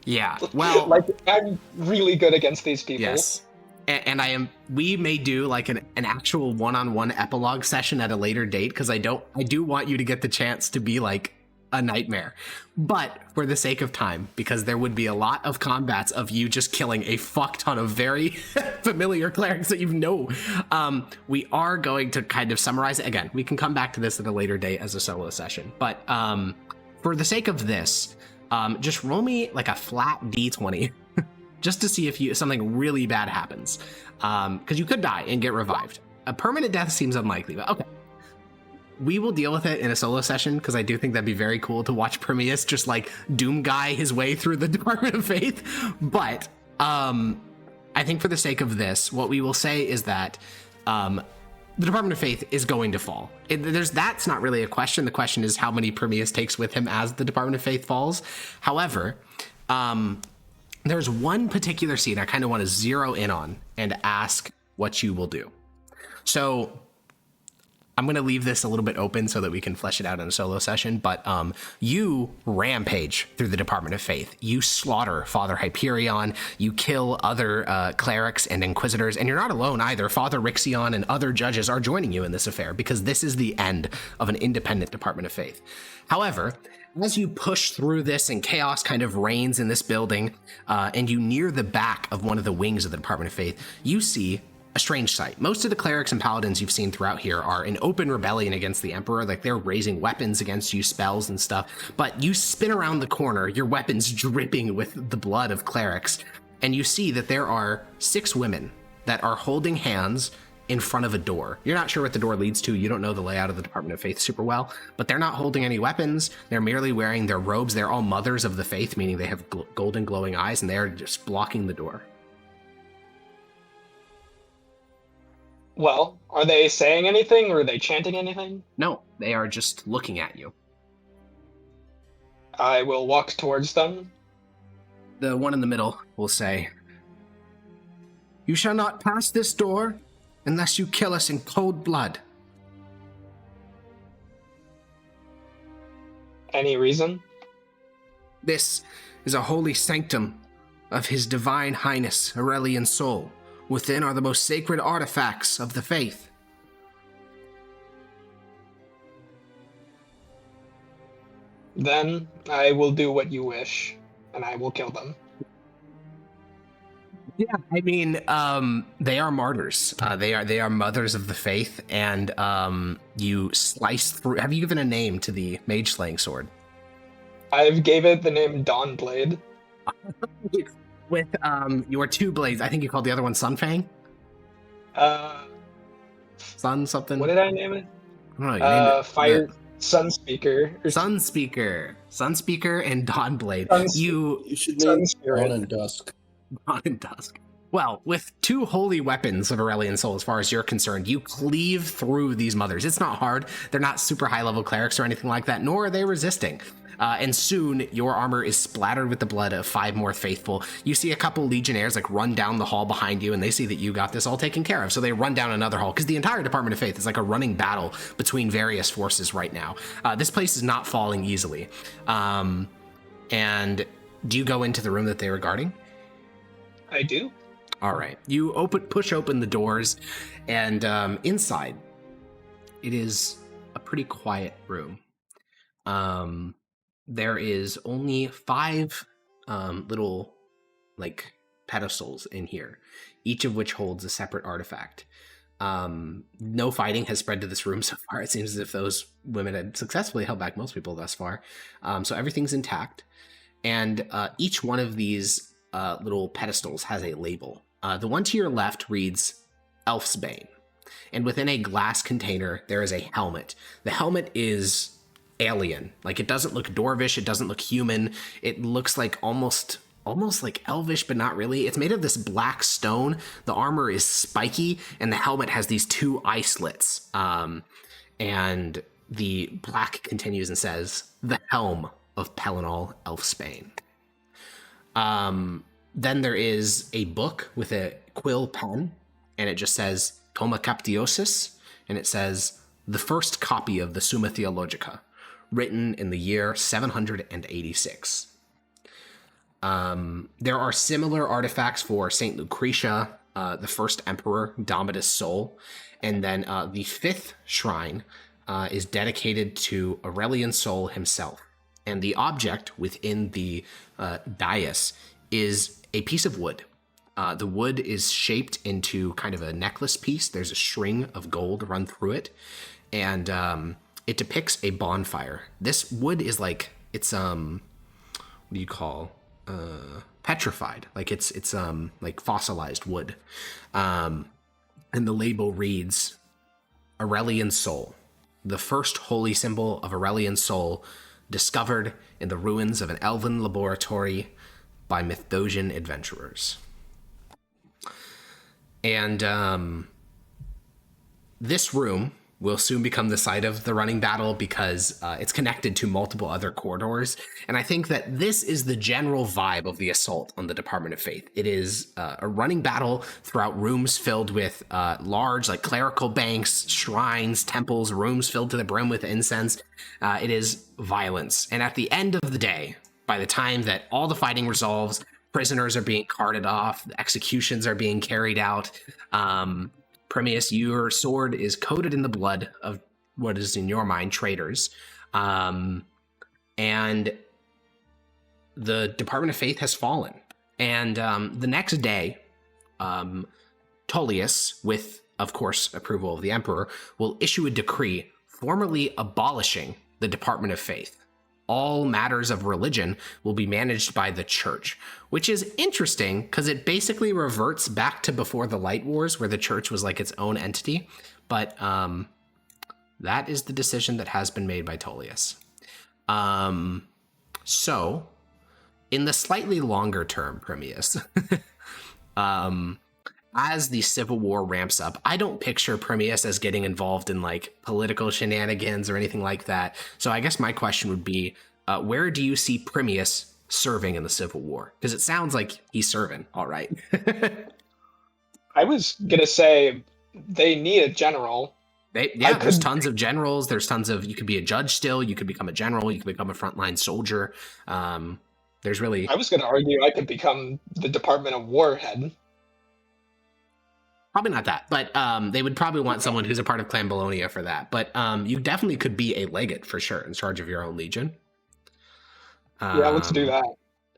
Yeah, well... I'm really good against these people. Yes. And we may do an actual one-on-one epilogue session at a later date, because I do want you to get the chance to be a nightmare, but for the sake of time, because there would be a lot of combats of you just killing a fuck ton of very familiar clerics that we are going to kind of summarize it. Again, we can come back to this at a later date as a solo session, but for the sake of this, just roll me a flat d20 just to see if something really bad happens, because you could die and get revived. A permanent death seems unlikely, but okay. We will deal with it in a solo session, because I do think that'd be very cool to watch Primius just doom guy his way through the Department of Faith. But I think for the sake of this, what we will say is that the Department of Faith is going to fall. That's not really a question. The question is how many Primius takes with him as the Department of Faith falls. However, there's one particular scene I kind of want to zero in on and ask what you will do. So I'm going to leave this a little bit open so that we can flesh it out in a solo session, but you rampage through the Department of Faith. You slaughter Father Hyperion, you kill other clerics and inquisitors, and you're not alone either. Father Rixion and other judges are joining you in this affair because this is the end of an independent Department of Faith. However, as you push through this and chaos kind of reigns in this building, and you near the back of one of the wings of the Department of Faith, you see a strange sight. Most of the clerics and paladins you've seen throughout here are in open rebellion against the Emperor, like they're raising weapons against you, spells and stuff, but you spin around the corner, your weapons dripping with the blood of clerics, and you see that there are 6 women that are holding hands in front of a door. You're not sure what the door leads to, you don't know the layout of the Department of Faith super well, but they're not holding any weapons, they're merely wearing their robes, they're all mothers of the faith, meaning they have golden glowing eyes, and they're just blocking the door. Well, are they saying anything or are they chanting anything? No, they are just looking at you. I will walk towards them. The one in the middle will say, "You shall not pass this door unless you kill us in cold blood." Any reason? This is a holy sanctum of His Divine Highness Aurelian Sol. Within are the most sacred artifacts of the faith. Then I will do what you wish, and I will kill them. Yeah, I mean, they are martyrs. They are mothers of the faith, and you slice through. Have you given a name to the mage slaying sword? I've gave it the name Dawnblade. With your 2 blades, I think you called the other one Sunfang? Sun something? What did I name it? I don't know. You named it Fire Sunspeaker. Sunspeaker and Dawnblade. You should name Dawn and Dusk. Dawn and Dusk. Well, with 2 holy weapons of Aurelian Sol, as far as you're concerned, you cleave through these mothers. It's not hard. They're not super high-level clerics or anything like that, nor are they resisting. And soon, your armor is splattered with the blood of 5 more faithful. You see a couple legionnaires like run down the hall behind you, and they see that you got this all taken care of. So they run down another hall, because the entire Department of Faith is like a running battle between various forces right now. This place is not falling easily. And do you go into the room that they were guarding? I do. All right. You push open the doors, and inside, it is a pretty quiet room. There is only 5 little like pedestals in here, each of which holds a separate artifact. No fighting has spread to this room so far. It seems as if those women had successfully held back most people thus far. So everything's intact. And each one of these little pedestals has a label. The one to your left reads Elf's Bane. And within a glass container, there is a helmet. The helmet is alien. Like, it doesn't look dwarvish, it doesn't look human. It looks like almost like elvish, but not really. It's made of this black stone. The armor is spiky, and the helmet has these 2 eye slits. And the plaque continues and says, "The Helm of Pelinal Elfsbane." Then there is a book with a quill pen, and it just says Toma Captiosus, and it says, "The first copy of the Summa Theologica, written in the year 786. There are similar artifacts for Saint Lucretia, the first emperor, Domitus Sol, and then the 5th shrine is dedicated to Aurelian Sol himself. And the object within the dais is a piece of wood. The wood is shaped into kind of a necklace piece. There's a string of gold run through it, and it depicts a bonfire. This wood is like, it's what do you call, petrified, like it's like fossilized wood. And the label reads Aurelian Sol, the first holy symbol of Aurelian Sol, discovered in the ruins of an elven laboratory by Mithdosian adventurers. And this room will soon become the site of the running battle because it's connected to multiple other corridors. And I think that this is the general vibe of the assault on the Department of Faith. It is a running battle throughout rooms filled with large, like clerical banks, shrines, temples, rooms filled to the brim with incense. It is violence. And at the end of the day, by the time that all the fighting resolves, prisoners are being carted off, the executions are being carried out. Premius, your sword is coated in the blood of what is in your mind traitors. And the Department of Faith has fallen. And the next day, Tullius, with, of course, approval of the Emperor, will issue a decree formally abolishing the Department of Faith. All matters of religion will be managed by the church, which is interesting because it basically reverts back to before the Light Wars, where the church was like its own entity. But that is the decision that has been made by Tullius. So, in the slightly longer term, Premius, as the Civil War ramps up, I don't picture Premius as getting involved in like political shenanigans or anything like that. So I guess my question would be, where do you see Premius serving in the Civil War? Because it sounds like he's serving, all right. I was gonna say they need a general. There's tons of generals. There's tons of, you could be a judge still. You could become a general. You could become a frontline soldier. There's really... I was gonna argue I could become the Department of War head. Probably not that, but they would probably want someone who's a part of Clan Bologna for that. But you definitely could be a legate for sure, in charge of your own legion. Yeah, let's do that.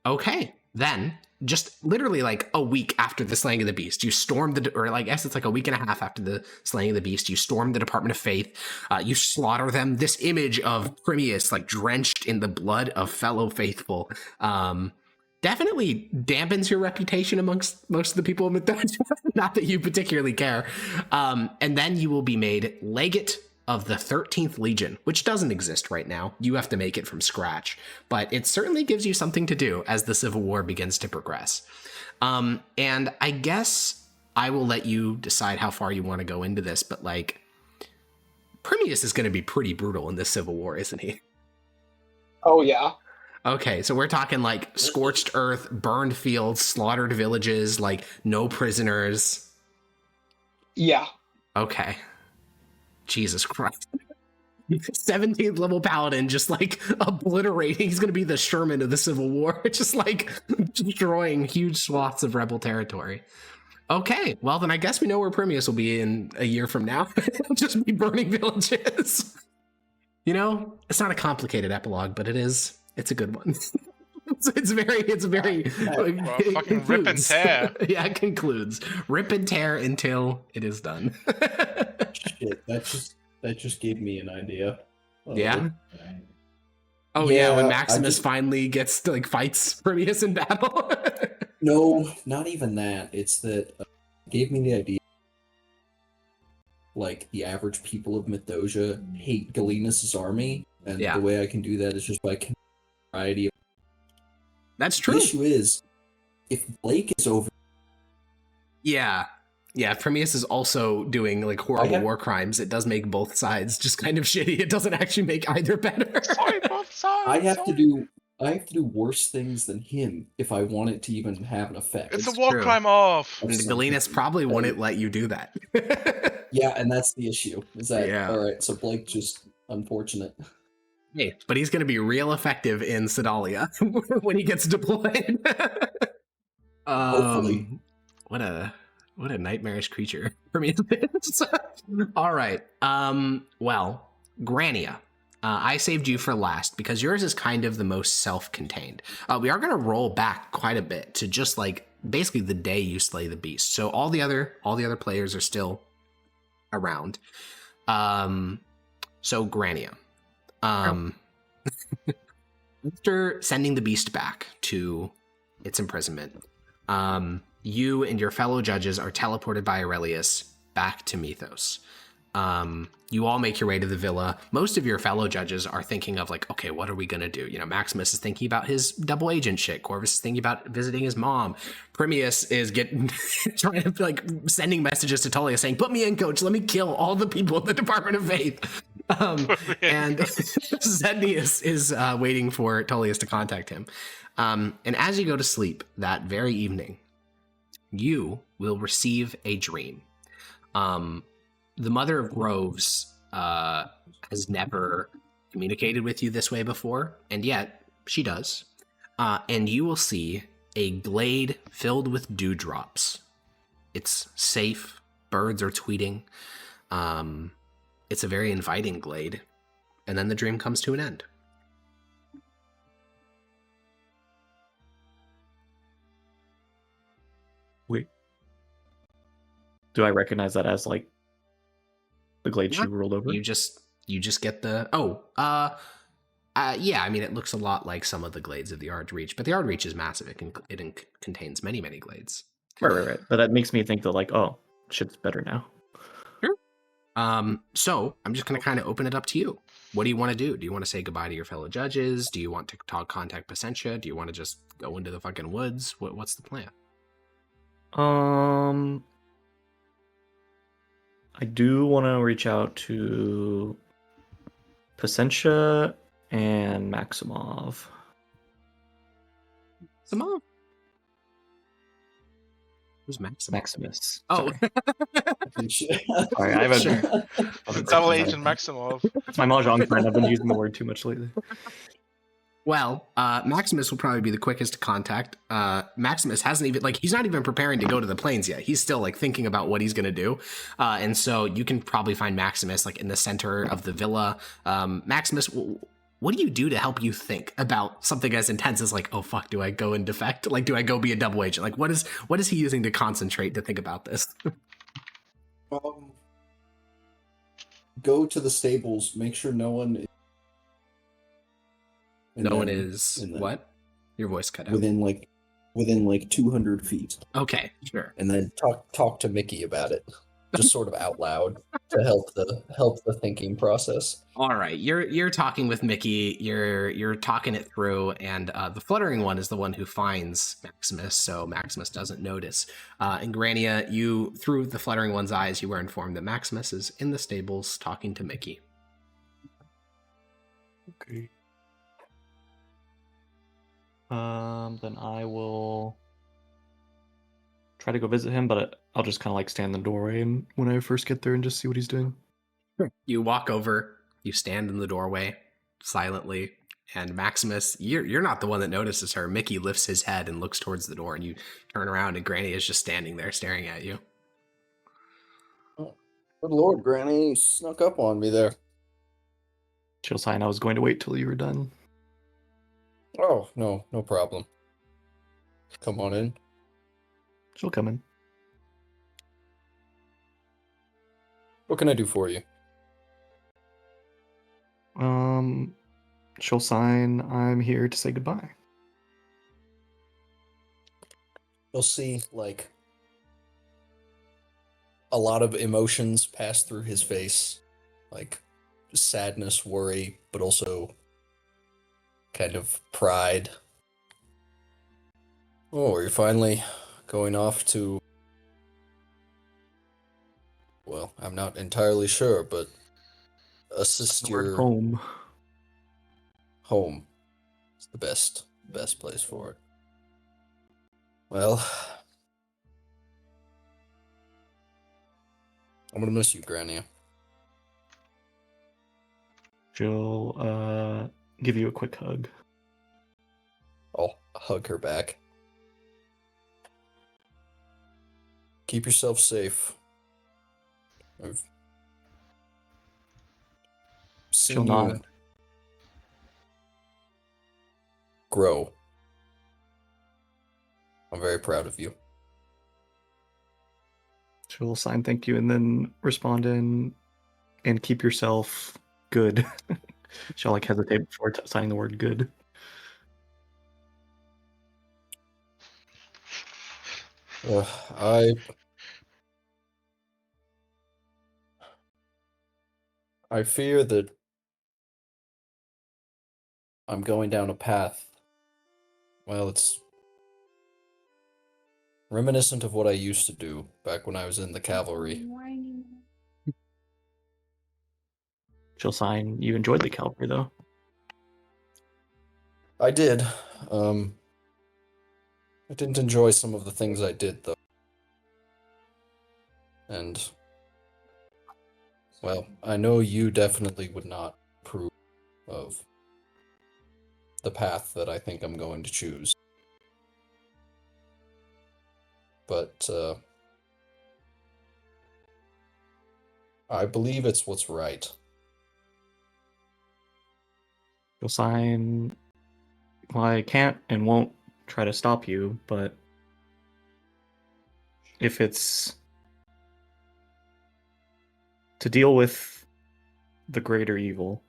Okay, then just literally like a week after the slaying of the beast, you storm or I guess it's like a week and a half after the slaying of the beast, you storm the Department of Faith, you slaughter them. This image of Premius like drenched in the blood of fellow faithful definitely dampens your reputation amongst most of the people in Mythosica. Not that you particularly care. And then you will be made legate of the 13th Legion, which doesn't exist right now. You have to make it from scratch, but it certainly gives you something to do as the Civil War begins to progress. And I guess I will let you decide how far you want to go into this, but like, Premius is going to be pretty brutal in this Civil War, isn't he? Oh, yeah. Okay, so we're talking like scorched earth, burned fields, slaughtered villages, like no prisoners. Yeah. Okay. Jesus Christ. 17th level paladin just like obliterating. He's going to be the Sherman of the Civil War, just like destroying huge swaths of rebel territory. Okay, well then I guess we know where Premius will be in a year from now. It'll just be burning villages. You know, it's not a complicated epilogue, but it's a good one. It's very well, fucking rip and tear. Yeah, it concludes. Rip and tear until it is done. Shit, that just gave me an idea. Yeah. Oh yeah, when Maximus finally gets to, like, fights Premius in battle. No, not even that. It's that it gave me the idea. Like, the average people of Mythosica hate Galenus' army, and the way I can do that is just by variety of... That's true. The issue is, if Blake is over... Yeah, Premius is also doing, like, horrible war crimes. It does make both sides just kind of shitty. It doesn't actually make either better. Sorry, both sides. I have to do worse things than him if I want it to even have an effect. It's a war crime off. And Galenus probably wouldn't let you do that. Yeah, and that's the issue. Is that all right? So Blake just unfortunate. Hey, but he's going to be real effective in Sedalia when he gets deployed. Hopefully. What a nightmarish creature for me. All right. Well, Grania. I saved you for last because yours is kind of the most self-contained. We are going to roll back quite a bit to just like basically the day you slay the beast. So all the other players are still around. So Grania. After sending the beast back to its imprisonment, you and your fellow judges are teleported by Aurelius back to Mythos. You all make your way to the villa. Most of your fellow judges are thinking of like, okay, what are we gonna do? You know, Maximus is thinking about his double agent shit. Corvus is thinking about visiting his mom. Primius is getting trying to like sending messages to Tullius saying, "Put me in, coach. Let me kill all the people in the Department of Faith." And Zednius is waiting for Tullius to contact him. And as you go to sleep that very evening, you will receive a dream. The Mother of Groves has never communicated with you this way before, and yet she does. And you will see a glade filled with dewdrops. It's safe. Birds are tweeting. It's a very inviting glade. And then the dream comes to an end. Wait. Do I recognize that as like the glade she rolled over? You just get the yeah. I mean, it looks a lot like some of the glades of the Ardreach, but the Ardreach is massive. It contains many glades. Right. But that makes me think that like, oh, shit's better now. Sure. So I'm just gonna kind of open it up to you. What do you want to do? Do you want to say goodbye to your fellow judges? Do you want to contact Placentia? Do you want to just go into the fucking woods? What's the plan? I do want to reach out to Placentia and Maximov. Maximov? Who's Maximus? Maximus. Oh. Sorry, I have Double Agent Maximov. It's my mahjong friend. I've been using the word too much lately. Well, Maximus will probably be the quickest to contact. Maximus hasn't even, like, he's not even preparing to go to the plains yet. He's still, like, thinking about what he's going to do. And so you can probably find Maximus, like, in the center of the villa. Maximus, what do you do to help you think about something as intense as, like, oh, fuck, do I go and defect? Like, do I go be a double agent? Like, what is he using to concentrate to think about this? Go to the stables, make sure no one... No one is what? Your voice cut out. Within like 200 feet. Okay, sure. And then talk to Mickey about it, just sort of out loud to help the thinking process. All right, you're talking with Mickey. You're talking it through, and the fluttering one is the one who finds Maximus, so Maximus doesn't notice. And Grania, you through the fluttering one's eyes, you were informed that Maximus is in the stables talking to Mickey. Okay. Then I will try to go visit him, but I'll just kind of like stand in the doorway and when I first get there and just see what he's doing. Sure. You walk over, you stand in the doorway silently, and Maximus, you're not the one that notices her. Mickey lifts his head and looks towards the door, and you turn around, and Granny is just standing there staring at you. Oh, good Lord, Granny, you snuck up on me there. She'll sign. I was going to wait till you were done. Oh, no problem. Come on in. She'll come in. What can I do for you? She'll sign. I'm here to say goodbye. You'll see, like, a lot of emotions pass through his face. Like, sadness, worry, but also kind of pride. Oh, you're finally going off to... Well, I'm not entirely sure, but assist your... home. Home. It's the best place for it. Well... I'm gonna miss you, Grania. She'll, give you a quick hug. I'll hug her back. Keep yourself safe. I've seen She'll you nod. grow. I'm very proud of you. She'll sign thank you and then respond in and keep yourself good. She'll like hesitate before signing the word good. I I fear that I'm going down a path. Well, it's reminiscent of what I used to do back when I was in the cavalry. She'll sign. You enjoyed the cavalry, though. I did. I didn't enjoy some of the things I did, though. And, well, I know you definitely would not approve of the path that I think I'm going to choose. But, I believe it's what's right. She'll sign. Well, I can't and won't try to stop you, but if it's to deal with the greater evil,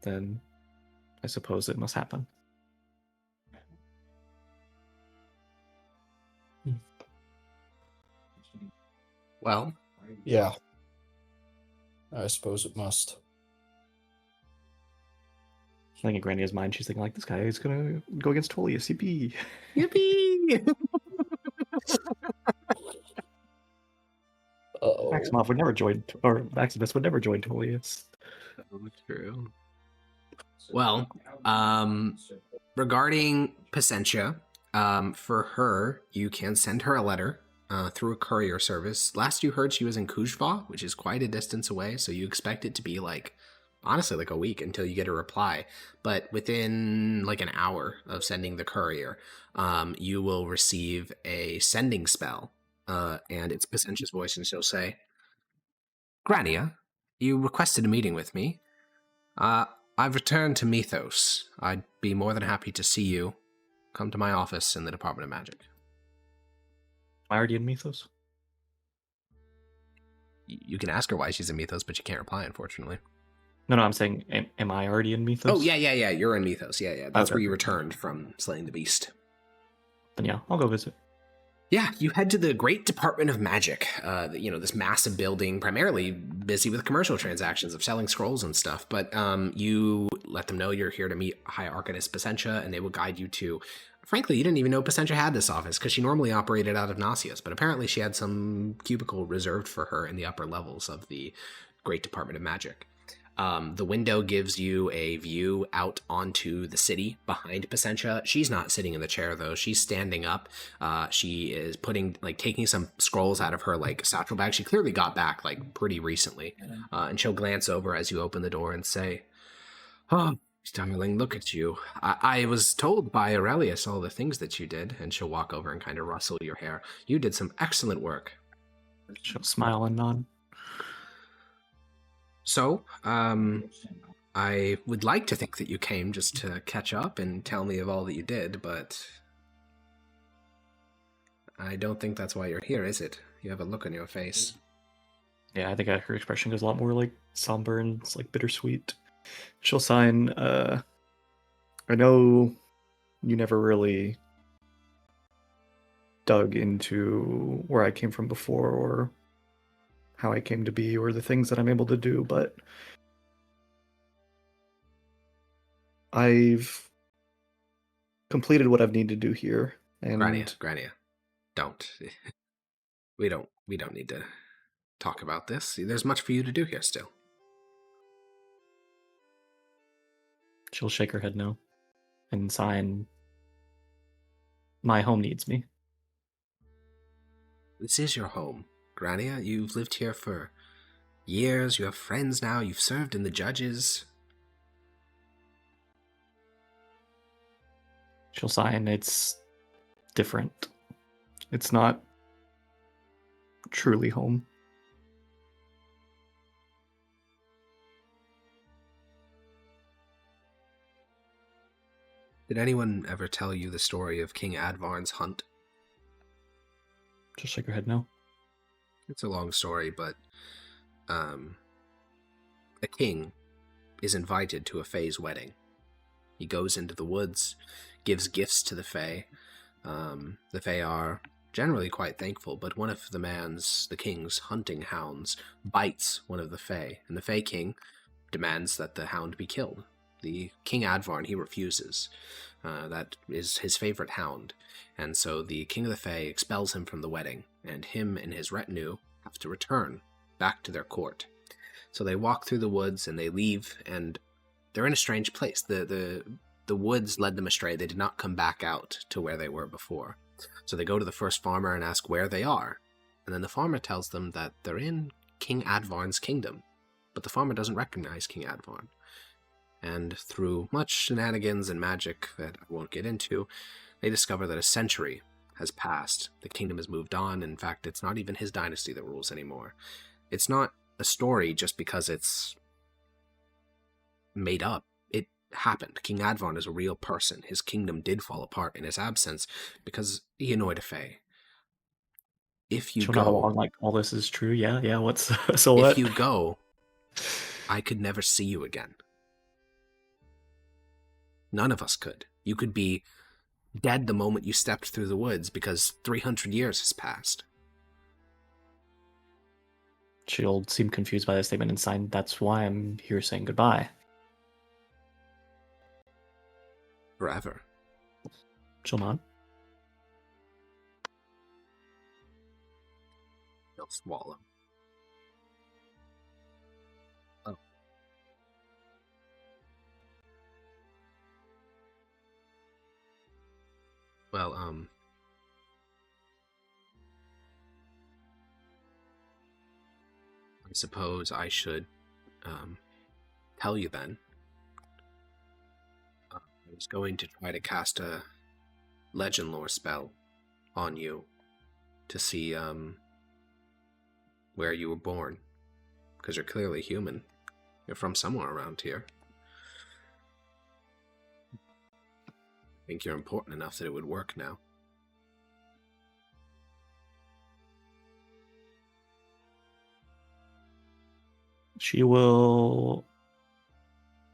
then I suppose it must happen. Well, Yeah. I suppose it must. I think in Grandia's mind, she's thinking, like, this guy is gonna go against Tullius, yippee! yippee! Uh-oh. Maximov would never join, or Maximus would never join Tullius. Oh, true. Well, regarding Pacentia, for her, you can send her a letter through a courier service. Last you heard, she was in Kujva, which is quite a distance away, so you expect it to be honestly, a week until you get a reply. But within an hour of sending the courier, you will receive a sending spell, and it's Pacentia's voice, and she'll say, "Grania, you requested a meeting with me. I've returned to Mythos. I'd be more than happy to see you. Come to my office in the Department of Magic." Am I already in Mythos? You can ask her why she's in Mythos, but you can't reply, unfortunately. No, I'm saying, am I already in Mythos? Oh, yeah, you're in Mythos. Yeah. That's Okay. where you returned from slaying the beast. Then yeah, I'll go visit. Yeah, you head to the Great Department of Magic, this massive building, primarily busy with commercial transactions of selling scrolls and stuff. But you let them know you're here to meet High Arcanist Pacentia, and they will guide you to... Frankly, you didn't even know Pacentia had this office, because she normally operated out of Nasius, but apparently she had some cubicle reserved for her in the upper levels of the Great Department of Magic. The window gives you a view out onto the city behind Pacentia. She's not sitting in the chair, though. She's standing up. She is taking some scrolls out of her satchel bag. She clearly got back pretty recently. And she'll glance over as you open the door and say, "Oh, darling, look at you. I was told by Aurelius all the things that you did." And she'll walk over and kind of rustle your hair. "You did some excellent work." She'll smile and nod. So, I would like to think that you came just to catch up and tell me of all that you did, but I don't think that's why you're here, is it? You have a look on your face. Yeah, I think her expression goes a lot more somber and it's bittersweet. She'll sign, I know you never really dug into where I came from before or how I came to be or the things that I'm able to do, but I've completed what I've needed to do here. And Grania, don't. We don't need to talk about this. There's much for you to do here still. She'll shake her head no and sign, "My home needs me." This is your home, Grania. You've lived here for years. You have friends now. You've served in the judges. She'll sign, "It's different. It's not truly home." Did anyone ever tell you the story of King Advarn's hunt? Just shake her head no. It's a long story, but a king is invited to a Fae's wedding. He goes into the woods, gives gifts to the Fae. The Fae are generally quite thankful, but one of the king's hunting hounds bites one of the Fae, and the Fae king demands that the hound be killed. The King Advarn, he refuses. That is his favorite hound. And so the King of the Fae expels him from the wedding, and him and his retinue have to return back to their court. So they walk through the woods and they leave, and they're in a strange place. The woods led them astray. They did not come back out to where they were before. So they go to the first farmer and ask where they are. And then the farmer tells them that they're in King Advarn's kingdom. But the farmer doesn't recognize King Advarn. And through much shenanigans and magic that I won't get into, they discover that a century has passed. The kingdom has moved on. In fact, it's not even his dynasty that rules anymore. It's not a story just because it's made up. It happened. King Advarn is a real person. His kingdom did fall apart in his absence because he annoyed a Fae. If you So go, not along, like, all this is true. Yeah. What's so if what? you go, I could never see you again. None of us could. You could be dead the moment you stepped through the woods because 300 years has passed. She'll seem confused by the statement and sign, "That's why I'm here saying goodbye." Forever. She'll nod. He'll swallow. Oh. Well, I suppose I should tell you then. I was going to try to cast a legend lore spell on you to see where you were born, because you're clearly human. You're from somewhere around here. I think you're important enough that it would work now. She will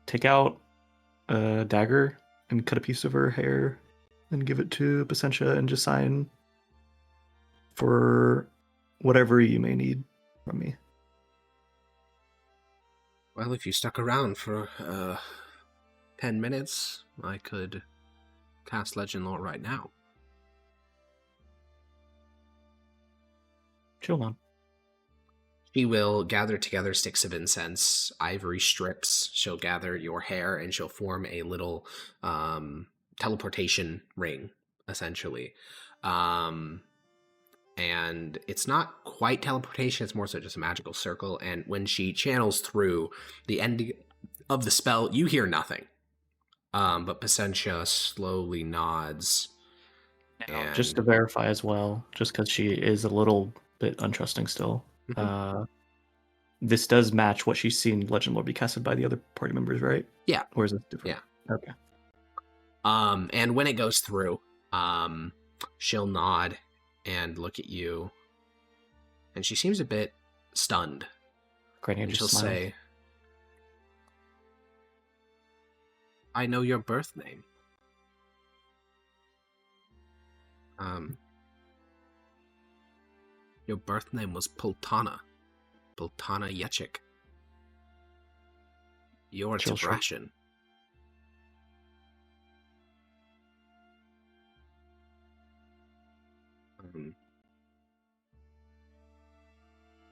take out a dagger and cut a piece of her hair and give it to Pacentia and just sign for whatever you may need from me. Well, if you stuck around for 10 minutes, I could cast Legend Lore right now. Chill on. She will gather together sticks of incense, ivory strips. She'll gather your hair and she'll form a little teleportation ring, essentially. And it's not quite teleportation, it's more so just a magical circle. And when she channels through the end of the spell, you hear nothing. But Pacentia slowly nods. And just to verify as well, just because she is a little bit untrusting still, this does match what she's seen Legend Lore be casted by the other party members, right? Yeah. Or is it different? Yeah. Okay. And when it goes through, she'll nod and look at you, and she seems a bit stunned. Great, and just she'll smiles. say, "I know your birth name. Your birth name was Pultana Yechik. You're Chill, sure. Tabrashin."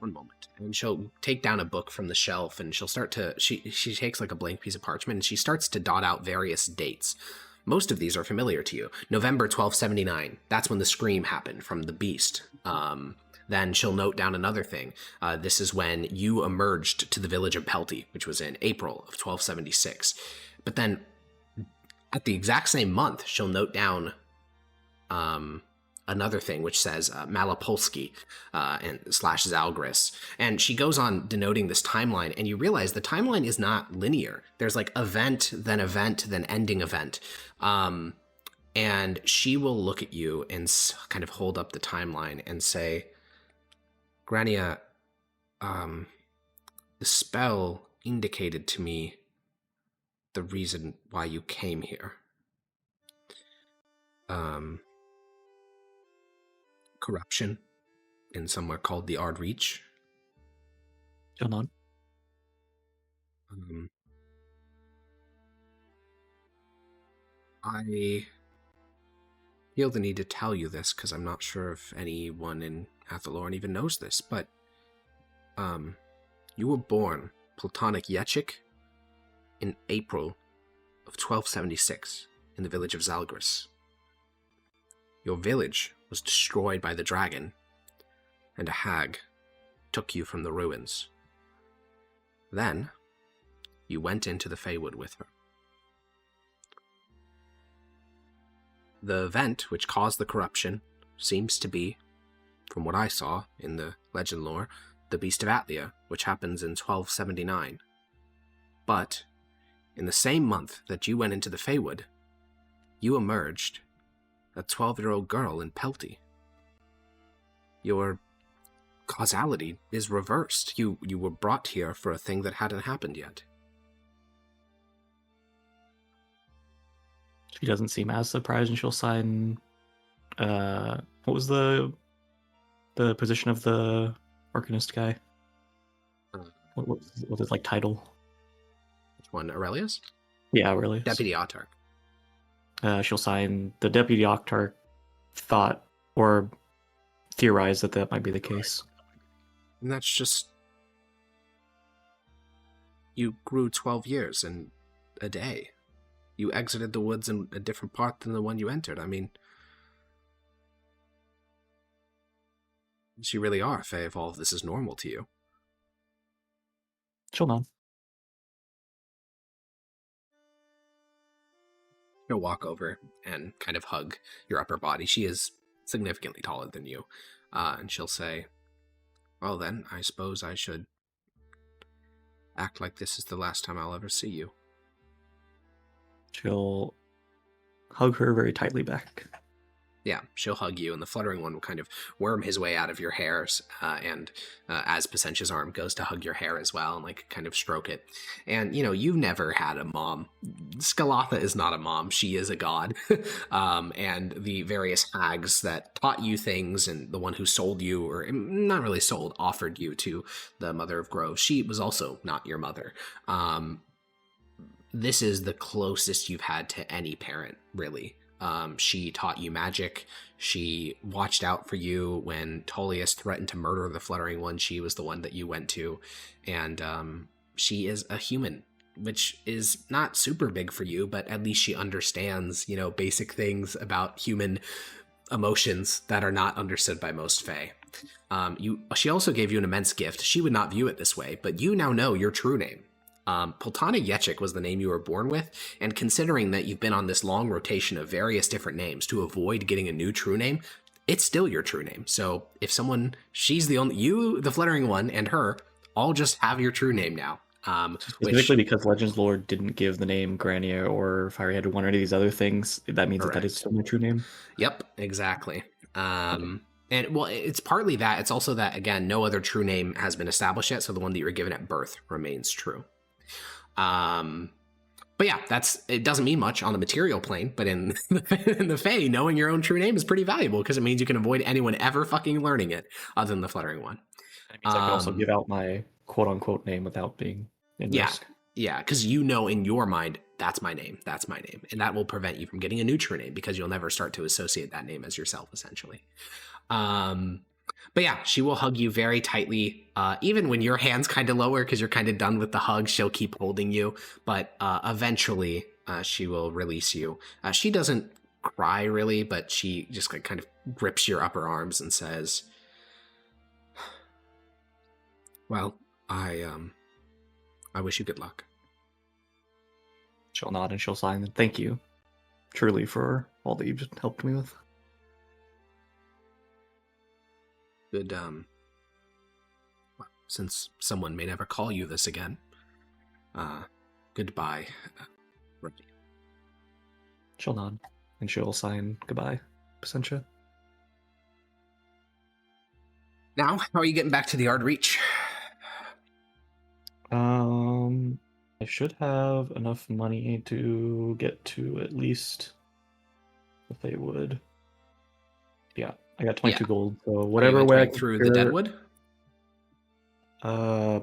One moment. And she'll take down a book from the shelf and she'll start to, she takes like a blank piece of parchment and she starts to dot out various dates. Most of these are familiar to you. November 1279, that's when the scream happened from the beast. Then she'll note down another thing. This is when you emerged to the village of Pelty, which was in April of 1276. But then at the exact same month, she'll note down another thing which says Malopolsky and / Zalgris. And she goes on denoting this timeline, and you realize the timeline is not linear. There's like event, then ending event. And she will look at you and kind of hold up the timeline and say, "Grania, the spell indicated to me the reason why you came here. corruption in somewhere called the Ard Reach. Still none. I feel the need to tell you this because I'm not sure if anyone in Athelorn even knows this, but you were born Platonic Yechik in April of 1276 in the village of Zalgris. Your village was destroyed by the dragon, and a hag took you from the ruins. Then, you went into the Feywood with her. The event which caused the corruption seems to be, from what I saw in the legend lore, the Beast of Atlia, which happens in 1279. But, in the same month that you went into the Feywood, you emerged a 12-year-old girl in Pelty. Your causality is reversed. You were brought here for a thing that hadn't happened yet. She doesn't seem as surprised, and she'll sign. What was the position of the Arcanist guy? What was his title? Which one, Aurelius? Yeah, Aurelius. Deputy Autarch. She'll sign. The Deputy Autarch thought or theorized that might be the case. And that's just... You grew 12 years in a day. You exited the woods in a different part than the one you entered. I mean... You really are, Faye, if all of this is normal to you. She'll know. She'll walk over and kind of hug your upper body. She is significantly taller than you. And she'll say, well then, I suppose I should act like this is the last time I'll ever see you. She'll hug her very tightly back. Yeah, she'll hug you, and the fluttering one will kind of worm his way out of your hairs, and as Pasentia's arm goes to hug your hair as well, and kind of stroke it. And, you've never had a mom. Skalatha is not a mom, she is a god. And the various hags that taught you things, and the one who sold you, or not really sold, offered you to the Mother of Groves, she was also not your mother. This is the closest you've had to any parent, really. She taught you magic. She watched out for you when Tullius threatened to murder the Fluttering One. She was the one that you went to. And she is a human, which is not super big for you, but at least she understands, basic things about human emotions that are not understood by most Fae. She also gave you an immense gift. She would not view it this way, but you now know your true name. Poltana Yechik was the name you were born with, and considering that you've been on this long rotation of various different names to avoid getting a new true name, it's still your true name. So if she's the only, you, the Fluttering One, and her, all just have your true name now. Specifically because Legends Lore didn't give the name Grania or Firehead One or any of these other things, that means that is still my true name? Yep, exactly. And well, it's partly that. It's also that, again, no other true name has been established yet, so the one that you were given at birth remains true. But yeah, it doesn't mean much on the material plane, but in the Fae, knowing your own true name is pretty valuable because it means you can avoid anyone ever fucking learning it other than the Fluttering One. It means I can also give out my quote-unquote name without being in risk. Yeah, because in your mind, that's my name, and that will prevent you from getting a new true name because you'll never start to associate that name as yourself, essentially. But yeah, she will hug you very tightly. Even when your hand's kind of lower because you're kind of done with the hug, she'll keep holding you. But eventually, she will release you. She doesn't cry really, but she just kind of grips your upper arms and says, "Well, I wish you good luck." She'll nod and she'll sign. Thank you, truly, for all that you've just helped me with. Good, since someone may never call you this again, goodbye, Reggie. She'll nod, and she'll sign goodbye, Pacentia. Now, how are you getting back to the Ard Reach? I should have enough money to get to at least if they would. Yeah, I got 22 Yeah. gold, so Are you whatever way I entering can through the figure- Deadwood?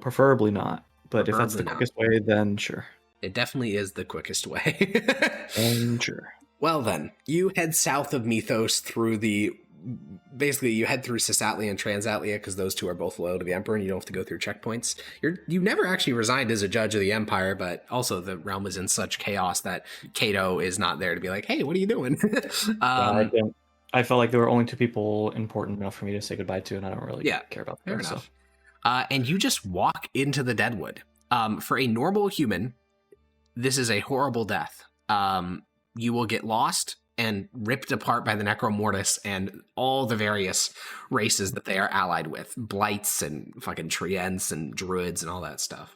Preferably not. But if that's the Preferably not. quickest way, then sure. It definitely is the quickest way. Sure. Well then, you head south of Mythos through the... Basically, you head through Cisatlia and Transatlia because those two are both loyal to the Emperor and you don't have to go through checkpoints. You never actually resigned as a judge of the Empire, but also the realm is in such chaos that Cato is not there to be like, hey, what are you doing? I felt like there were only two people important enough for me to say goodbye to, and I don't really care about fair that. enough. And you just walk into the Deadwood. For a normal human, this is a horrible death. You will get lost and ripped apart by the Necromortis and all the various races that they are allied with. Blights and fucking Treants and Druids and all that stuff.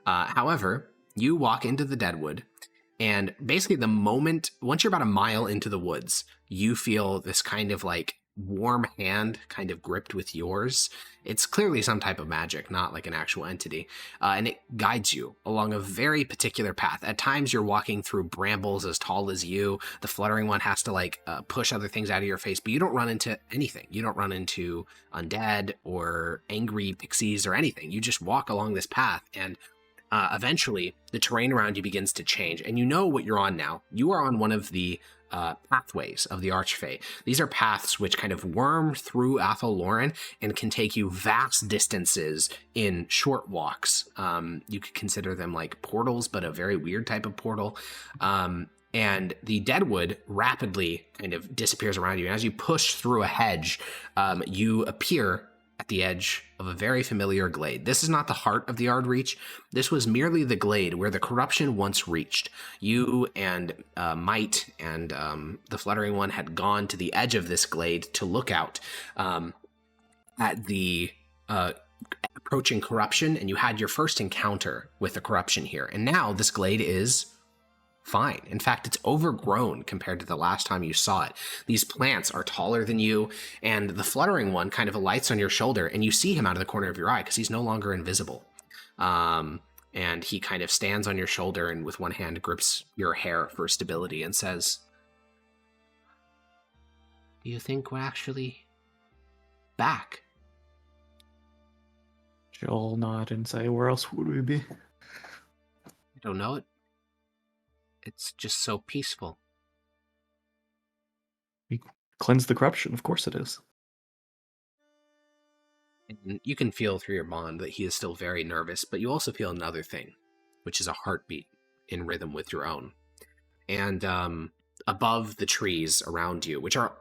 However, you walk into the Deadwood, and basically the moment, once you're about a mile into the woods, you feel this kind of like warm hand kind of gripped with yours. It's clearly some type of magic, not like an actual entity. And it guides you along a very particular path. At times you're walking through brambles as tall as you. The fluttering one has to like push other things out of your face, but you don't run into anything. You don't run into undead or angry pixies or anything. You just walk along this path, and eventually the terrain around you begins to change, and you know what you're on now. You are on one of the pathways of the Archfey. These are paths which kind of worm through Athol Loren and can take you vast distances in short walks. You could consider them like portals, but a very weird type of portal. And the Deadwood rapidly kind of disappears around you. And as you push through a hedge, you appear at the edge of a very familiar glade. This is not the heart of the Ardreach. This was merely the glade where the corruption once reached. You and Might and the Fluttering One had gone to the edge of this glade to look out at the approaching corruption, and you had your first encounter with the corruption here. And now this glade is fine. In fact, it's overgrown compared to the last time you saw it. These plants are taller than you, and the Fluttering One kind of alights on your shoulder, and you see him out of the corner of your eye because he's no longer invisible. And he kind of stands on your shoulder and with one hand grips your hair for stability and says, "Do you think we're actually back?" She'll nod and say, where else would we be? I don't know it. It's just so peaceful. We cleanse the corruption, of course it is. And you can feel through your bond that he is still very nervous, but you also feel another thing, which is a heartbeat in rhythm with your own. And above the trees around you, which are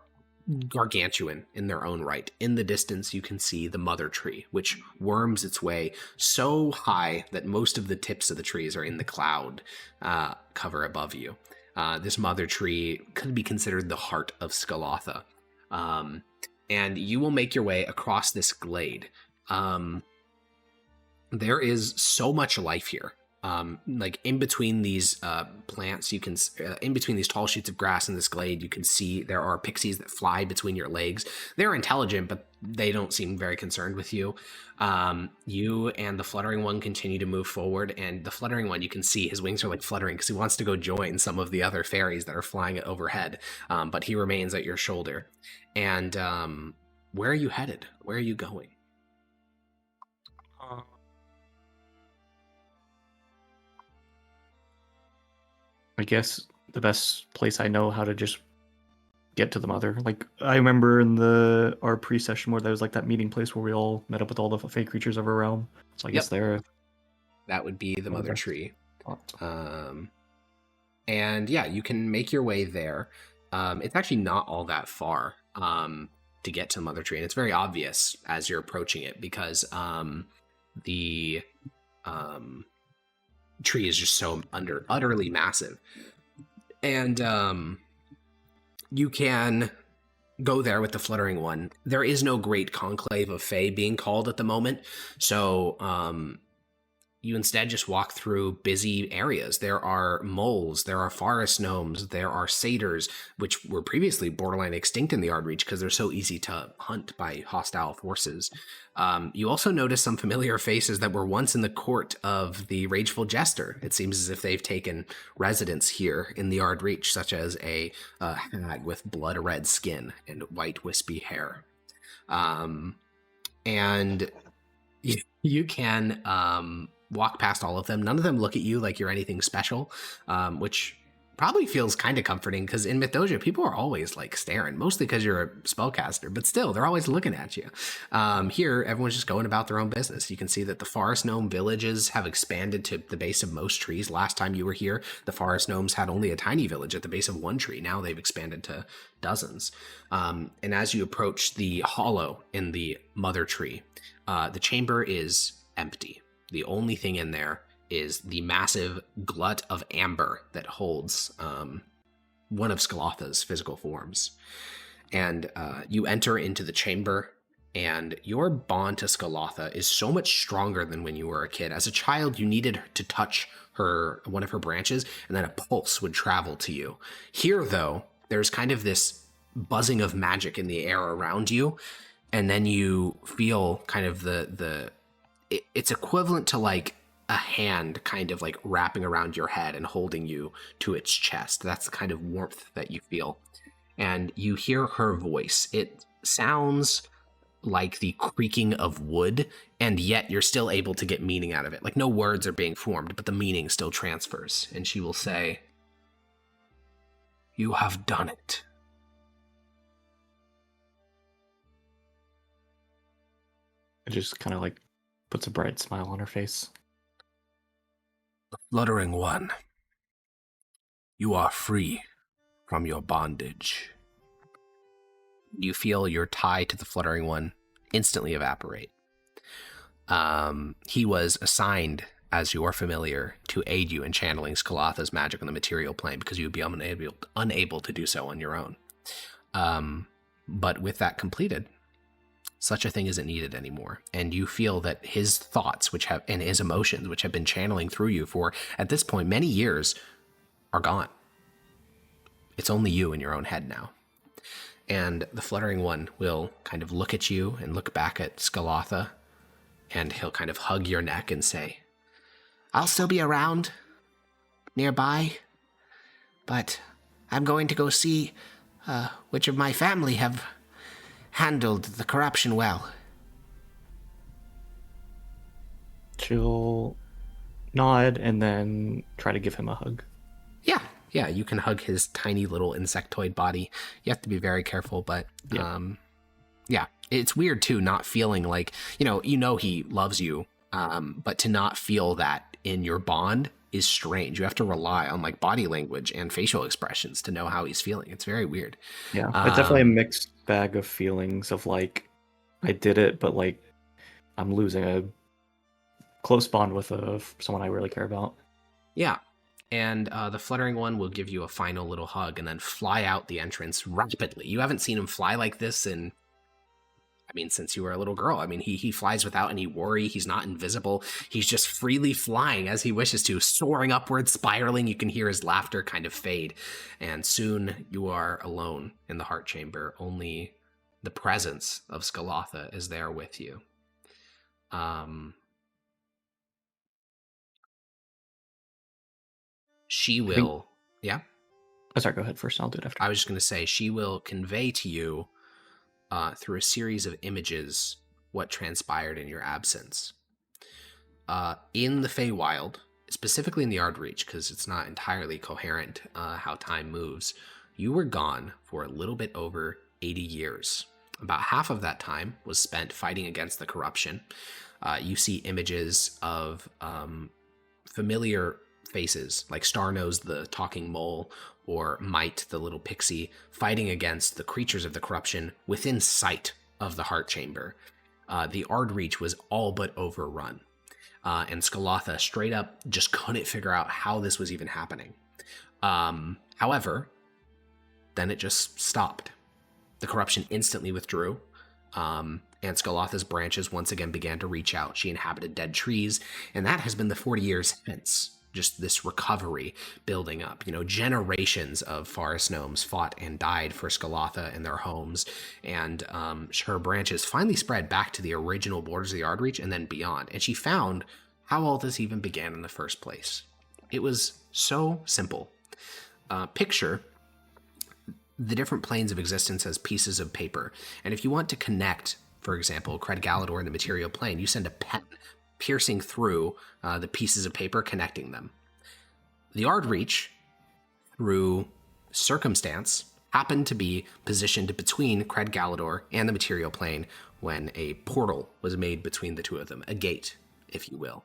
gargantuan in their own right, in the distance you can see the mother tree, which worms its way so high that most of the tips of the trees are in the cloud cover above you. This mother tree could be considered the heart of Skalotha. And you will make your way across this glade. There is so much life here. Like in between these plants, you can in between these tall shoots of grass in this glade, you can see there are pixies that fly between your legs. They're intelligent, but they don't seem very concerned with you. You and the Fluttering One continue to move forward, and the Fluttering One, you can see his wings are like fluttering because he wants to go join some of the other fairies that are flying overhead, but he remains at your shoulder. And where are you headed? Where are you going? I guess the best place I know how to just get to the mother. Like, I remember in our pre-session where there was like that meeting place where we all met up with all the fake creatures of our realm. So I guess there. That would be the mother tree. Spot. And yeah, you can make your way there. It's actually not all that far to get to the mother tree, and it's very obvious as you're approaching it because the tree is just so utterly massive. And you can go there with the Fluttering One. There is no great conclave of Fae being called at the moment, so you instead just walk through busy areas. There are moles, there are forest gnomes, there are satyrs, which were previously borderline extinct in the Ardreach because they're so easy to hunt by hostile forces. You also notice some familiar faces that were once in the court of the Rageful Jester. It seems as if they've taken residence here in the Ardreach, such as a hag with blood-red skin and white wispy hair. And you can walk past all of them. None of them look at you like you're anything special, which probably feels kind of comforting because in Mythdosia, people are always like staring, mostly because you're a spellcaster, but still, they're always looking at you. Here, everyone's just going about their own business. You can see that the Forest Gnome villages have expanded to the base of most trees. Last time you were here, the Forest Gnomes had only a tiny village at the base of one tree. Now they've expanded to dozens. And as you approach the hollow in the mother tree, the chamber is empty. The only thing in there is the massive glut of amber that holds one of Skalotha's physical forms. And you enter into the chamber, and your bond to Skalotha is so much stronger than when you were a kid. As a child, you needed to touch one of her branches, and then a pulse would travel to you. Here, though, there's kind of this buzzing of magic in the air around you, and then you feel kind of it's equivalent to like a hand kind of like wrapping around your head and holding you to its chest. That's the kind of warmth that you feel. And you hear her voice. It sounds like the creaking of wood, and yet you're still able to get meaning out of it. Like no words are being formed, but the meaning still transfers. And she will say, "You have done it." It just kind of like puts a bright smile on her face. The Fluttering One, you are free from your bondage. You feel your tie to the Fluttering One instantly evaporate. He was assigned as your familiar to aid you in channeling Skalotha's magic on the material plane because you would be unable to do so on your own. But with that completed, such a thing isn't needed anymore. And you feel that his thoughts and his emotions, which have been channeling through you for, at this point, many years, are gone. It's only you in your own head now. And the Fluttering One will kind of look at you and look back at Skalotha, and he'll kind of hug your neck and say, "I'll still be around, nearby, but I'm going to go see which of my family have handled the corruption well." She'll nod and then try to give him a hug. Yeah, you can hug his tiny little insectoid body. You have to be very careful, but yeah, it's weird too, not feeling like, you know he loves you, but to not feel that in your bond is strange. You have to rely on like body language and facial expressions to know how he's feeling. It's very weird. Yeah, it's definitely a mixed bag of feelings of like, I did it, but like I'm losing a close bond with someone I really care about. Yeah. And the Fluttering One will give you a final little hug and then fly out the entrance rapidly. You haven't seen him fly like this since you were a little girl. He flies without any worry. He's not invisible. He's just freely flying as he wishes to, soaring upward, spiraling. You can hear his laughter kind of fade. And soon you are alone in the Heart Chamber. Only the presence of Skalotha is there with you. She will... Yeah? Oh, sorry, go ahead first. I'll do it after. I was just going to say, she will convey to you through a series of images what transpired in your absence. In the Feywild, specifically in the Ardreach, because it's not entirely coherent how time moves, you were gone for a little bit over 80 years. About half of that time was spent fighting against the corruption. You see images of familiar faces, like Starnose the talking mole, or Might the little pixie, fighting against the creatures of the corruption within sight of the Heart Chamber. The Ardreach was all but overrun, and Skalotha straight up just couldn't figure out how this was even happening. However, then it just stopped. The corruption instantly withdrew, and Scalatha's branches once again began to reach out. She inhabited dead trees, and that has been the 40 years hence. Just this recovery building up. Generations of forest gnomes fought and died for Scalatha and their homes, and her branches finally spread back to the original borders of the Ardreach and then beyond. And she found how all this even began in the first place. It was so simple. Picture the different planes of existence as pieces of paper. And if you want to connect, for example, Cred Galador in the material plane, you send a pen piercing through the pieces of paper, connecting them. The Ardreach, through circumstance, happened to be positioned between Cred Galador and the material plane when a portal was made between the two of them, a gate, if you will.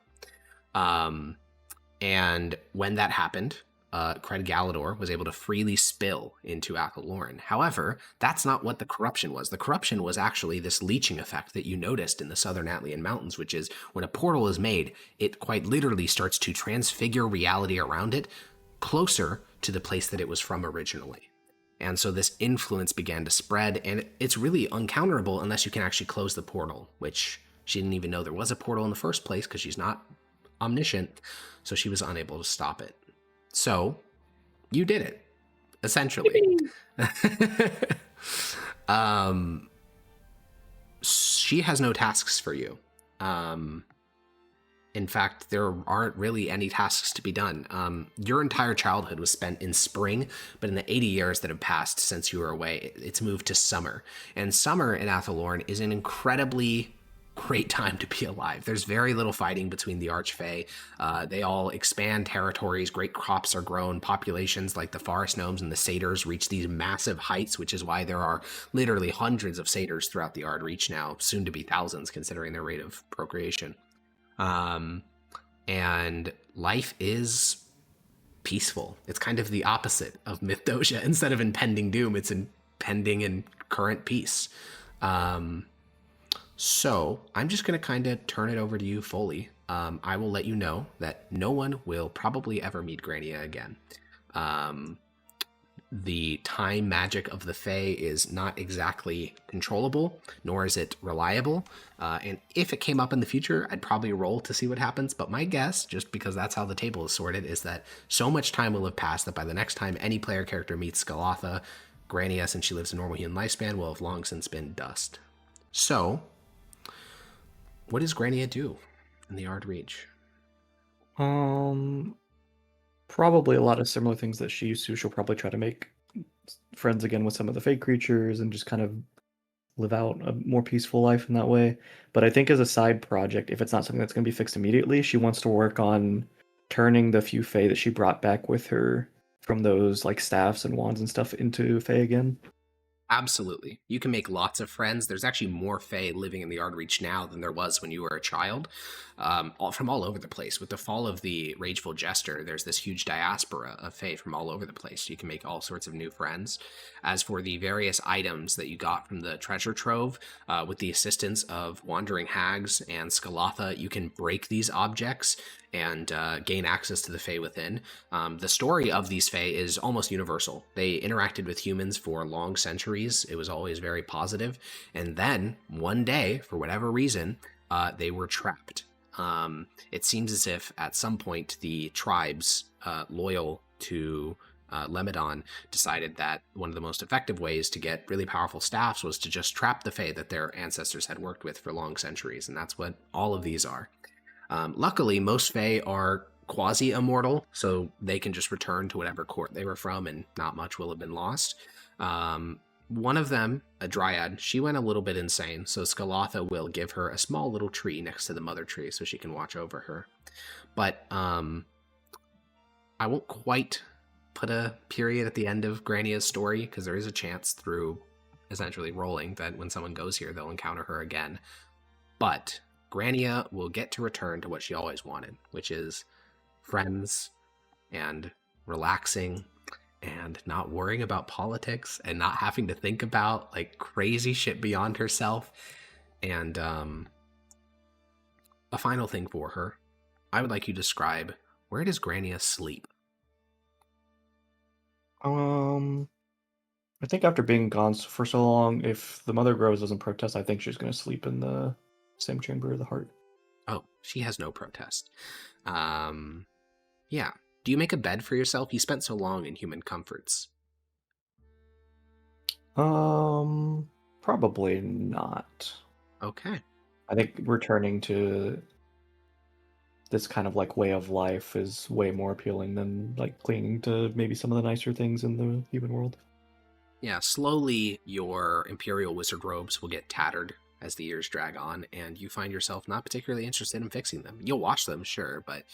And when that happened, Cred Galador was able to freely spill into Athelloren. However, that's not what the corruption was. The corruption was actually this leeching effect that you noticed in the Southern Atlian Mountains, which is when a portal is made, it quite literally starts to transfigure reality around it closer to the place that it was from originally. And so this influence began to spread, and it's really uncounterable unless you can actually close the portal, which she didn't even know there was a portal in the first place because she's not omniscient, so she was unable to stop it. So, you did it, essentially. She has no tasks for you. In fact, there aren't really any tasks to be done. Your entire childhood was spent in spring, but in the 80 years that have passed since you were away, it's moved to summer. And summer in Athelloren is an incredibly great time to be alive. There's very little fighting between the Archfey. They all expand territories, great crops are grown, populations like the forest gnomes and the satyrs reach these massive heights, which is why there are literally hundreds of satyrs throughout the Ardreach now, soon to be thousands considering their rate of procreation. And life is peaceful. It's kind of the opposite of Mithdosica. Instead of impending doom, it's impending and current peace. So I'm just going to kind of turn it over to you fully. I will let you know that no one will probably ever meet Grania again. The time magic of the Fae is not exactly controllable, nor is it reliable. And if it came up in the future, I'd probably roll to see what happens. But my guess, just because that's how the table is sorted, is that so much time will have passed that by the next time any player character meets Scalatha, Grania, since she lives a normal human lifespan, will have long since been dust. So, what does Grania do in the Ardreach? Probably a lot of similar things that she used to. She'll probably try to make friends again with some of the fake creatures and just kind of live out a more peaceful life in that way. But I think as a side project, if it's not something that's going to be fixed immediately, she wants to work on turning the few Fae that she brought back with her from those like staffs and wands and stuff into Fae again. Absolutely. You can make lots of friends. There's actually more Fae living in the Ardreach now than there was when you were a child, from all over the place. With the fall of the Rageful Jester, there's this huge diaspora of Fae from all over the place. You can make all sorts of new friends. As for the various items that you got from the treasure trove, with the assistance of Wandering Hags and Scalatha, you can break these objects and gain access to the Fae within. The story of these Fae is almost universal. They interacted with humans for long centuries. It was always very positive. And then, one day, for whatever reason, they were trapped. It seems as if, at some point, the tribes loyal to Lemedon decided that one of the most effective ways to get really powerful staffs was to just trap the Fae that their ancestors had worked with for long centuries. And that's what all of these are. Luckily, most Fae are quasi-immortal, so they can just return to whatever court they were from and not much will have been lost. One of them, a dryad, she went a little bit insane, so Scalatha will give her a small little tree next to the mother tree so she can watch over her. But I won't quite put a period at the end of Grania's story, because there is a chance through essentially rolling that when someone goes here, they'll encounter her again. But Grania will get to return to what she always wanted, which is friends and relaxing and not worrying about politics and not having to think about like crazy shit beyond herself. And a final thing for her, I would like you to describe, where does Grania sleep? I think after being gone for so long, if the Mother Grows doesn't protest, I think she's going to sleep in the same chamber of the heart. Oh, she has no protest. Yeah. Do you make a bed for yourself? You spent so long in human comforts. Probably not. Okay. I think returning to this kind of like way of life is way more appealing than like clinging to maybe some of the nicer things in the human world. Yeah, slowly your Imperial Wizard robes will get tattered as the years drag on, and you find yourself not particularly interested in fixing them. You'll wash them, sure, but,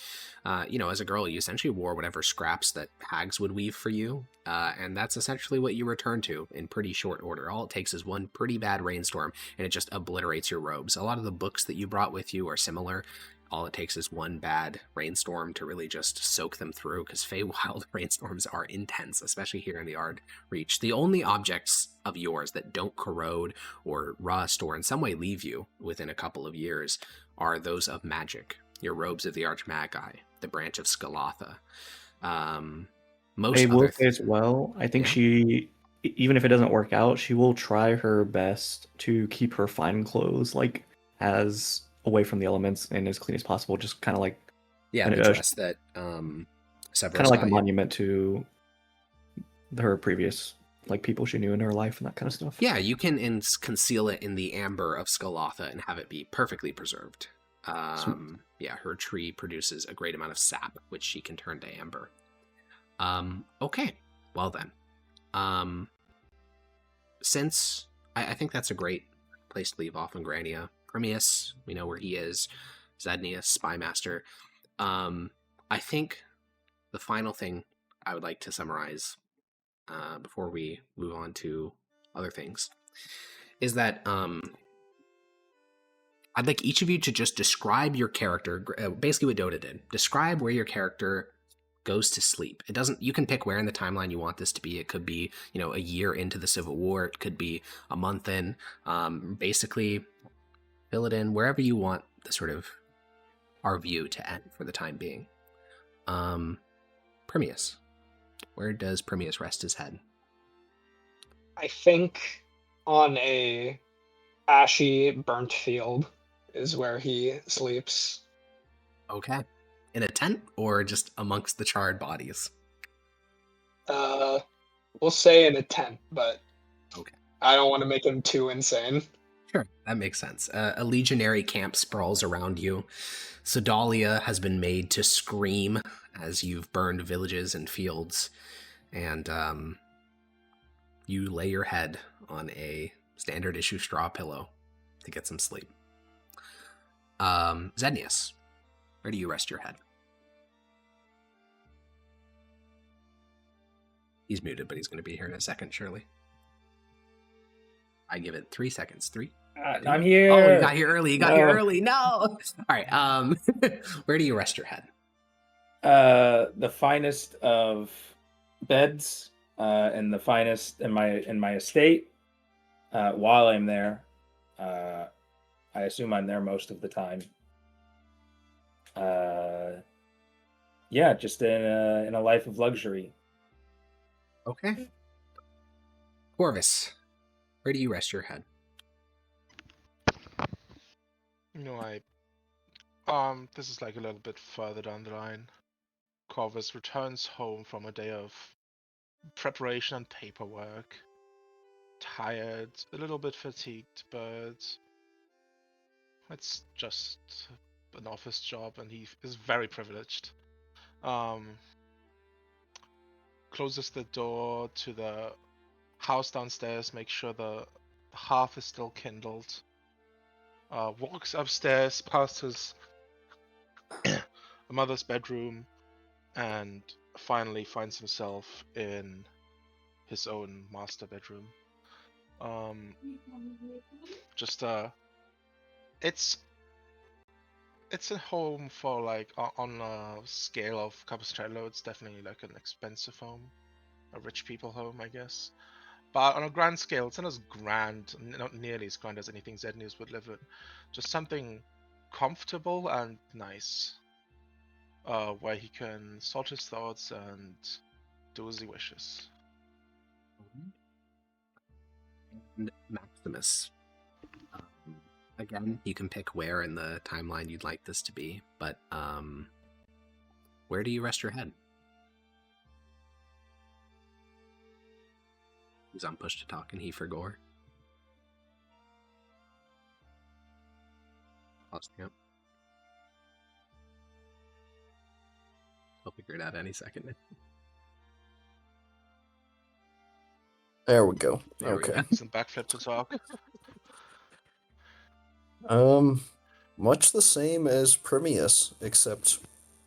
as a girl, you essentially wore whatever scraps that hags would weave for you, and that's essentially what you return to in pretty short order. All it takes is one pretty bad rainstorm, and it just obliterates your robes. A lot of the books that you brought with you are similar. All it takes is one bad rainstorm to really just soak them through, because Feywild rainstorms are intense, especially here in the Ard Reach. The only objects of yours that don't corrode or rust or in some way leave you within a couple of years are those of magic. Your robes of the Archmagi, the branch of Skalatha. I will say as well, I think she, even if it doesn't work out, she will try her best to keep her fine clothes like as away from the elements and as clean as possible. Just kind of like the dress that Severus kind of like a you. monument to her previous like people she knew in her life and that kind of stuff. Yeah, you can conceal it in the amber of Skalatha and have it be perfectly preserved. Yeah, her tree produces a great amount of sap, which she can turn to amber. Okay, well then. Since I think that's a great place to leave off on Grania. Primius, we know where he is. Zednius, Spymaster. I think the final thing I would like to summarize before we move on to other things is that I'd like each of you to just describe your character, basically what Dota did. Describe where your character goes to sleep. It doesn't, you can pick where in the timeline you want this to be. It could be, a year into the Civil War. It could be a month in. Basically, fill it in wherever you want the sort of our view to end for the time being. Primius. Where does Primius rest his head? I think on a ashy, burnt field is where he sleeps. Okay. In a tent or just amongst the charred bodies? We'll say in a tent, but okay. I don't want to make him too insane. Sure, that makes sense. A legionary camp sprawls around you. Sedalia has been made to scream as you've burned villages and fields, and you lay your head on a standard issue straw pillow to get some sleep. Zednius, where do you rest your head? He's muted, but he's going to be here in a second, surely. I give it 3 seconds. 3. I'm here. Oh, you got here early. You got here early. No. All right. Where do you rest your head? The finest of beds, and the finest in my estate. While I'm there, I assume I'm there most of the time. Yeah, just in a life of luxury. Okay. Corvus, where do you rest your head? This is like a little bit further down the line. Corvus returns home from a day of preparation and paperwork. Tired, a little bit fatigued, but it's just an office job and he is very privileged. Closes the door to the house downstairs, makes sure the hearth is still kindled. Walks upstairs past his mother's bedroom and finally finds himself in his own master bedroom. It's a home for like on a scale of Capistrello, it's definitely like an expensive home, a rich people home, I guess. But on a grand scale, it's not as grand, not nearly as grand as anything Zednius would live in. Just something comfortable and nice, where he can sort his thoughts and do as he wishes. and Maximus. Again, you can pick where in the timeline you'd like this to be, but where do you rest your head? He's on push to talk and he for gore. Lost him. I'll figure it out any second. There we go. There we Okay. go. It's a backflip to talk. Much the same as Primius, except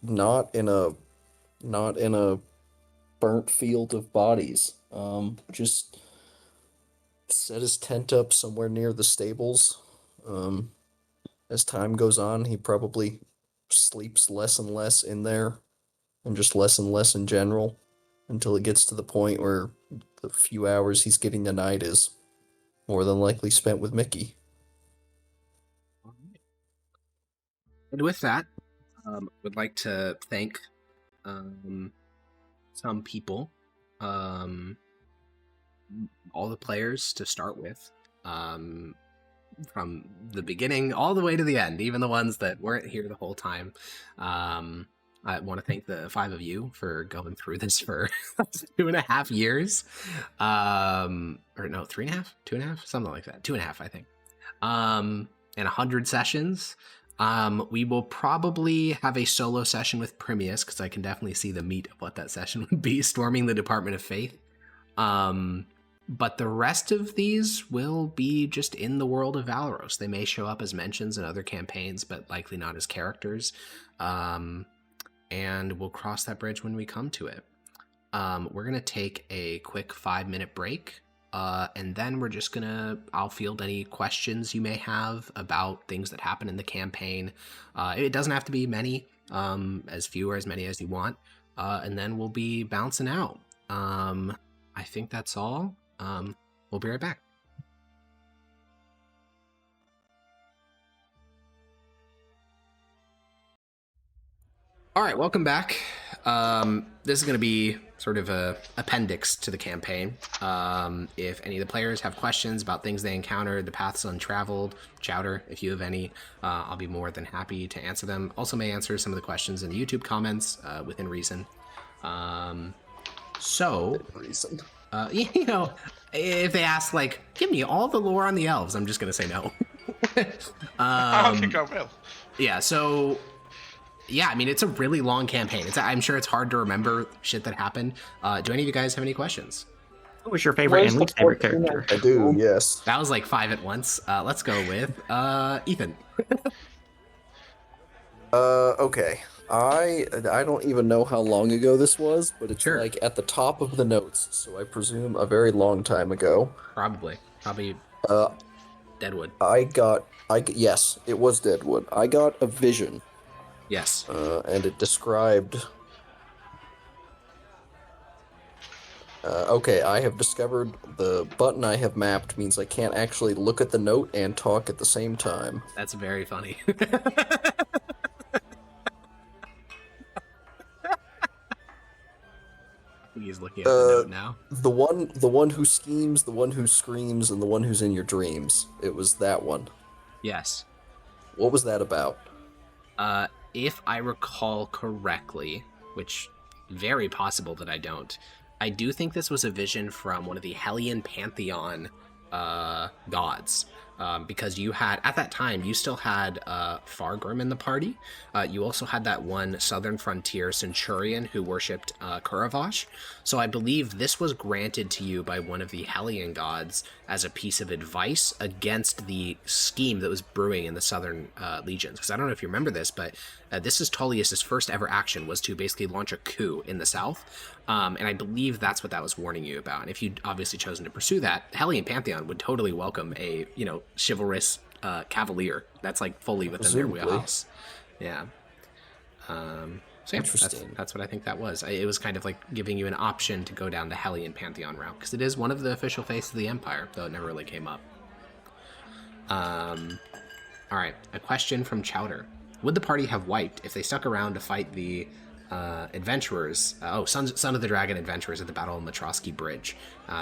not in a burnt field of bodies. Just set his tent up somewhere near the stables. As time goes on, he probably sleeps less and less in there, and just less and less in general, until it gets to the point where the few hours he's getting tonight is more than likely spent with Mickey. And with that, would like to thank some people, all the players to start with, from the beginning all the way to the end, even the ones that weren't here the whole time. I want to thank the 5 of you for going through this for 2.5 years. Or no, 3.5? 2.5? Something like that. 2.5, I think. And 100 sessions. We will probably have a solo session with Primius, because I can definitely see the meat of what that session would be, storming the Department of Faith. But the rest of these will be just in the world of Valeros. They may show up as mentions in other campaigns, but likely not as characters. And we'll cross that bridge when we come to it. We're going to take a quick 5-minute break. And then we're just I'll field any questions you may have about things that happen in the campaign. It doesn't have to be many, as few or as many as you want. And then we'll be bouncing out. I think that's all. We'll be right back. All right, welcome back. This is going to be sort of a appendix to the campaign. If any of the players have questions about things they encountered, the paths untraveled, Chowder, if you have any, I'll be more than happy to answer them. Also may answer some of the questions in the YouTube comments within reason. You know, if they ask, like, give me all the lore on the elves, I'm just going to say no. I think I will. Yeah, so... Yeah, I mean, it's a really long campaign. I'm sure it's hard to remember shit that happened. Do any of you guys have any questions? What was your favorite Where's and the least favorite 14 character? I do, yes. That was like 5 at once. Let's go with Ethan. Okay. I don't even know how long ago this was, but it's Sure. like at the top of the notes, so I presume a very long time ago. Probably Deadwood. Yes, it was Deadwood. I got a vision. Yes. And it described... okay, I have discovered the button I have mapped means I can't actually look at the note and talk at the same time. That's very funny. He's looking at the note now. The one who schemes, the one who screams, and the one who's in your dreams. It was that one. Yes. What was that about? If I recall correctly, which very possible that I don't, I do think this was a vision from one of the Hellion Pantheon gods. Because you had, at that time, you still had Fargrim in the party. You also had that one Southern Frontier Centurion who worshipped Kuravosh. So I believe this was granted to you by one of the Hellion gods as a piece of advice against the scheme that was brewing in the Southern legions. Because I don't know if you remember this, but this is Tullius's first ever action, was to basically launch a coup in the south. And I believe that's what that was warning you about. And if you'd obviously chosen to pursue that, Hellion Pantheon would totally welcome a, chivalrous cavalier. That's like fully within their wheelhouse. Yeah. So yeah, Interesting. that's what I think that was. It was kind of like giving you an option to go down the Hellion Pantheon route, because it is one of the official faces of the Empire, though it never really came up. All right, a question from Chowder. Would the party have wiped if they stuck around to fight the adventurers. Son of the Dragon adventurers at the Battle of Matroski Bridge.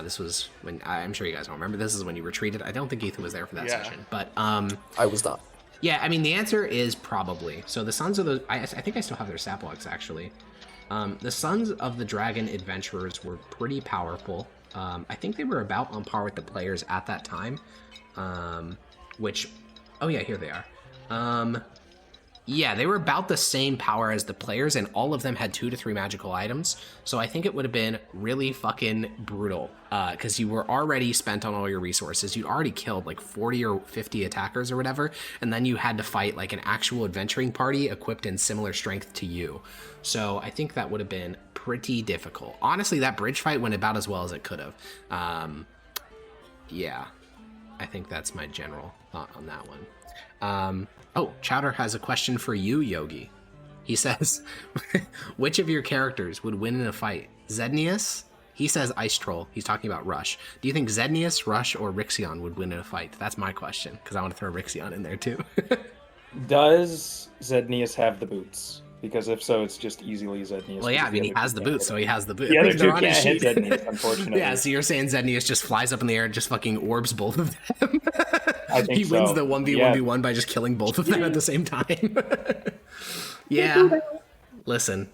This was when I'm sure you guys don't remember. This is when you retreated. I don't think Ethan was there for that session, but I was not. yeah. I mean, the answer is probably. So the Sons of the I think I still have their sap logs actually. The Sons of the Dragon adventurers were pretty powerful. I think they were about on par with the players at that time. Which, oh yeah, here they are. Yeah, they were about the same power as the players, and all of them had 2 to 3 magical items. So I think it would have been really fucking brutal, because you were already spent on all your resources. You'd already killed like 40 or 50 attackers or whatever, and then you had to fight like an actual adventuring party equipped in similar strength to you. So I think that would have been pretty difficult. Honestly, that bridge fight went about as well as it could have. Yeah, I think that's my general thought on that one. Oh, Chowder has a question for you, Yogi. He says, which of your characters would win in a fight? Zednius? He says Ice Troll. He's talking about Rush. Do you think Zednius, Rush, or Rixion would win in a fight? That's my question, because I want to throw Rixion in there too. Does Zednius have the boots? Because if so, it's just easily Zednius. Well, yeah, I mean, he has the boots, so he has the boots. The other two They're on can't his hit sheet. Zednius, unfortunately. Yeah, so you're saying Zednius just flies up in the air and just fucking orbs both of them? I think he wins so. the 1v1v1 by just killing both of them at the same time. Yeah. Listen.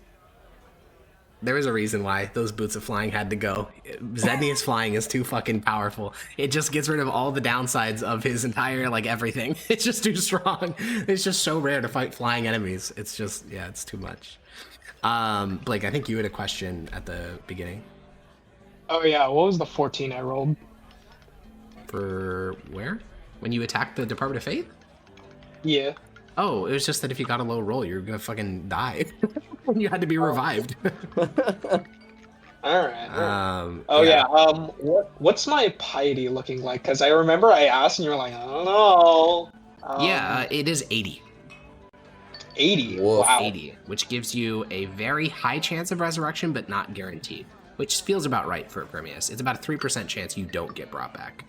There was a reason why those boots of flying had to go. Zednius flying is too fucking powerful. It just gets rid of all the downsides of his entire, like, everything. It's just too strong. It's just so rare to fight flying enemies. It's just, yeah, it's too much. Blake, I think you had a question at the beginning. Oh yeah, what was the 14 I rolled? For where? When you attacked the Department of Faith? Yeah. Oh, it was just that if you got a low roll, you're gonna fucking die. You had to be revived. All right. What's my piety looking like? Because I remember I asked and you were like, I don't know. It is 80. 80. Woof. Wow. 80, which gives you a very high chance of resurrection, but not guaranteed, which feels about right for Permius. It's about a 3% chance you don't get brought back.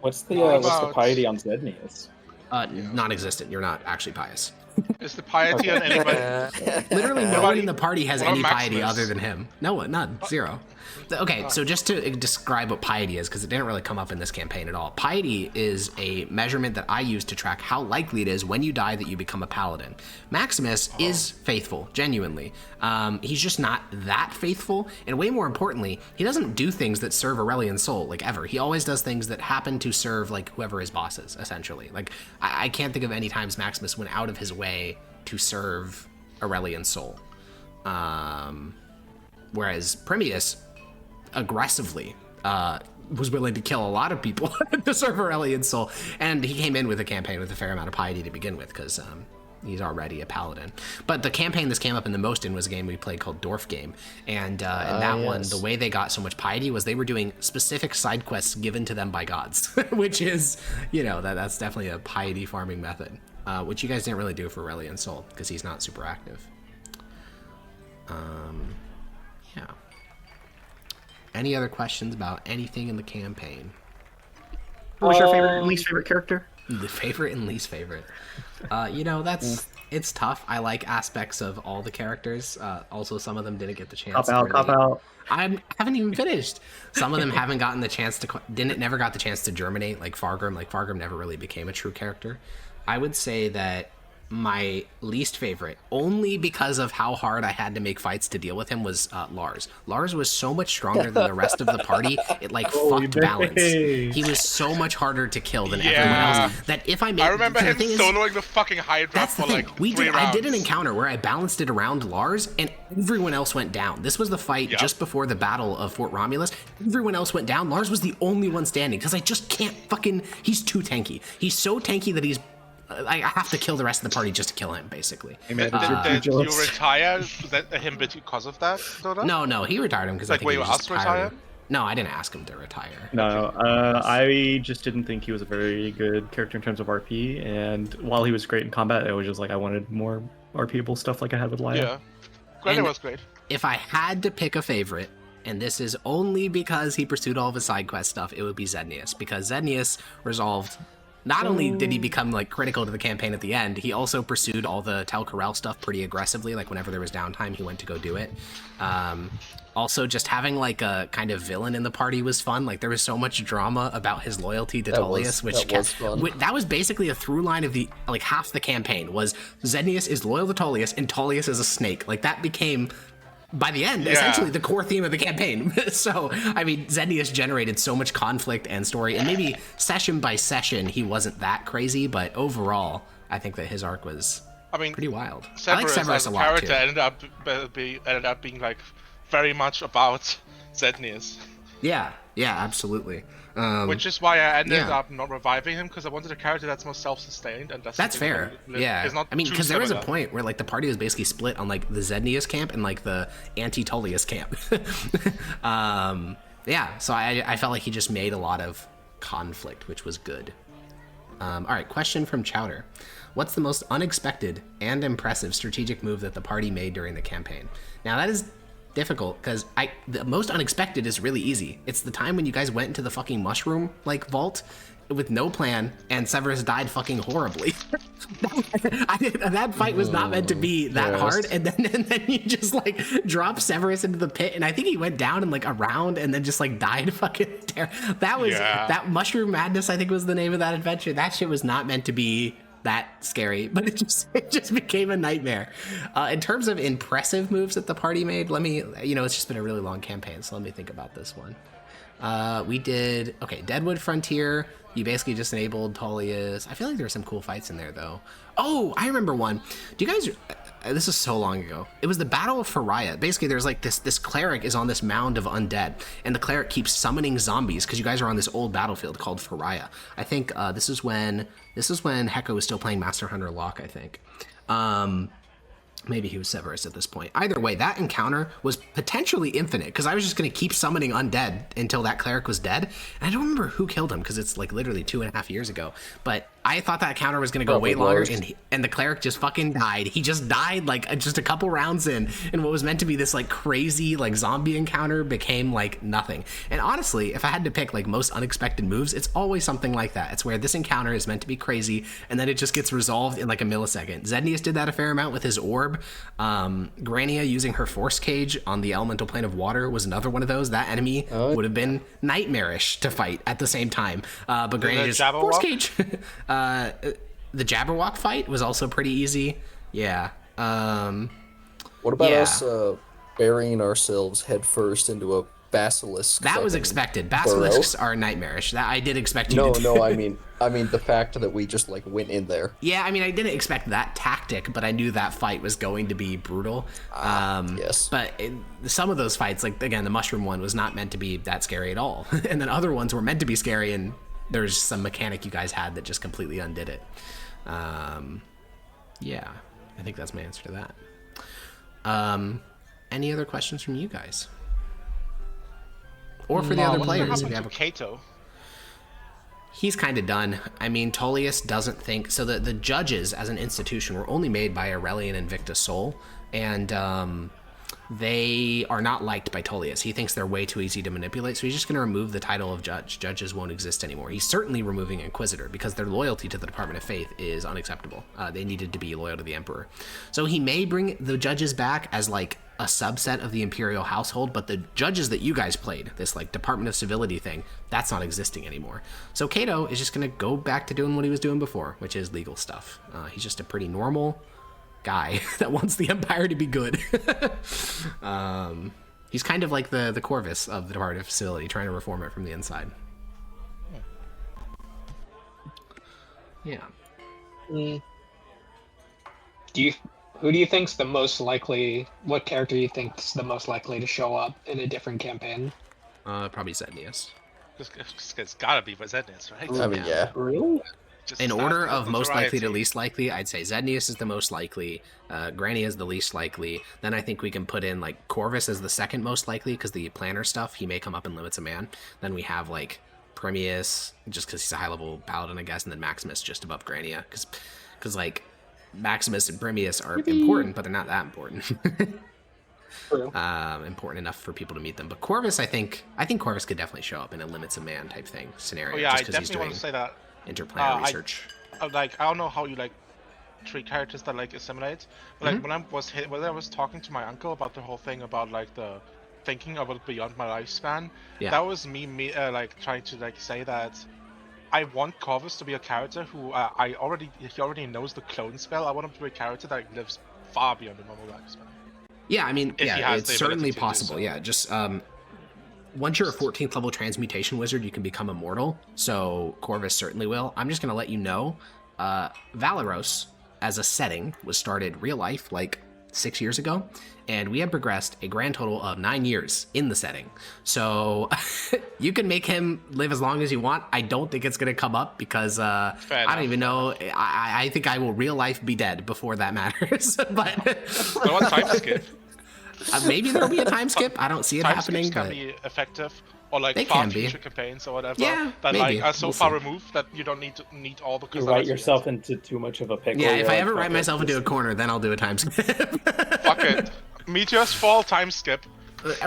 What's the piety on Zednius? Non-existent. You're not actually pious. Is the piety on anybody? Literally no one in the party has What about any piety Maximus? other than him. No one, none, zero. Okay, so just to describe what piety is, because it didn't really come up in this campaign at all. Piety is a measurement that I use to track how likely it is when you die that you become a paladin. Maximus is faithful, genuinely. He's just not that faithful, and way more importantly, he doesn't do things that serve Aurelian's soul, like, ever. He always does things that happen to serve, like, whoever his boss is, essentially. Like, I can't think of any times Maximus went out of his way to serve Aurelian's soul. Whereas Permius aggressively was willing to kill a lot of people to serve Aurelian's soul, and he came in with a campaign with a fair amount of piety to begin with, because he's already a paladin. But the campaign this came up in the most in was a game we played called Dwarf Game, and in that one, the way they got so much piety was they were doing specific side quests given to them by gods, which is, you know, that's definitely a piety farming method, which you guys didn't really do for Aurelian's soul because he's not super active. Yeah. Any other questions about anything in the campaign? What's your favorite and least favorite character? The favorite and least favorite. You know, it's tough. I like aspects of all the characters. Also, some of them didn't get the chance. Cop out. I haven't even finished. Some of them haven't gotten the chance to never got the chance to germinate. Like Fargrim. Like Fargrim never really became a true character. I would say that my least favorite, only because of how hard I had to make fights to deal with him, was Lars. Lars was so much stronger than the rest of the party. It like fucked balance. He was so much harder to kill than everyone else. That if I made, I remember him thing is, soloing the fucking Hydra that's the for thing. like 3 rounds. I did an encounter where I balanced it around Lars, and everyone else went down. This was the fight just before the Battle of Fort Romulus. Everyone else went down. Lars was the only one standing because I just can't fucking. He's too tanky. He's so tanky that he's. I have to kill the rest of the party just to kill him, basically. Did you retire him because of that, Dota? No, he retired him because I think he was just tired. Retire? No, I didn't ask him to retire. No, I just didn't think he was a very good character in terms of RP, and while he was great in combat, it was just like I wanted more RPable stuff like I had with Laya. Yeah, Granny was great. If I had to pick a favorite, and this is only because he pursued all of his side quest stuff, it would be Zednius, because Zednius resolved not only did he become like critical to the campaign at the end, he also pursued all the Tel Corel stuff pretty aggressively. Like whenever there was downtime, he went to go do it. Also, just having like a kind of villain in the party was fun. Like there was so much drama about his loyalty to Tullius, that was basically a through line of the like half the campaign was Zednius is loyal to Tullius and Tullius is a snake. Like that became, by the end, essentially the core theme of the campaign. So, I mean, Zednius generated so much conflict and story, and maybe session by session he wasn't that crazy, but overall, I think that his arc was pretty wild. I like Severus as a lot too. Ended up being like very much about Zednius. Yeah, absolutely. Which is why I ended up not reviving him, because I wanted a character that's more self-sustained and that's fair. Yeah, I mean, because there was a point where like the party was basically split on like the Zednius camp and like the anti-Tullius camp. So I felt like he just made a lot of conflict, which was good. All right, question from Chowder. What's the most unexpected and impressive strategic move that the party made during the campaign? Now that is difficult because the most unexpected is really easy. It's the time when you guys went into the fucking mushroom like vault with no plan and Severus died fucking horribly. That fight was not meant to be that hard, and then you just like drop Severus into the pit, and I think he went down in like a round and then just like died fucking that was that Mushroom Madness, I think was the name of that adventure. That shit was not meant to be that scary, but it just became a nightmare. In terms of impressive moves that the party made, let me, it's just been a really long campaign, so let me think about this one. We did, Deadwood Frontier. You basically just enabled Tullius. I feel like there were some cool fights in there, though. Oh, I remember one. Do you guys... This is so long ago. It was the Battle of Faria. Basically, there's like this cleric is on this mound of undead, and the cleric keeps summoning zombies because you guys are on this old battlefield called Faria. I think this is when Hecko was still playing Master Hunter Locke, I think. Maybe he was Severus at this point. Either way, that encounter was potentially infinite because I was just going to keep summoning undead until that cleric was dead. And I don't remember who killed him because it's like literally 2.5 years ago. But I thought that encounter was going to go way longer, and the cleric just fucking died. He just died like just a couple rounds in, and what was meant to be this like crazy like zombie encounter became like nothing. And honestly, if I had to pick like most unexpected moves, it's always something like that. It's where this encounter is meant to be crazy, and then it just gets resolved in like a millisecond. Zednius did that a fair amount with his orb. Grania using her force cage on the elemental plane of water was another one of those. That enemy would have been nightmarish to fight at the same time. But Grania just force cage. The Jabberwock fight was also pretty easy. Yeah. What about us burying ourselves headfirst into a basilisk? That was expected. Basilisks are nightmarish. That I did expect you to do. No, I mean the fact that we just like went in there. Yeah, I mean I didn't expect that tactic, but I knew that fight was going to be brutal. Yes. But some of those fights, like again, the mushroom one was not meant to be that scary at all, and then other ones were meant to be scary, and there's some mechanic you guys had that just completely undid it. Yeah, I think that's my answer to that. Any other questions from you guys? Or for the other players? If you have Cato. He's kind of done. I mean, Tullius doesn't think... So the judges, as an institution, were only made by Aurelian and Victus Sol, and they are not liked by Tullius. He thinks they're way too easy to manipulate, so he's just going to remove the title of judge. Judges won't exist anymore. He's certainly removing Inquisitor, because their loyalty to the Department of Faith is unacceptable. They needed to be loyal to the Emperor. So he may bring the judges back as, like, a subset of the Imperial household, but the judges that you guys played, this, like, Department of Civility thing, that's not existing anymore. So Cato is just going to go back to doing what he was doing before, which is legal stuff. He's just a pretty normal guy that wants the Empire to be good. He's kind of like the Corvus of the Department of Facility, trying to reform it from the inside. Yeah. Who do you think's the most likely? What character do you think's the most likely to show up in a different campaign? Probably Zednius. It's gotta be Zednius, right? I mean, yeah. Really? In order of most likely to least likely, I'd say Zednius is the most likely, Grania is the least likely, then I think we can put in, like, Corvus as the second most likely, because the planner stuff, he may come up in Limits of Man. Then we have, like, Premius, just because he's a high-level paladin, I guess, and then Maximus just above Grania, because like, Maximus and Premius are important, but they're not that important. True. Important enough for people to meet them. But Corvus, I think Corvus could definitely show up in a Limits of Man type thing scenario. Oh yeah, just I definitely want to say that interplanar research. I don't know how you like treat characters that like assimilate. But, like when I was talking to my uncle about the whole thing about like the thinking of it beyond my lifespan, that was me like trying to like say that I want Corvus to be a character who he already knows the clone spell. I want him to be a character that lives far beyond the normal lifespan. Yeah, I mean, it's certainly to possible. do so. Yeah, just once you're a 14th level transmutation wizard, you can become immortal. So Corvus certainly will. I'm just gonna let you know, Valeros as a setting was started real life like 6 years ago, and we have progressed a grand total of 9 years in the setting. So you can make him live as long as you want. I don't think it's going to come up because I don't even know. I think I will real life be dead before that matters. But So what time skip? Maybe there'll be a time skip. I don't see it Time happening. skips can But be effective, or like They far can be. future campaigns or whatever. Yeah, that maybe. like are so We'll far see. removed that you don't need all the. You write causality. yourself into too much of a pickle. yeah, you're if I like, ever "Fuck write it, myself into a this- corner, then I'll do a time skip. Fuck it. Meteors fall. Time skip.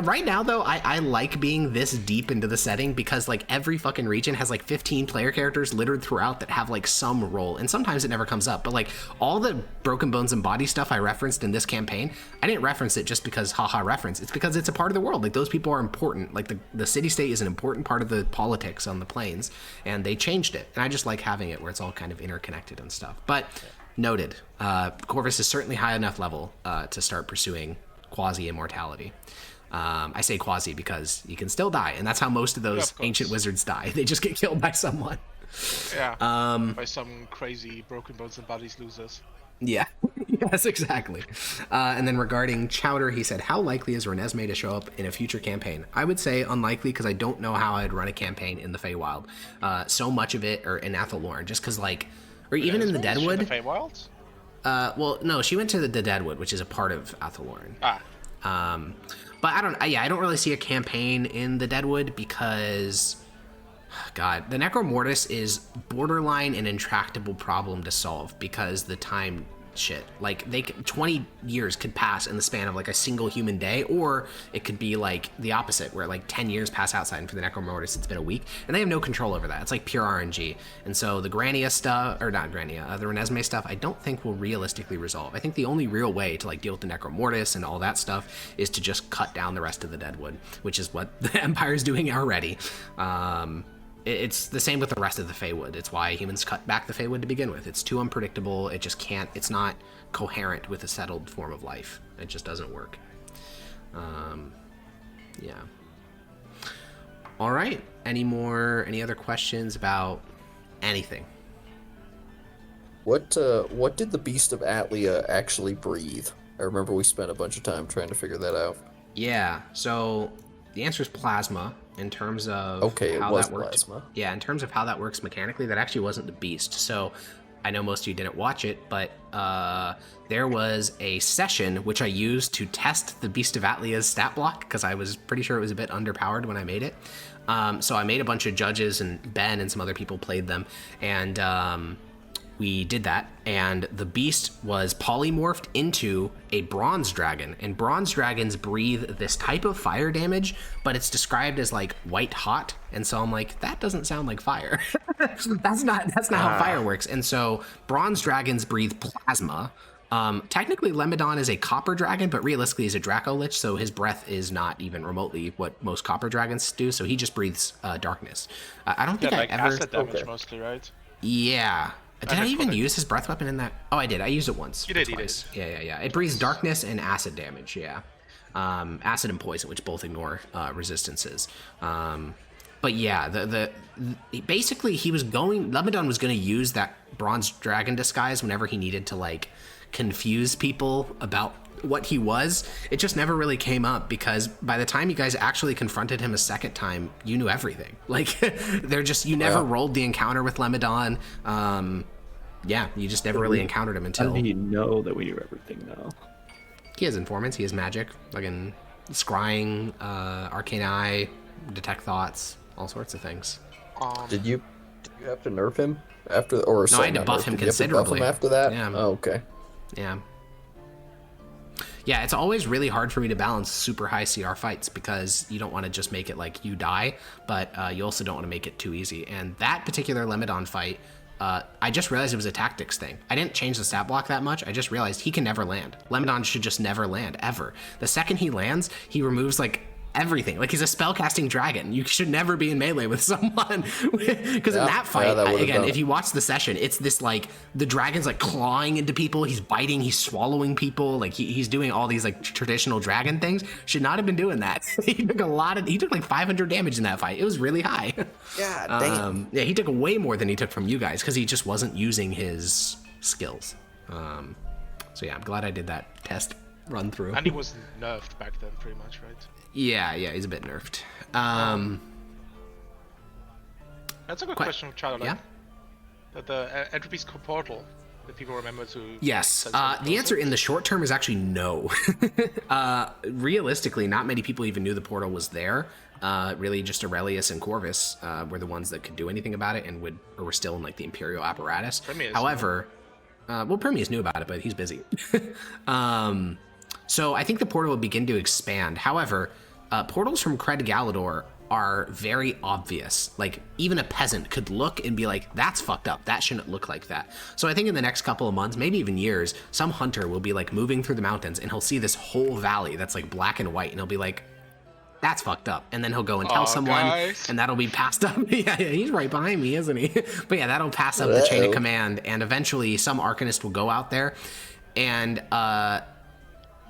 Right now, though, I like being this deep into the setting because, like, every fucking region has, like, 15 player characters littered throughout that have, like, some role. And sometimes it never comes up. But, like, all the Broken Bones and Body stuff I referenced in this campaign, I didn't reference it just because, haha, reference. It's because it's a part of the world. Like, those people are important. Like, the city-state is an important part of the politics on the plains. And they changed it. And I just like having it where it's all kind of interconnected and stuff. But, noted. Corvus is certainly high enough level to start pursuing quasi-immortality. I say quasi because you can still die, and that's how most of those ancient wizards die. They just get killed by someone. Yeah. By some crazy Broken Bones and Bodies losers. Yeah, yes, exactly. And then regarding Chowder, he said, how likely is Renesmee to show up in a future campaign? I would say unlikely because I don't know how I'd run a campaign in the Feywild. So much of it, or in Athelorn, just because, like, or even in the Deadwood. The Feywilds? Well, no, she went to the Deadwood, which is a part of Athelorn. But I don't really see a campaign in the Deadwood because, God, the Necromortis is borderline an intractable problem to solve because the time shit. Like, 20 years could pass in the span of, like, a single human day, or it could be, like, the opposite, where, like, 10 years pass outside, and for the Necromortis, it's been a week, and they have no control over that. It's, like, pure RNG. And so the Grania stuff, or not Grania, the Renesmee stuff, I don't think will realistically resolve. I think the only real way to, like, deal with the Necromortis and all that stuff is to just cut down the rest of the Deadwood, which is what the Empire's doing already. It's the same with the rest of the Feywood. It's why humans cut back the Feywood to begin with. It's too unpredictable. It just can't. It's not coherent with a settled form of life. It just doesn't work. Yeah. All right. Any other questions about anything? What did the Beast of Atlia actually breathe? I remember we spent a bunch of time trying to figure that out. Yeah. So the answer is plasma. In terms of how that worked. Plasma. Yeah, in terms of how that works mechanically, that actually wasn't the beast. So I know most of you didn't watch it, but there was a session which I used to test the Beast of Atlia's stat block because I was pretty sure it was a bit underpowered when I made it. So I made a bunch of judges, and Ben and some other people played them, and we did that, and the beast was polymorphed into a bronze dragon, and bronze dragons breathe this type of fire damage, but it's described as like white hot, and so I'm like, that doesn't sound like fire. that's not how fire works. And so bronze dragons breathe plasma. Technically Lemidon is a copper dragon, but realistically he's a Draco Lich, so his breath is not even remotely what most copper dragons do, so he just breathes darkness. I don't think I like ever... acid damage mostly, right? Yeah. Did I even use his breath weapon in that? Oh, I did. I used it once. You did. Yeah. It breathes darkness and acid damage, yeah. Acid and poison, which both ignore resistances. But yeah, basically Lemidon was going to use that bronze dragon disguise whenever he needed to, like, confuse people about what he was. It just never really came up because by the time you guys actually confronted him a second time, you knew everything. Like, you never rolled the encounter with Lemidon. You just never really encountered him until... How did he know that we knew everything, though? He has informants, he has magic, fucking scrying, arcane eye, detect thoughts, all sorts of things. Did you have to nerf him after, or no? I had to buff him considerably after that. Yeah. Oh, okay. Yeah, Yeah, it's always really hard for me to balance super high CR fights because you don't want to just make it like you die, but you also don't want to make it too easy. And that particular Lemidon fight, I just realized it was a tactics thing. I didn't change the stat block that much. I just realized he can never land. Lemidon should just never land, ever. The second he lands, he removes like everything. Like he's a spellcasting dragon. You should never be in melee with someone. Because in that fight, again, if you watch the session, it's this like the dragon's like clawing into people. He's biting. He's swallowing people. Like he's doing all these like traditional dragon things. Should not have been doing that. He took like 500 damage in that fight. It was really high. Yeah, damn. Yeah, he took way more than he took from you guys because he just wasn't using his skills. So yeah, I'm glad I did that test run through. And he was nerfed back then, pretty much, right? Yeah, he's a bit nerfed. That's a good question, Charlie. Yeah. The entropy's portal. That people remember to. Yes. The answer in the short term is actually no. Realistically, not many people even knew the portal was there. Really, just Aurelius and Corvus were the ones that could do anything about it and were still in like the Imperial apparatus. However, Permius knew about it, but he's busy. So I think the portal will begin to expand. However, portals from Cred Galador are very obvious. Like even a peasant could look and be like, that's fucked up. That shouldn't look like that. So I think in the next couple of months, maybe even years, some hunter will be like moving through the mountains and he'll see this whole valley that's like black and white and he'll be like, that's fucked up. And then he'll go and tell someone and that'll be passed up. yeah, he's right behind me, isn't he? But yeah, that'll pass up the chain of command and eventually some Arcanist will go out there and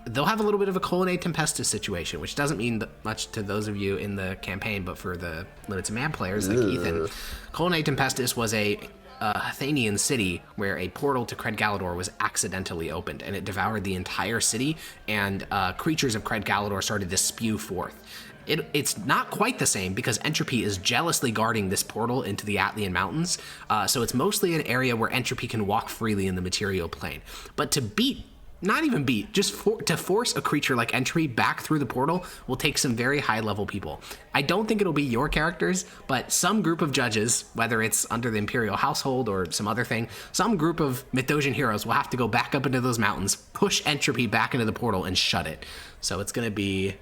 they'll have a little bit of a Colonnade Tempestus situation, which doesn't mean much to those of you in the campaign, but for the Limited Man players like Ethan, Colonnade Tempestus was a Athenian city where a portal to Cred Galador was accidentally opened, and it devoured the entire city, and creatures of Cred Galador started to spew forth. It's not quite the same because Entropy is jealously guarding this portal into the Atlian Mountains, so it's mostly an area where Entropy can walk freely in the material plane. But to beat not even beat, just to force a creature like Entropy back through the portal will take some very high level people. I don't think it'll be your characters, but some group of judges, whether it's under the Imperial household or some other thing, some group of Mythosian heroes will have to go back up into those mountains, push Entropy back into the portal and shut it. So it's gonna be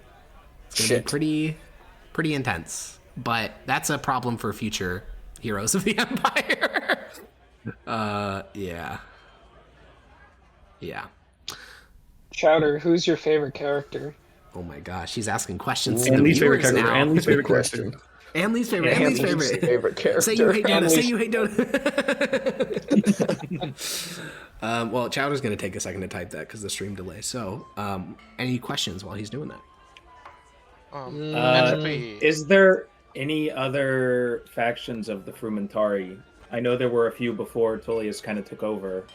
pretty intense. But that's a problem for future heroes of the Empire. Yeah. Chowder, who's your favorite character? Oh my gosh, he's asking questions. And Lee's favorite character. Now. And Lee's favorite question. And Lee's favorite. And Lee's favorite character. Say you hate donuts. Say you hate donuts. Well, Chowder's going to take a second to type that because the stream delay. So, any questions while he's doing that? Is there any other factions of the Frumentari? I know there were a few before Tullius kind of took over.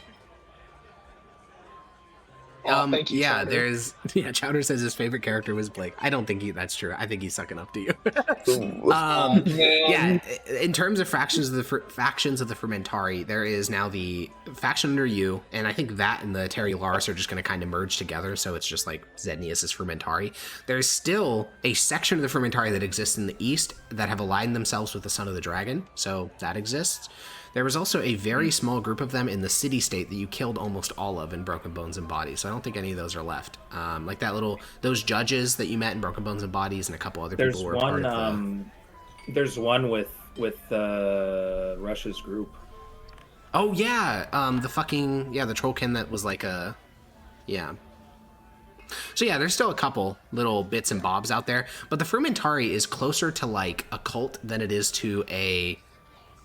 Thank you, Chowder. Chowder says his favorite character was Blake. I don't think that's true. I think he's sucking up to you. In terms of factions of the Frumentari, there is now the faction under you, and I think that and the Terry Laris are just going to kind of merge together, so it's just like Zednius' Frumentari. There's still a section of the Frumentari that exists in the east that have aligned themselves with the Son of the Dragon, so that exists. There was also a very small group of them in the city-state that you killed almost all of in Broken Bones and Bodies, so I don't think any of those are left. Like those judges that you met in Broken Bones and Bodies and a couple other people were part of the... There's one with Rush's group. Oh, yeah, the Trollkin that was like a... Yeah. So yeah, there's still a couple little bits and bobs out there, but the Frumentari is closer to like a cult than it is to a...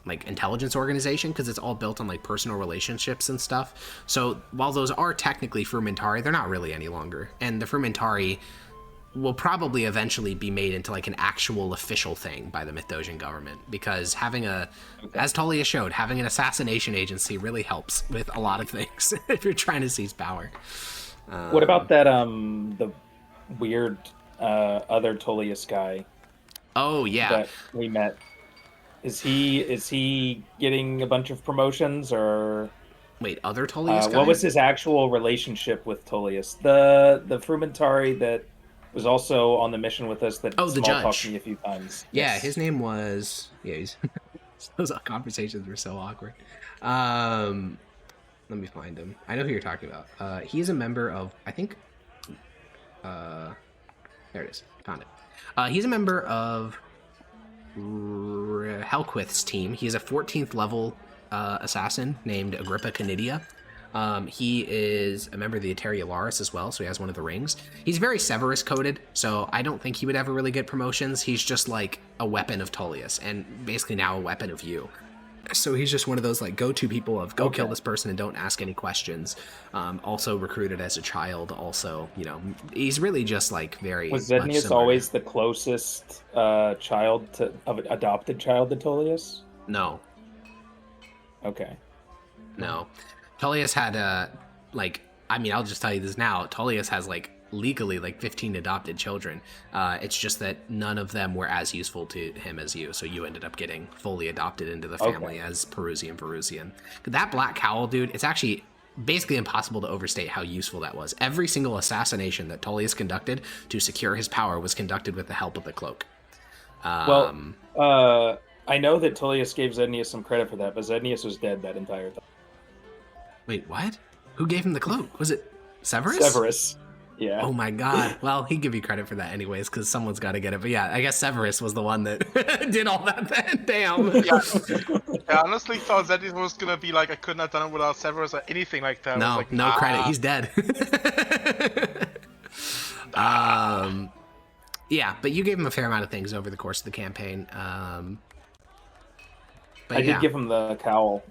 like intelligence organization because it's all built on like personal relationships and stuff. So while those are technically Frumentari, they're not really any longer. And the Frumentari will probably eventually be made into like an actual official thing by the Mythosian government because as Tullius showed, having an assassination agency really helps with a lot of things if you're trying to seize power. What about that the weird other Tullius guy? Oh yeah, that we met. Is he getting a bunch of promotions or? Wait, other Tullius guy? What was his actual relationship with Tullius? The Frumentari that was also on the mission with us that the judge talked to me a few times. Yeah, yes. His name was those conversations were so awkward. Let me find him. I know who you're talking about. He's a member of, I think, There it is. Found it. He's a member of Helquith's team. He's a 14th level assassin named Agrippa Canidia. He is a member of the Eteria Laris as well, so he has one of the rings. He's very Severus coded, so I don't think he would ever really get promotions. He's just like a weapon of Tullius, and basically now a weapon of you. So he's just one of those like go-to people of go kill this person and don't ask any questions. Also recruited as a child. Also, you know, he's really just like very. Was Zednius always the closest adopted child to Tullius? No. Okay. No. Tullius had I'll just tell you this now. Tullius has like legally like 15 adopted children. It's just that none of them were as useful to him as you, so you ended up getting fully adopted into the family as Perusian. That black cowl, dude, it's actually basically impossible to overstate how useful that was. Every single assassination that Tullius conducted to secure his power was conducted with the help of the cloak. I know that Tullius gave Zednius some credit for that, but Zednius was dead that entire time. Wait, what? Who gave him the cloak? Was it Severus? Severus. Yeah. Oh my god. Well, he'd give you credit for that anyways, because someone's got to get it. But yeah, I guess Severus was the one that did all that then. Damn. Yeah. I honestly thought that it was gonna be like I couldn't have done it without Severus or anything like that. No, like, no credit. He's dead. Yeah, but you gave him a fair amount of things over the course of the campaign. But I did give him the cowl.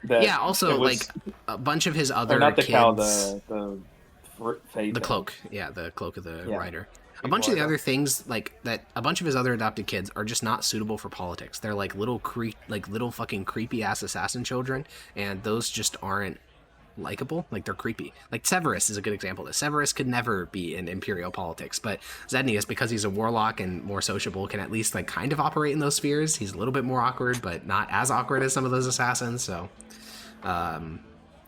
Yeah, also like a bunch of his other not the kids. cowl, the cloak. Yeah, the cloak of the rider. A bunch of the other things like that. A bunch of his other adopted kids are just not suitable for politics. They're like little fucking creepy ass assassin children, and those just aren't likable. Like they're creepy. Like Severus is a good example of this. Severus could never be in imperial politics, but Zednius, because he's a warlock and more sociable, can at least like kind of operate in those spheres. He's a little bit more awkward, but not as awkward as some of those assassins. So,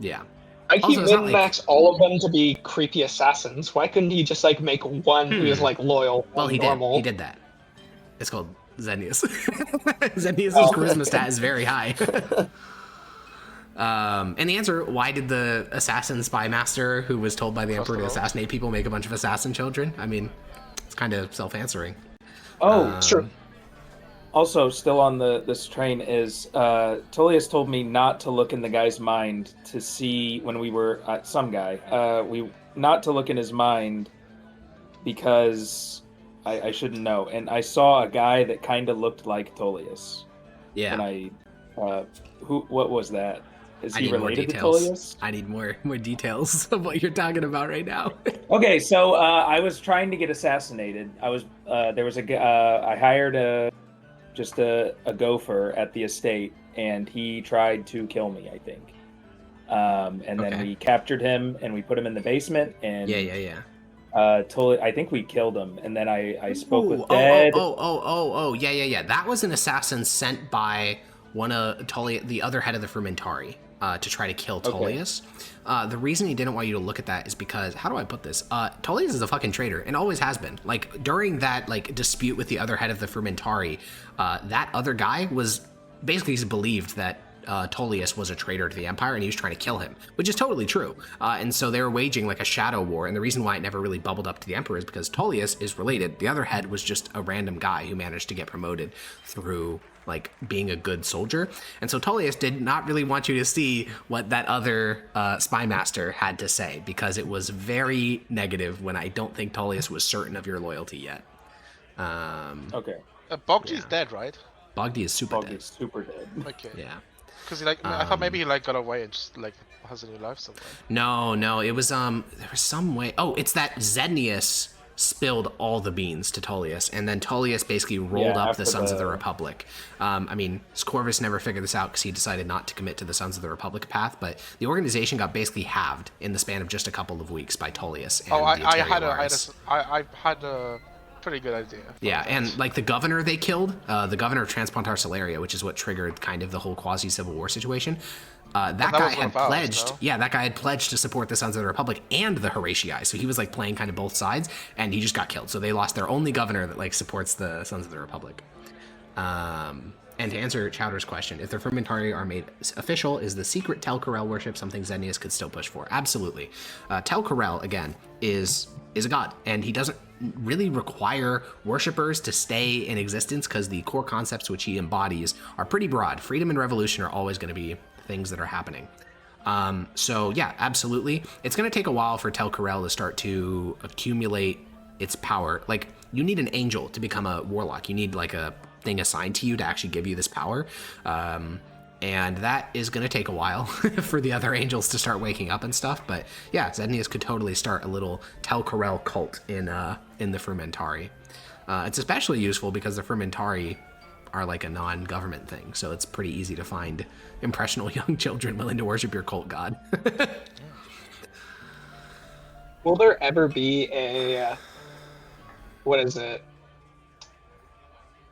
yeah. I keep min-max all of them to be creepy assassins. Why couldn't he just like make one who is like loyal? Well, he normal? did. He did that. It's called Zednius. Zednius' charisma stat is very high. And the answer, why did the assassin spy master who was told by the emperor to assassinate people make a bunch of assassin children? I mean, it's kind of self-answering. Oh, sure. Also, still on this train is Tullius told me not to look in the guy's mind to see when we were some guy. Not to look in his mind because I shouldn't know. And I saw a guy that kind of looked like Tullius. Yeah. And what was that? Is he related to Tullius? I need more details of what you're talking about right now. Okay, so I was trying to get assassinated. I was I hired a gopher at the estate, and he tried to kill me, I think. And then we captured him and we put him in the basement. And yeah. I think we killed him, and then I spoke with Dead. Yeah. That was an assassin sent by one of Tullius, the other head of the Frumentari, to try to kill Tullius. Okay. The reason he didn't want you to look at that is because, how do I put this? Tullius is a fucking traitor and always has been. Like during that like dispute with the other head of the Frumentari, that other guy was basically believed that Tullius was a traitor to the Empire and he was trying to kill him, which is totally true. And so they were waging like a shadow war, and the reason why it never really bubbled up to the Emperor is because Tullius is related. The other head was just a random guy who managed to get promoted through like being a good soldier. And so Tullius did not really want you to see what that other spy master had to say, because it was very negative when I don't think Tullius was certain of your loyalty yet. Okay. Bogdy's dead, right? Bogdy is super dead. Bogdy's super dead. Okay. Yeah. Because I thought maybe he like got away and just like has a new life somewhere. No, it was there was some way. Oh, it's that Zednius spilled all the beans to Tullius, and then Tullius basically rolled up the Sons of the Republic. I mean, Corvus never figured this out because he decided not to commit to the Sons of the Republic path, but the organization got basically halved in the span of just a couple of weeks by Tullius. And I had a pretty good idea. Yeah, and like the governor they killed, the governor of Transpontar Solaria, which is what triggered kind of the whole quasi-civil war situation. That guy had pledged. Yeah, that guy had pledged to support the Sons of the Republic and the Horatii. So he was like playing kind of both sides, and he just got killed. So they lost their only governor that like supports the Sons of the Republic. And to answer Chowder's question, if the Fermentari are made official, is the secret Tel Corel worship something Zenius could still push for? Absolutely. Tel Corel, again, is a god, and he doesn't really require worshippers to stay in existence because the core concepts which he embodies are pretty broad. Freedom and revolution are always going to be things that are happening. So yeah, absolutely. It's going to take a while for Tel Corel to start to accumulate its power. Like, you need an angel to become a warlock. You need like a thing assigned to you to actually give you this power. And that is going to take a while for the other angels to start waking up and stuff. But yeah, Zenius could totally start a little Tel Corel cult in the Fermentari. It's especially useful because the Fermentari are like a non-government thing, so it's pretty easy to find impressionable young children willing to worship your cult god. Will there ever be a what is it?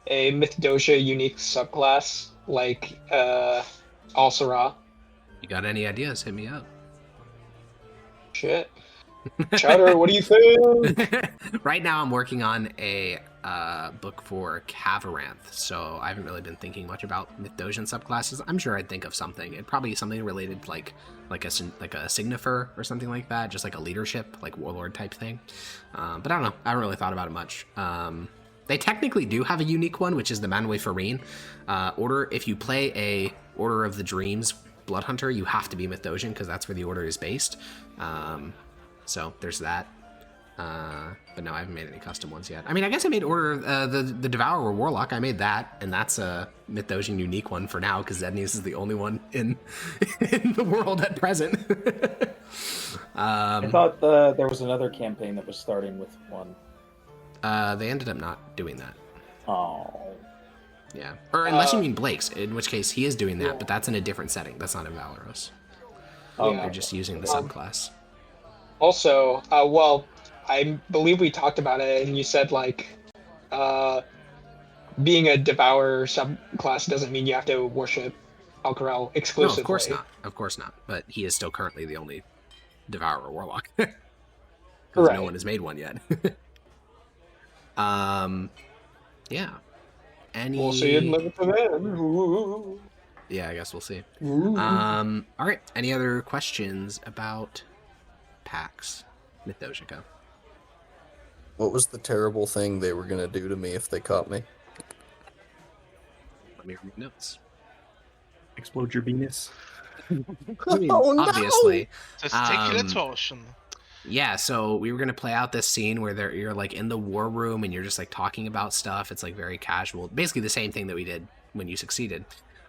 A Mithdosica unique subclass like Al-Sara? You got any ideas? Hit me up. Shit. Chowder, what do you think? Right now I'm working on a book for Cavaranth, so I haven't really been thinking much about Mithdosian subclasses. I'm sure I'd think of something. It'd probably be something related to like a signifer or something like that, just like a leadership, like warlord type thing. But I don't know. I haven't really thought about it much. They technically do have a unique one, which is the Manwe Farine order. If you play a Order of the Dreams Blood Hunter, you have to be Mithdosian because that's where the order is based. So there's that. But no, I haven't made any custom ones yet. I mean, I guess I made Order the Devourer Warlock. I made that, and that's a Mithdosian unique one for now because Zenius is the only one in the world at present. I thought there was another campaign that was starting with one. They ended up not doing that. Oh. Yeah. Or unless you mean Blake's, in which case he is doing that, but that's in a different setting. That's not in Valoros. Oh, They're just using the subclass. Also, well, I believe we talked about it, and you said like being a Devourer subclass doesn't mean you have to worship Al-Corel exclusively. No, of course not. Of course not. But he is still currently the only Devourer Warlock. Because no one has made one yet. Yeah. We'll see it live to then. Ooh. Yeah, I guess we'll see. Ooh. All right. Any other questions about Pax Mithdosica? What was the terrible thing they were gonna do to me if they caught me? Let me read notes. Explode your Venus. I mean, Oh, no! obviously. Testicular torsion. Yeah, so we were gonna play out this scene where you're like in the war room and you're just like talking about stuff. It's like very casual, basically the same thing that we did when you succeeded.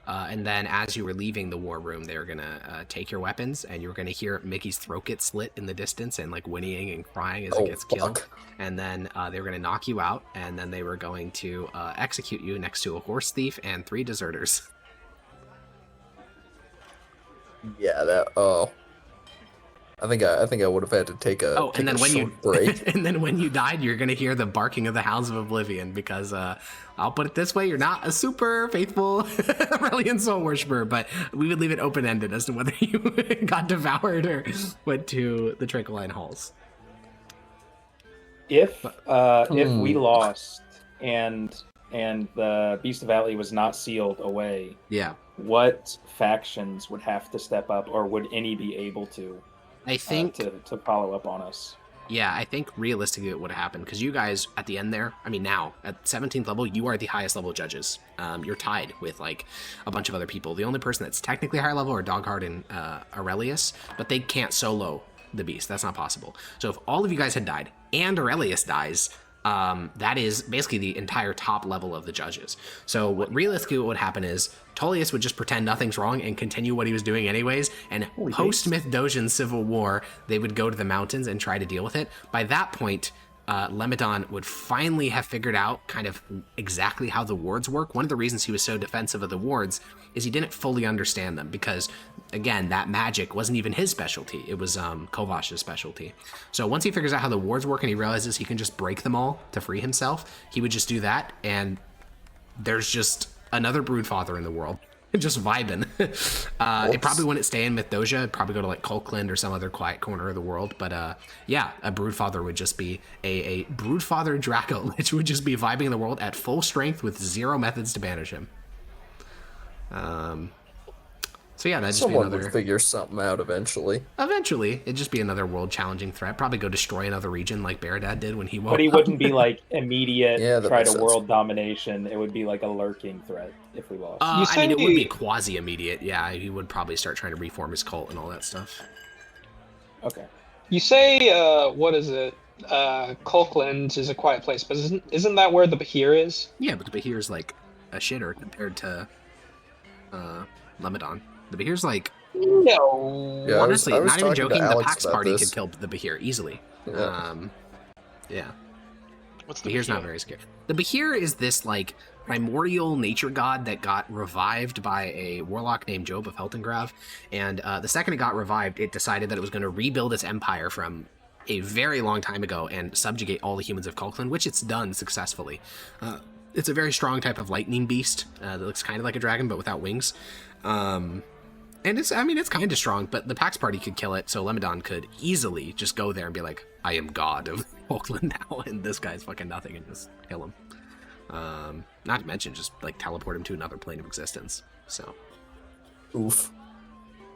And then as you were leaving the war room, they were gonna take your weapons, and you were gonna hear Mickey's throat get slit in the distance and like whinnying and crying as it gets killed. And then they were gonna knock you out, and then they were going to execute you next to a horse thief and 3 deserters. Yeah, that. Oh, I think I would have had to take a. Oh, and then when you break. and then when you died, you're gonna hear the barking of the Hounds of Oblivion because I'll put it this way: you're not a super faithful Aurelian soul worshiper, but we would leave it open ended as to whether you got devoured or went to the Trickleline halls. If we lost and the Beast of Valley was not sealed away, Yeah, what factions would have to step up, or would any be able to? I think to follow up on us. Yeah, I think realistically it would happen because you guys at the end there, I mean now at 17th level, you are the highest level judges. You're tied with like a bunch of other people. The only person that's technically higher level are Dogheart and Aurelius, but they can't solo the beast. That's not possible. So if all of you guys had died and Aurelius dies, that is basically the entire top level of the judges. So what realistically what would happen is Tullius would just pretend nothing's wrong and continue what he was doing anyways, and post-Mithdosian Civil War, they would go to the mountains and try to deal with it. By that point, Lemedon would finally have figured out kind of exactly how the wards work. One of the reasons he was so defensive of the wards is he didn't fully understand them because, again, that magic wasn't even his specialty. It was Kovash's specialty. So once he figures out how the wards work and he realizes he can just break them all to free himself, he would just do that, and there's just another Broodfather in the world. Just vibing. It probably wouldn't stay in Mythosia. It'd probably go to like Kulkland or some other quiet corner of the world. But yeah, a Broodfather would just be a Broodfather Draco, which would just be vibing in the world at full strength with 0 methods to banish him. So yeah, that'd just Someone be another. would figure something out eventually. Eventually, it'd just be another world-challenging threat. Probably go destroy another region like Baradad did when he woke But he up. wouldn't be like immediate Yeah, that try makes to sense. world domination. It would be like a lurking threat if we lost. You I mean, it would be say- quasi-immediate. Yeah, he would probably start trying to reform his cult and all that stuff. Okay. You say, what is it? Colkland is a quiet place, but isn't that where the Bahir is? Yeah, but the Bahir's like a shitter compared to Lemidon. The Bahir's like, No. Yeah, honestly, I was not even talking to joking, the Alex Pax about party this. could kill the Bahir easily. Yeah. Yeah. What's the Bahir's not Bahir? very scary. The Bahir is this like primordial nature god that got revived by a warlock named Job of Heltengrav, and the second it got revived, it decided that it was going to rebuild its empire from a very long time ago and subjugate all the humans of Colkland, which it's done successfully. It's a very strong type of lightning beast that looks kind of like a dragon but without wings. And it's kind of strong, but the Pax party could kill it, so Lemidon could easily just go there and be like, I am god of Colkland now, and this guy's fucking nothing, and just kill him. Not to mention just like teleport him to another plane of existence. So Oof.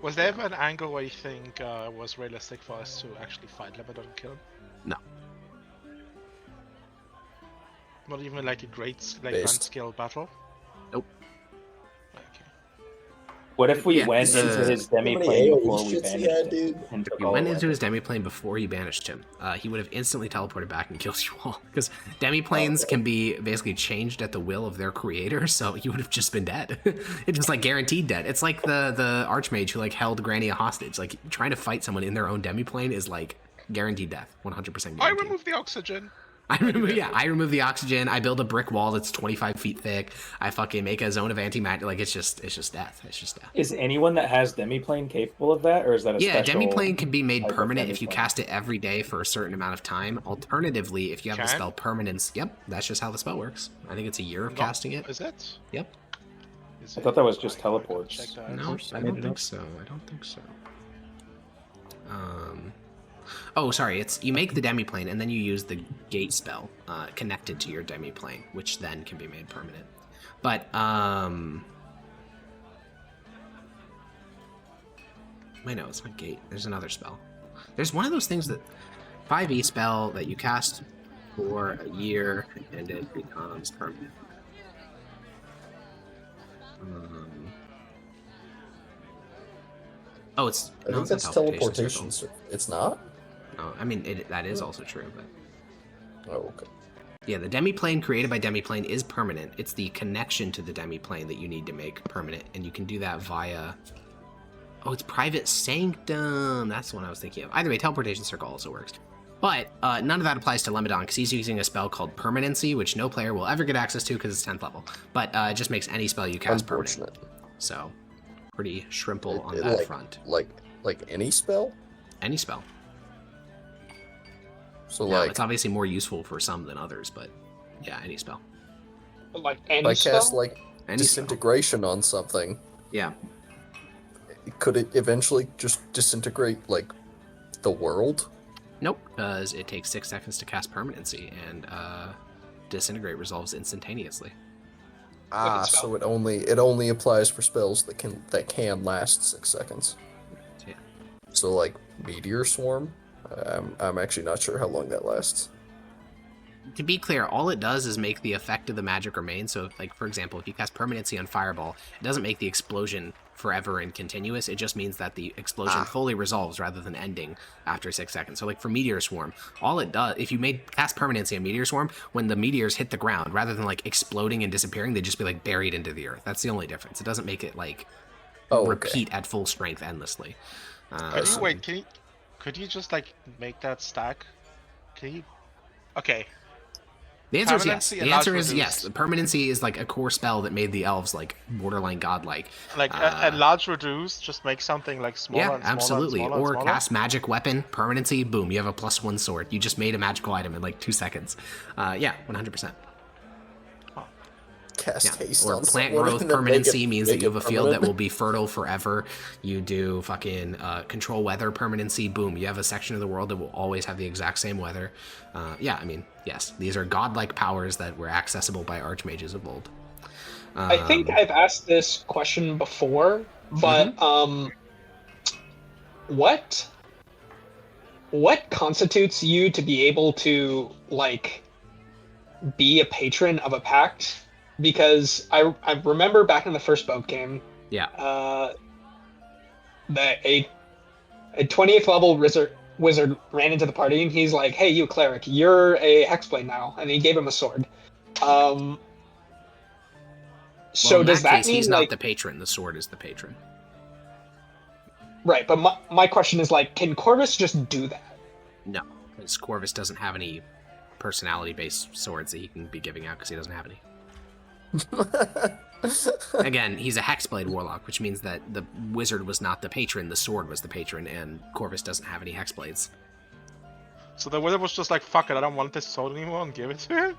Was there ever an angle where you think was realistic for us to actually fight Lebanon and kill him? No. Not even like a great like Based. grand scale battle? Nope. Okay. What if we Yeah, went the- into his How many demi-plane AoE before we shits he banished had, him? dude? And took If you all went the into his weapons? demiplane before you banished him, he would have instantly teleported back and killed you all. Because demiplanes Okay. can be basically changed at the will of their creator, so you would have just been dead. It's just like guaranteed dead. It's like the archmage who like held Granny a hostage. Like trying to fight someone in their own demiplane is like guaranteed death, 100% guaranteed. I remove the oxygen. I remove the oxygen. I build a brick wall that's 25 feet thick. I fucking make a zone of anti-magic. Like it's just death. It's just death. Is anyone that has demi-plane capable of that, or is that a Yeah, special... demiplane can be made type of permanent if you demiplane? cast it every day for a certain amount of time. Alternatively, if you have the Can? spell permanence, yep, that's just how the spell works. I think it's a year of No, casting it. Is it? Yep. Is I thought that was just I might go teleports. check that. No, I I made don't it think up. so. Oh, sorry. It's you make the demiplane and then you use the gate spell connected to your demiplane, which then can be made permanent. But wait, no, it's not gate. There's another spell. There's one of those things that 5e spell that you cast for a year and it becomes permanent. Oh, it's I no, think it's that's not teleportation. circle. It's not? No, I mean that is also true, but Oh, okay. yeah, the demiplane created by demiplane is permanent. It's the connection to the demiplane that you need to make permanent, and you can do that via. Oh, it's private sanctum. That's the one I was thinking of. Either way, teleportation circle also works. But none of that applies to Lemidon because he's using a spell called Permanency, which no player will ever get access to because it's 10th level. But it just makes any spell you cast permanent. Unfortunate. So, pretty shrimple on It- that like, front. Like any spell? Any spell. So Now, like it's obviously more useful for some than others, but yeah, any spell. Like any if I cast spell? like Any spell. disintegration on something, Yeah. could it eventually just disintegrate like the world? Nope, because it takes 6 seconds to cast Permanency, and Disintegrate resolves instantaneously. Ah, spell. so it only applies for spells that can last 6 seconds. Yeah. So like Meteor Swarm, I'm actually not sure how long that lasts. To be clear, all it does is make the effect of the magic remain. So, like, for example, if you cast Permanency on Fireball, it doesn't make the explosion forever and continuous. It just means that the explosion fully resolves rather than ending after 6 seconds. So, like, for Meteor Swarm, all it does, if you cast Permanency on Meteor Swarm, when the meteors hit the ground, rather than, like, exploding and disappearing, they just be, like, buried into the earth. That's the only difference. It doesn't make it, like, Oh, okay. repeat at full strength endlessly. Could you just like make that stack? Can you? Okay. The answer is yes. Permanency The and answer large is yes. reduce. The Permanency is like a core spell that made the elves like borderline godlike. Like a large reduce, just make something like smaller Yeah, and smaller absolutely. and smaller Or and smaller. cast magic weapon, Permanency, boom, you have a +1 sword. You just made a magical item in like 2 seconds. Yeah, 100%. Cast Yeah. haste Or on plant someone growth and then permanency means that make you have it a field that permanent. will be fertile forever. You do fucking control weather permanency, boom, you have a section of the world that will always have the exact same weather. Yeah, I mean, yes, these are godlike powers that were accessible by archmages of old. I think I've asked this question before, but what constitutes you to be able to like be a patron of a pact? Because I remember back in the first boat game, that a 20th level wizard ran into the party and he's like, "Hey, you cleric, you're a hexblade now," and he gave him a sword. So in does that case, mean he's like not the patron? The sword is the patron. right? But my question is like, can Corvus just do that? No, because Corvus doesn't have any personality-based swords that he can be giving out because he doesn't have any. Again, he's a hexblade warlock, which means that the wizard was not the patron, the sword was the patron, and Corvus doesn't have any hexblades. So the wizard was just like, fuck it, I don't want this sword anymore, and give it to him?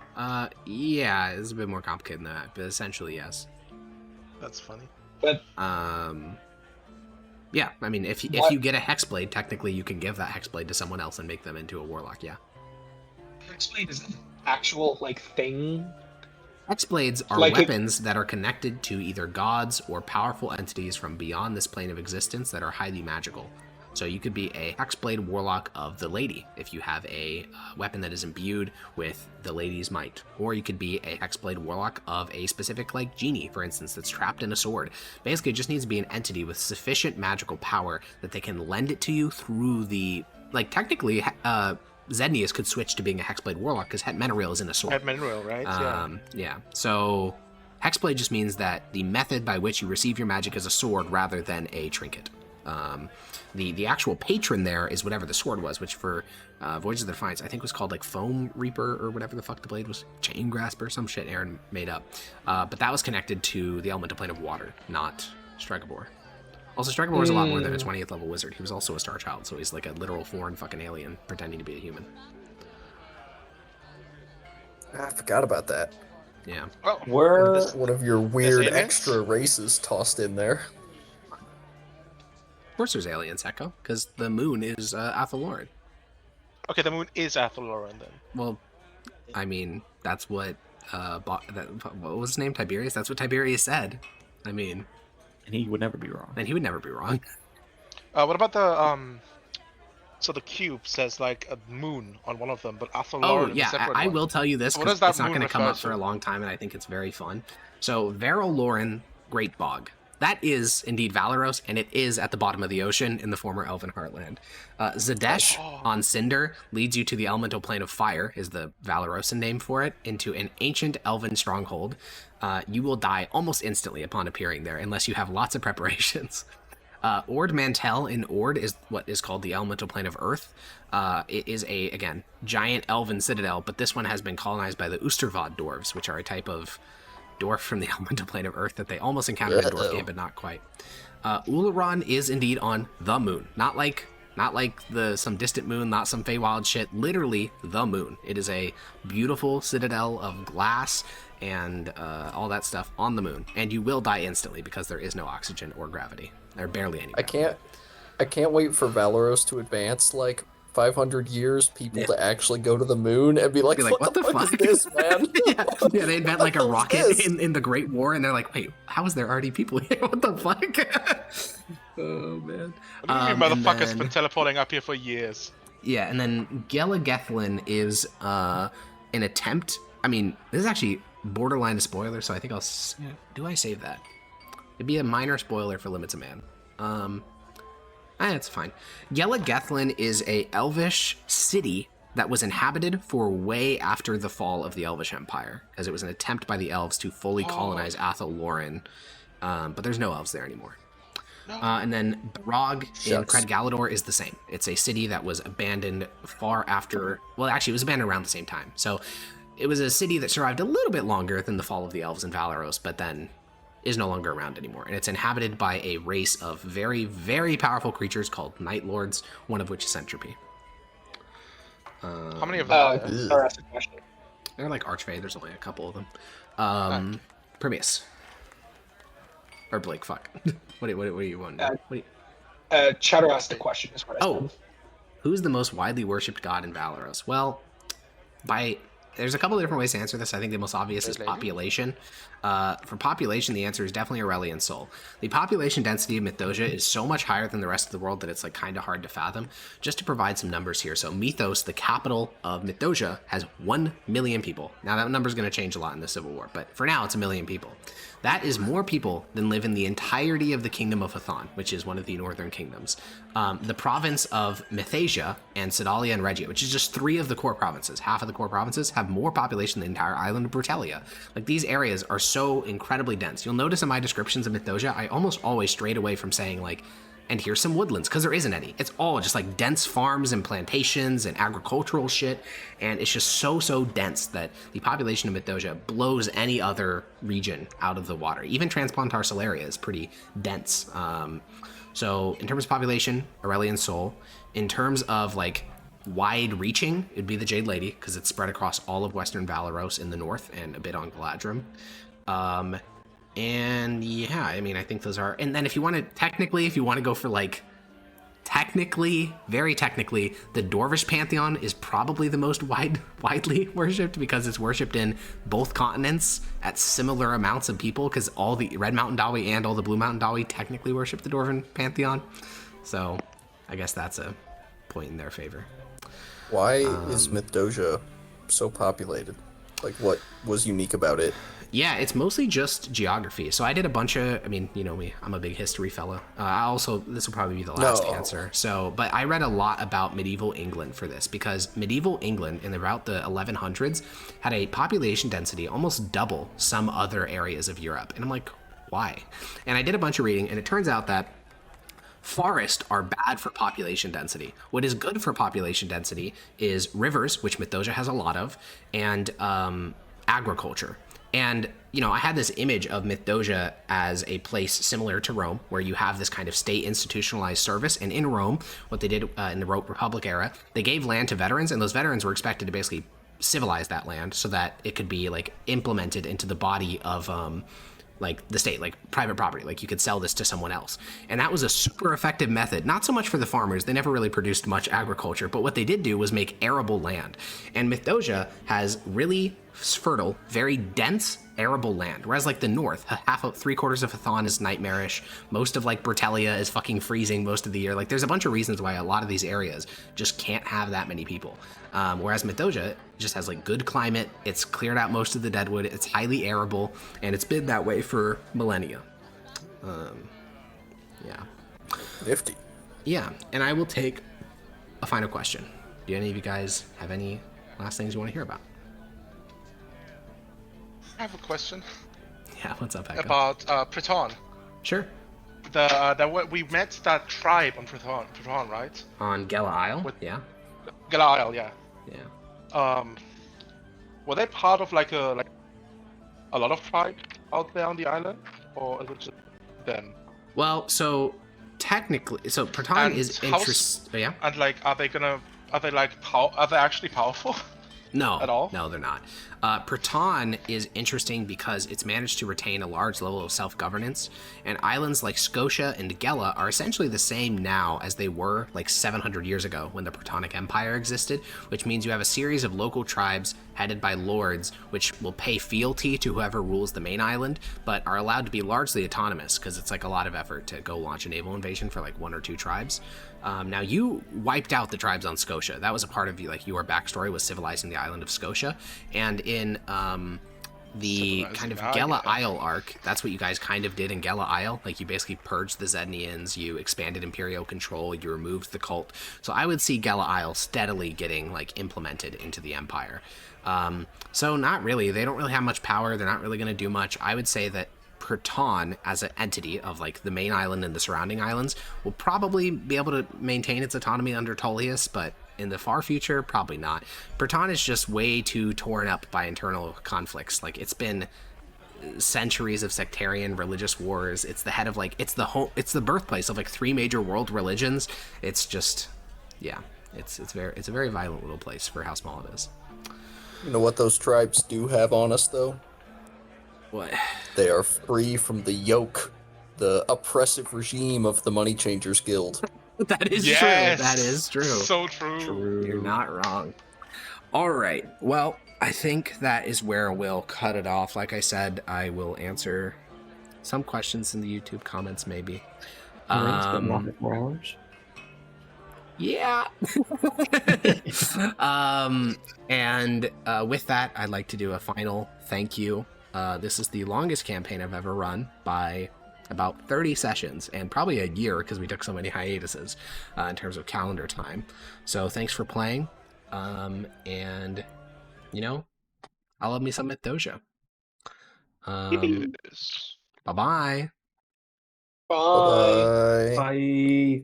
Yeah, it's a bit more complicated than that, but essentially, yes. That's funny. But yeah, I mean, if you get a hexblade, technically you can give that hexblade to someone else and make them into a warlock, yeah. hexblade is an actual like thing. Hexblades are Like weapons that are connected to either gods or powerful entities from beyond this plane of existence that are highly magical. So you could be a hexblade warlock of the lady if you have a weapon that is imbued with the lady's might. Or you could be a hexblade warlock of a specific, like, genie, for instance, that's trapped in a sword. Basically, it just needs to be an entity with sufficient magical power that they can lend it to you through the... Like, technically, Zednius could switch to being a hexblade warlock because Het Menerail is in a sword. Het Menerail, right? Yeah. So hexblade just means that the method by which you receive your magic is a sword rather than a trinket. The actual patron there is whatever the sword was, which for Voyages of the Defiance I think was called like Foam Reaper or whatever the fuck the blade was, Chain Grasper, some shit Aaron made up. But that was connected to the elemental plane of water, not Stregobor. Also, Stregobor is a lot more than a 20th level wizard. He was also a star child, so he's like a literal foreign fucking alien pretending to be a human. I forgot about that. Yeah. Oh, One of your weird aliens? extra races tossed in there. Of course there's aliens, Echo, because the moon is Athaloran. okay, the moon is Athaloran then. Well, I mean, that's what, what was his name, Tiberius? That's what Tiberius said. I mean... And he would never be wrong. And he would never be wrong. What about the, so the cube says like a moon on one of them, but Athaloran is a separate I one. will tell you this What because does that it's not moon going to come refer up for to? a long time, and I think it's very fun. So, Varoloran Great Bog. That is indeed Valeros, and it is at the bottom of the ocean in the former Elven Heartland. Zadesh on Cinder leads you to the elemental plane of fire, is the Valerosan name for it, into an ancient Elven stronghold. You will die almost instantly upon appearing there, unless you have lots of preparations. Ord Mantell in Ord is what is called the elemental plane of Earth. It is a, again, giant elven citadel, but this one has been colonized by the Oostervad dwarves, which are a type of dwarf from the elemental plane of Earth that they almost encountered in Dwarf game, but not quite. Ularan is indeed on the moon, not like some distant moon, not some Feywild shit. Literally the moon. It is a beautiful citadel of glass and all that stuff on the moon, and you will die instantly because there is no oxygen or gravity. There are barely any. Gravity. I can't wait for Valeros to advance like 500 years, people to actually go to the moon and be like, what the fuck is this, man? yeah, they invent like a rocket in the Great War, and they're like, wait, how is there already people here? What the fuck? Oh, man. You motherfuckers been teleporting up here for years. Yeah, and then Gelagethlin is an attempt. I mean, this is actually borderline a spoiler, so I think I'll... Do I save that? It'd be a minor spoiler for Limits of Man. It's fine. Gelagethlin is a elvish city that was inhabited for way after the fall of the Elvish Empire, as it was an attempt by the elves to fully colonize Athaloran, but there's no elves there anymore. No. And then Brog in Cred Galador is the same. It's a city that was abandoned far after... Well, actually, it was abandoned around the same time. So it was a city that survived a little bit longer than the fall of the elves in Valeros, but then is no longer around anymore. And it's inhabited by a race of very, very powerful creatures called Night Lords, one of which is Entropy. How many of them? They're like Archfey. There's only a couple of them. Prometheus. Or Blake, fuck. What do you want? Chatter asked the question, is what I said. Who's the most widely worshipped god in Valeros? Well, by there's a couple of different ways to answer this. I think the most obvious is population. For population, the answer is definitely Aurelian Sol. The population density of Mythosia is so much higher than the rest of the world that it's like kind of hard to fathom. Just to provide some numbers here. So Mythos, the capital of Mythosia, has 1 million people. Now that number is going to change a lot in the Civil War, but for now it's 1 million people. That is more people than live in the entirety of the Kingdom of Hathon, which is one of the northern kingdoms. The province of Mythasia and Sedalia and Regia, which is just 3 of the core provinces, half of the core provinces, have more population than the entire island of Brutalia. Like, these areas are so incredibly dense. You'll notice in my descriptions of Mythosia, I almost always strayed away from saying, like, and here's some woodlands, because there isn't any. It's all just like dense farms and plantations and agricultural shit, and it's just so dense that the population of Mythosia blows any other region out of the water. Even Transpontar Solaria is pretty dense. So in terms of population, Aurelian Sol. In terms of like wide-reaching, it'd be the Jade Lady, because it's spread across all of Western Valeros in the north and a bit on Galadrim. And yeah, I mean, I think those are, and then if you want to go for like, very technically, the Dwarvish Pantheon is probably the most widely worshipped, because it's worshipped in both continents at similar amounts of people, because all the Red Mountain Dawi and all the Blue Mountain Dawi technically worship the Dwarven Pantheon. So I guess that's a point in their favor. Why is Mythosia so populated? Like, what was unique about it? Yeah, it's mostly just geography. So I did a bunch of, I mean, you know me, I'm a big history fellow. This will probably be the last answer. So, but I read a lot about medieval England for this, because medieval England in about the 1100s had a population density almost double some other areas of Europe. And I'm like, why? And I did a bunch of reading, and it turns out that forests are bad for population density. What is good for population density is rivers, which Mythosia has a lot of, and agriculture. And, you know, I had this image of Mythosia as a place similar to Rome, where you have this kind of state institutionalized service. And in Rome, what they did in the Republic era, they gave land to veterans, and those veterans were expected to basically civilize that land so that it could be like implemented into the body of like the state, like private property, like you could sell this to someone else. And that was a super effective method, not so much for the farmers, they never really produced much agriculture, but what they did do was make arable land. And Mythosia has really fertile, very dense arable land, whereas like the north, 3/4 of Hathon is nightmarish, most of like Brutalia is fucking freezing most of the year. Like, there's a bunch of reasons why a lot of these areas just can't have that many people. Whereas Mythosia just has like good climate, it's cleared out most of the deadwood, it's highly arable, and it's been that way for millennia. Yeah. Nifty. Yeah, and I will take a final question. Do any of you guys have any last things you want to hear about? I have a question Yeah, what's up, Echo? about Priton. Sure. We met that tribe on Priton, right? On Gela Isle? Yeah. Galail, yeah. Yeah. Were they part of like a lot of tribes out there on the island, or is it just them? Well, so technically, so Priton is interesting. Oh, yeah. And like, are they actually powerful? No, at all? No, they're not. Priton is interesting because it's managed to retain a large level of self-governance, and islands like Scotia and Gela are essentially the same now as they were like 700 years ago when the Protonic Empire existed, which means you have a series of local tribes headed by lords which will pay fealty to whoever rules the main island, but are allowed to be largely autonomous because it's like a lot of effort to go launch a naval invasion for like 1 or 2 tribes. Now, you wiped out the tribes on Scotia. That was a part of your backstory, was civilizing the island of Scotia. And in the kind of Gela Isle arc, that's what you guys kind of did in Gela Isle. Like, you basically purged the Zednians, you expanded Imperial control, you removed the cult. So I would see Gela Isle steadily getting like implemented into the Empire. So not really. They don't really have much power. They're not really going to do much. I would say that Priton, as an entity of like the main island and the surrounding islands, will probably be able to maintain its autonomy under Tullius, but in the far future, probably not. Priton is just way too torn up by internal conflicts. Like, it's been centuries of sectarian religious wars. It's the head of like, it's the birthplace of like 3 major world religions. It's just, yeah, it's a very violent little place for how small it is. You know what those tribes do have on us, though? What? They are free from the yoke, the oppressive regime of the Money Changers Guild. That is true. That is true. So true. You're not wrong. All right. Well, I think that is where we'll cut it off. Like I said, I will answer some questions in the YouTube comments, maybe. All right, it's been longer 4 hours. Yeah. And with that, I'd like to do a final thank you. This is the longest campaign I've ever run by about 30 sessions and probably a year because we took so many hiatuses in terms of calendar time. So thanks for playing. And, you know, I love me some Mythdosia. Yes. Bye-bye. Bye. Bye. Bye.